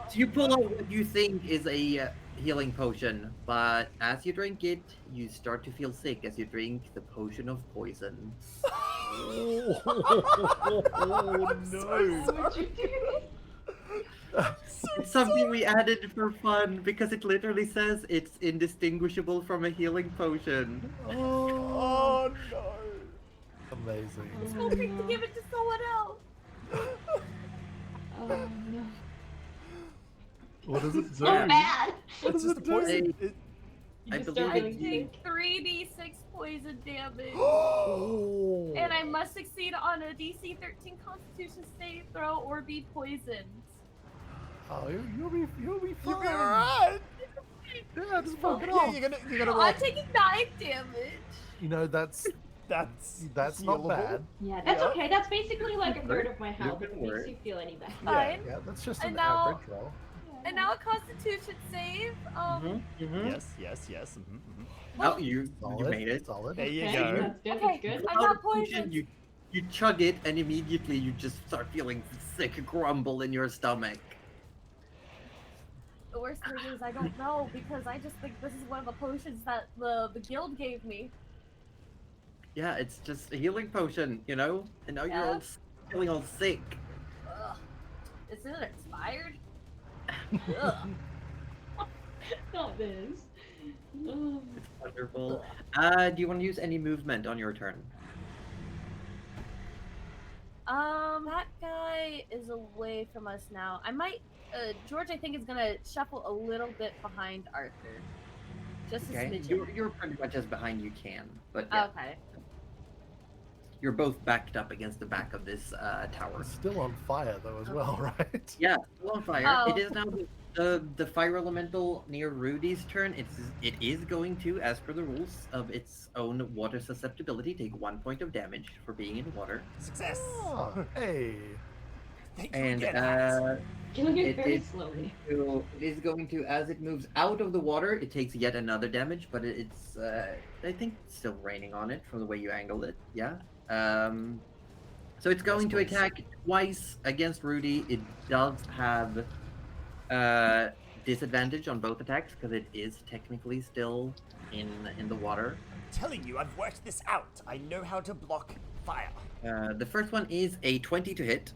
S4: So you pull out what you think is a healing potion, but as you drink it, you start to feel sick as you drink the potion of poison.
S3: Oh, no.
S5: What'd you do?
S4: It's something we added for fun because it literally says it's indistinguishable from a healing potion.
S1: Oh no.
S3: Amazing.
S7: I was hoping to give it to someone else.
S5: Oh no.
S3: What does it do?
S5: So bad.
S1: It's just a poison.
S4: I-
S5: You
S4: I
S5: just
S4: believe
S5: start
S7: I
S4: it-
S5: feeling
S7: take 3d6 poison damage.
S1: Oh.
S7: And I must succeed on a DC 13 Constitution save throw or be poisoned.
S3: Oh, you'll be
S1: You'll be
S3: fine.
S1: alright.
S3: Yeah, just fuck it
S1: Yeah,
S3: off.
S1: you're gonna
S7: No,
S1: roll.
S7: I'm taking 9 damage.
S3: You know, that's
S1: That's
S3: not
S1: healable.
S3: bad.
S5: Yeah, that's
S1: Yeah.
S5: okay. That's basically like a third of my health.
S4: can
S5: If it makes
S4: work.
S5: you feel any better.
S7: Fine.
S3: Yeah, that's just
S7: And
S3: an
S7: now-
S3: average roll.
S7: And now a Constitution save.
S1: Yes.
S4: Oh, you
S3: Solid.
S4: made it.
S3: Solid.
S1: There you
S5: Okay,
S1: go.
S5: that's good.
S7: Okay.
S5: That's good.
S7: I'm not poisoned.
S4: You chug it, and immediately you just start feeling sick grumble in your stomach.
S7: The worst thing is I don't know because I just think this is one of the potions that the guild gave me.
S4: Yeah, it's just a healing potion, you know? And now you're all feeling all sick.
S7: Ugh. Isn't it expired? Ugh.
S5: Not this. Oh.
S4: It's wonderful. Do you want to use any movement on your turn?
S7: That guy is away from us now. I might, George, I think is gonna shuffle a little bit behind Arthur. Just a smidgen.
S4: You're pretty much as behind you can, but yeah,
S7: Okay.
S4: you're both backed up against the back of this tower.
S3: It's still on fire though as well, right?
S4: Yeah, still on fire.
S7: Oh.
S4: It is now the fire elemental near Rudy's turn. It is going to, as per the rules of its own water susceptibility, take 1 point of damage for being in water.
S1: Success.
S3: Oh, hey.
S1: Thank you
S4: And
S1: again.
S5: Killing it
S4: It
S5: very
S4: is-
S5: slowly.
S4: So it is going to, as it moves out of the water, it takes yet another damage, but it's I think still raining on it from the way you angled it. Yeah. So it's going to
S3: Nice.
S4: attack twice against Rudy. It does have disadvantage on both attacks because it is technically still in the water.
S1: Telling you, I've worked this out. I know how to block fire.
S4: The first one is a 20 to hit.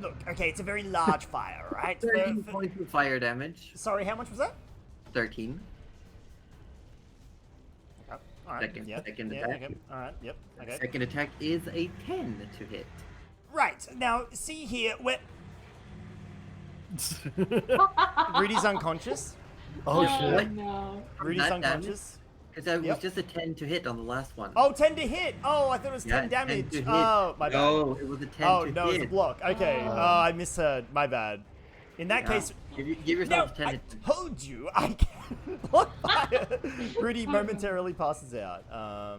S1: Look, okay, it's a very large fire, right?
S4: 13 points of fire damage.
S1: Sorry, how much was that?
S4: 13.
S1: Oh, all right.
S4: Second-
S1: Yep.
S4: second
S1: yeah,
S4: attack.
S1: okay. All right. Yep. Okay.
S4: Second attack is a 10 to hit.
S1: Right now, see here, where Rudy's unconscious.
S3: Oh,
S5: Oh,
S3: shit.
S5: no.
S1: Rudy's
S4: that damage?
S1: unconscious.
S4: Because that was
S1: Yep.
S4: just a 10 to hit on the last one.
S1: Oh, 10 to hit. Oh, I thought it was 10
S4: Yeah, 10
S1: damage.
S4: to hit.
S1: Oh, my bad.
S4: No, it was a 10
S1: Oh
S4: to
S1: no,
S4: hit.
S1: it's a block. Okay.
S5: Oh.
S1: I misheard. My bad. In that
S4: Yeah.
S1: case,
S4: Give
S1: no,
S4: yourself 10
S1: I
S4: hit.
S1: told you I can block fire. Rudy momentarily passes out.
S4: Yeah.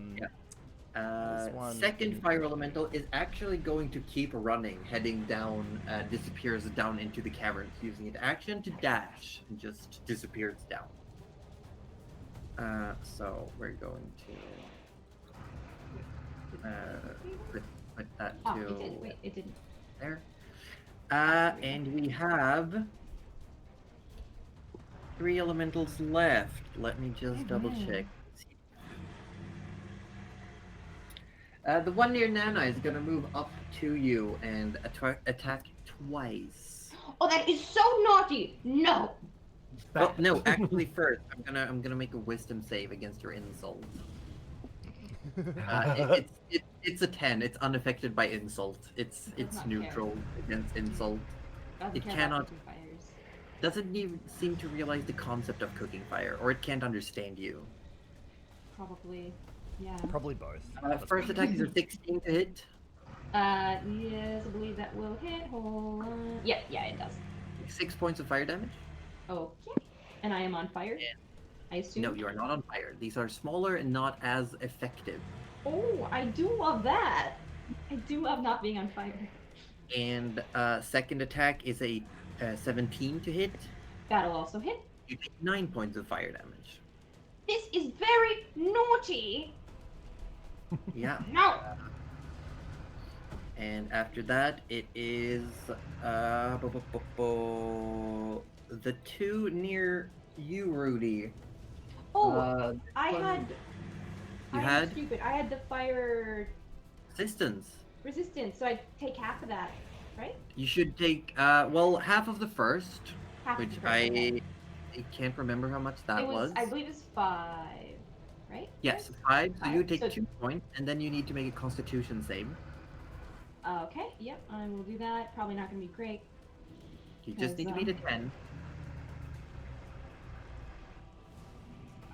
S1: This one-
S4: Second fire elemental is actually going to keep running, heading down, disappears down into the caverns, using its action to dash, and just disappears down. So we're going to put that
S5: Oh,
S4: to
S5: it did. Wait, it didn't.
S4: there. And we have 3 elementals left. Let me just double check. The one near Nana is gonna move up to you and attack twice.
S5: Oh, that is so naughty. No.
S4: Oh no, actually first, I'm gonna make a wisdom save against your insult. It's a 10. It's unaffected by insult. It's
S5: not
S4: neutral against insult.
S5: Doesn't
S4: It
S5: care
S4: cannot-
S5: about cooking fires.
S4: Doesn't even seem to realize the concept of cooking fire, or it can't understand you.
S5: Probably. Yeah.
S1: Probably both.
S4: First attack is a 16 to hit.
S5: Yes, I believe that will hit. Hold on. Yeah, it does.
S4: 6 points of fire damage.
S5: Okay. And I am on fire.
S4: Yeah.
S5: I assume.
S4: No, you are not on fire. These are smaller and not as effective.
S5: Oh, I do love that. I do love not being on fire.
S4: And second attack is a 17 to hit.
S5: That'll also hit.
S4: You take 9 points of fire damage.
S5: This is very naughty.
S4: Yeah.
S5: No.
S4: And after that, it is the two near you, Rudy.
S5: Oh, I
S4: one-
S5: had.
S4: You
S5: I
S4: had
S5: stupid. I had the fire
S4: resistance.
S5: resistance, so I take half of that, right?
S4: You should take half of the first,
S5: Half of
S4: which
S5: the first, okay.
S4: I can't remember how much that
S5: It was.
S4: was.
S5: I believe it's 5, right?
S4: Yes, 5. So you
S5: Five,
S4: take
S5: so-
S4: 2 points, and then you need to make a Constitution save.
S5: Okay. Yep. I will do that. Probably not gonna be great.
S4: You just need to beat a 10.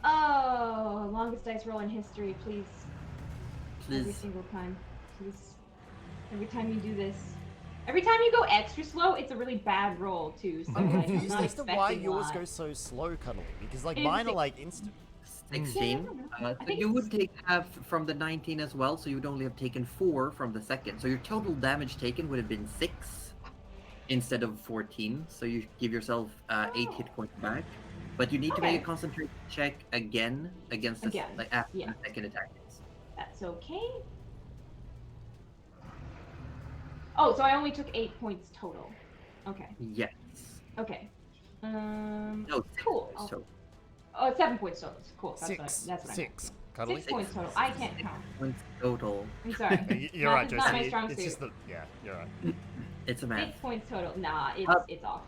S5: Oh, longest dice roll in history, please. Every
S4: Please.
S5: single time, please. Every time you do this, every time you go extra slow, it's a really bad roll too. So like, I'm
S1: Confused
S5: not
S1: as to
S5: expecting
S1: why
S5: a
S1: yours
S5: lot.
S1: go so slow, Cuddly. Because like
S5: It's
S1: mine are
S5: six-
S1: like instant.
S4: 16.
S5: I
S4: So
S5: think
S4: you would
S5: it's-
S4: take half from the 19 as well, so you would only have taken 4 from the second. So your total damage taken would have been 6 instead of 14. So you give yourself 8 hit points back. But you need to make
S5: Okay.
S4: a concentration check again against the
S5: Again,
S4: like after
S5: yeah.
S4: the second attack is.
S5: That's okay. Oh, so I only took 8 points total. Okay.
S4: Yes.
S5: Okay.
S4: No, 6
S5: Cool.
S4: points
S5: I'll-
S4: total.
S5: Oh, it's 7 points total. Cool. That's
S1: Six.
S5: what I meant.
S1: Six. Cuddly.
S5: 6 points total. I can't count.
S4: Points total.
S5: I'm sorry.
S1: You're
S5: Math
S1: right,
S5: is not my
S1: Josie.
S5: strong
S1: It's
S5: suit.
S1: just the you're right.
S4: It's a math.
S5: 6 points total. Nah,
S4: Uh,
S5: it's off.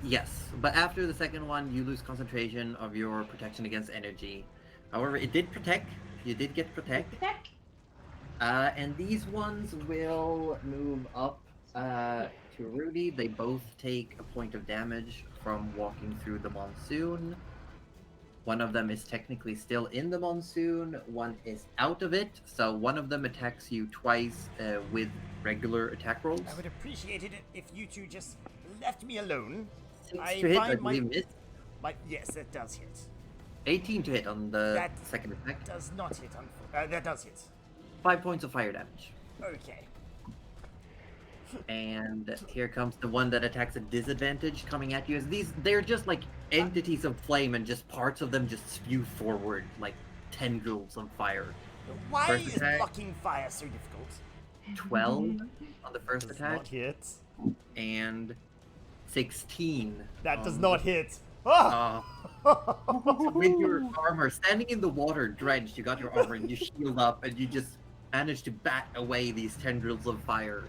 S4: Yes, but after the second one, you lose concentration of your protection against energy. However, it did protect. You did get protect.
S5: Attack.
S4: And these ones will move up to Rudy. They both take a point of damage from walking through the monsoon. One of them is technically still in the monsoon, one is out of it, so one of them attacks you twice with regular attack rolls.
S1: I would appreciate it if you two just left me alone.
S4: 6
S1: I
S4: to hit, I
S1: find my-
S4: believe missed.
S1: Yes, that does hit.
S4: 18 to hit on the
S1: That-
S4: second attack.
S1: Does not hit. That does hit.
S4: 5 points of fire damage.
S1: Okay.
S4: And here comes the one that attacks at disadvantage coming at you. As they're just like entities of flame, and just parts of them just spew forward like tendrils of fire.
S1: Why
S4: First
S1: is
S4: attack.
S1: blocking fire so difficult?
S4: 12 on the first
S1: Does
S4: attack,
S1: not hit.
S4: and 16.
S1: That does
S4: on
S1: not
S4: the-
S1: hit. Ah!
S4: With your armor, standing in the water, drenched, you got your armor and you shield up, and you just managed to bat away these tendrils of fire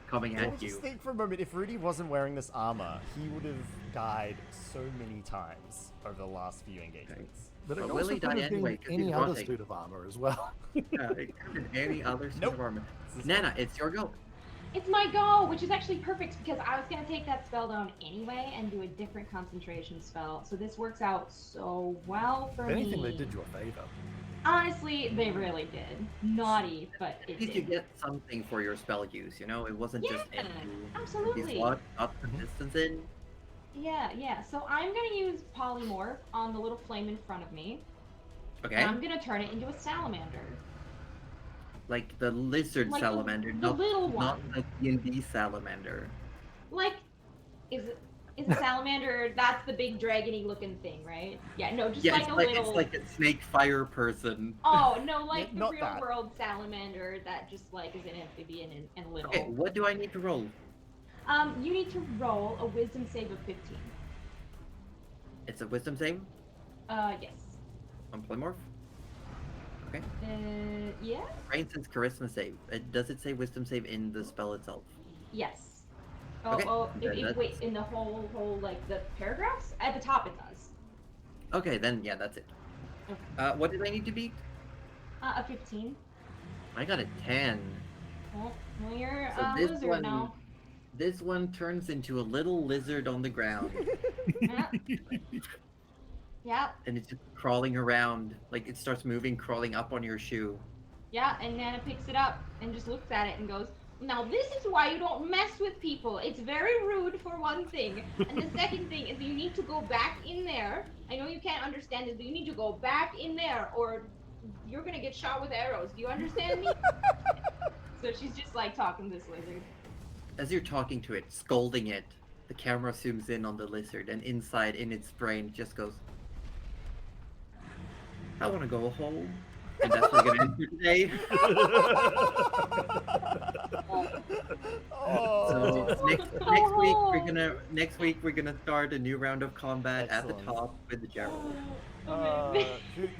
S4: coming
S1: Well,
S4: at
S1: just
S4: you.
S1: think for a moment, if Rudy wasn't wearing this armor, he would have died so many times over the last few engagements.
S3: But it
S4: But
S3: also
S4: will he
S3: could
S4: die
S3: have
S4: anyway,
S3: been
S4: 'cause he's
S3: any other
S4: rotting.
S3: suit of armor as well.
S4: Yeah, it could have been any other suit
S1: Nope.
S4: of armor.
S1: This is-
S4: Nana, it's your go.
S5: It's my go, which is actually perfect because I was gonna take that spell down anyway and do a different concentration spell. So this works out so well for
S3: If anything,
S5: me.
S3: they did you a favor.
S5: Honestly, they really did. Naughty, but it
S4: At least you
S5: did.
S4: get something for your spell use, you know? It wasn't just
S5: Yeah,
S4: empty.
S5: absolutely.
S4: Slot, not resistance in.
S5: Yeah. So I'm gonna use polymorph on the little flame in front of me.
S4: Okay.
S5: And I'm gonna turn it into a salamander.
S4: Like the lizard
S5: Like
S4: salamander,
S5: the
S4: not,
S5: little
S4: not
S5: one.
S4: the D&D salamander.
S5: Like, is it salamander? That's the big dragony looking thing, right? Yeah, no, just
S4: Yeah,
S5: like
S4: it's
S5: a
S4: like,
S5: little.
S4: it's like a snake fire person.
S5: Oh no, like the
S1: Not
S5: real
S1: that.
S5: world salamander that just like is an amphibian and little.
S4: Okay, what do I need to roll?
S5: You need to roll a wisdom save of 15.
S4: It's a wisdom save
S5: Yes.
S4: on polymorph.
S5: Yeah.
S4: Rain says charisma save. Does it say wisdom save in the spell itself?
S5: Yes. Oh,
S4: Okay, then
S5: wait,
S4: that's-
S5: in the whole like the paragraphs at the top it does.
S4: Okay, then yeah, that's it.
S5: Okay.
S4: What did I need to beat?
S5: A 15.
S4: I got a 10.
S5: Well, you're
S4: So
S5: a
S4: this
S5: loser
S4: one,
S5: now.
S4: this one turns into a little lizard on the ground,
S5: Yeah. Yeah.
S4: and it's just crawling around. Like it starts moving, crawling up on your shoe.
S5: Yeah, and Nana picks it up and just looks at it and goes, "Now this is why you don't mess with people. It's very rude for one thing. And the second thing is you need to go back in there. I know you can't understand this, but you need to go back in there or you're gonna get shot with arrows. Do you understand me?" So she's just like talking to this lizard.
S4: As you're talking to it, scolding it, the camera zooms in on the lizard, and inside, in its brain, it just goes, "I want to go home." And that's what we're gonna do today. So next week we're gonna start a new round of combat at
S1: Excellent.
S4: the top with Gerald.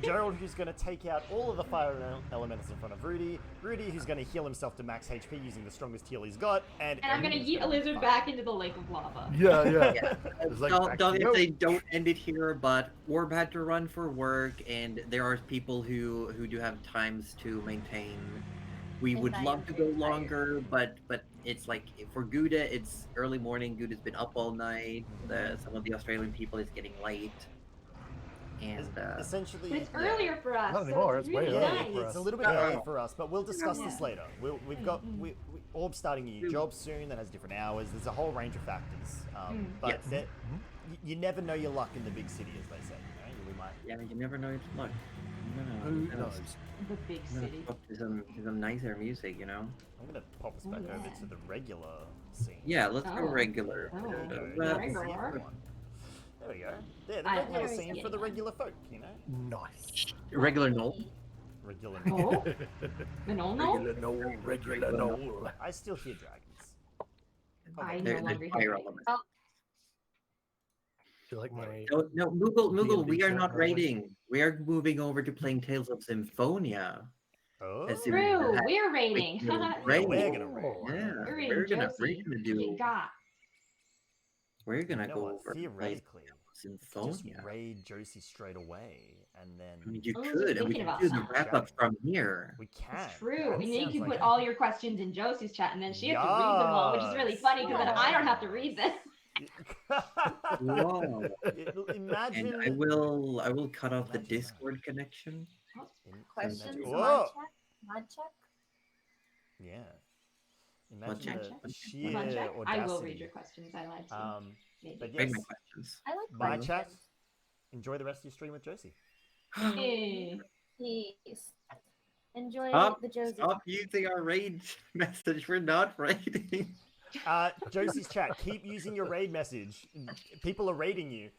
S1: Gerald, who's going to take out all of the fire elementals in front of Rudy. Rudy, who's going to heal himself to max HP using the strongest heal he's got. And
S5: I'm gonna yeet a lizard back into the lake of lava.
S3: Yeah. It's like back to
S4: Don't
S3: the-
S4: say don't end it here, but Orb had to run for work, and there are people who do have times to maintain. We
S6: And
S4: would
S6: I
S4: love
S6: am
S4: to go
S6: very tired.
S4: longer, but it's like for Gouda, it's early morning. Gouda's been up all night. Some of the Australian people is getting late, and
S1: essentially,
S5: But it's earlier for us.
S3: Not
S5: so
S3: anymore,
S5: It's
S3: it's way
S5: really
S3: earlier
S5: nice.
S3: for
S1: it's
S3: us.
S1: a little bit
S4: Yeah.
S1: early for us, but we'll discuss this
S5: Yeah.
S1: later. We've got Orb starting a new job soon that has different hours. There's a whole range of factors, but
S4: Yes.
S1: you never know your luck in the big city, as they say. You know? We might.
S4: yeah, you never know it's luck.
S3: Who knows?
S5: The big city.
S4: To some nicer music, you know.
S1: I'm gonna pop us
S5: Oh,
S1: back
S5: yeah.
S1: over to the regular scene.
S4: Yeah, let's go
S5: Oh.
S4: regular.
S5: Oh.
S1: There we go.
S4: Well,
S5: Regular.
S1: There we go. Yeah, the
S5: I
S1: regular
S6: was
S1: scene for
S6: getting
S1: the
S6: one.
S1: regular folk, you know?
S3: Nice.
S4: regular no.
S1: Regular.
S5: No? No?
S3: Regular no.
S1: I still hear dragons.
S5: I no
S4: They're
S5: longer
S4: fire
S5: hear it.
S4: elements.
S3: Feel like my
S4: No, Moogle, we are
S3: D&D
S4: not
S3: chat
S4: raiding. We are moving over to playing Tales of Symphonia.
S1: Oh,
S4: As in-
S5: True,
S4: that-
S5: we're raiding.
S4: Yeah,
S1: we're
S4: raid.
S1: gonna raid.
S4: Yeah,
S5: We're raiding
S4: we're gonna
S5: Josie.
S4: do. We're gonna
S1: You know
S4: go
S1: what?
S4: over to play
S1: Theoretically, just
S4: Symphonia.
S1: raid Josie straight away, and then
S4: I mean, you
S5: Oh,
S4: could, and we
S5: thinking
S4: can
S5: about
S4: do the
S5: that.
S4: wrap up from here.
S1: we can.
S5: True.
S1: That
S5: And then you
S1: sounds
S5: can
S1: like
S5: put
S1: a-
S5: all your questions in Josie's chat, and then she has to read them all, which is really funny because then I don't have to read them.
S4: Wow.
S1: Imagine.
S4: And I will cut off the
S1: Imagine that.
S4: Discord connection.
S6: Questions?
S1: Imagine-
S6: Mod
S1: Whoa!
S6: check? Mod check?
S1: Yeah. Imagine
S4: check?
S1: the
S5: Come on,
S1: sheer
S5: Jack. I will read
S1: audacity.
S5: your questions. I lied to you.
S1: But
S5: Maybe.
S4: Read
S1: yes,
S4: my questions.
S6: I like
S1: bye, chat.
S6: questions.
S1: Enjoy the rest of your stream with Josie.
S5: Hey.
S6: Peace. Enjoy
S4: Stop,
S6: the Josie.
S4: stop using our raid message. We're not raiding.
S1: Josie's chat. Keep using your raid message. People are raiding you.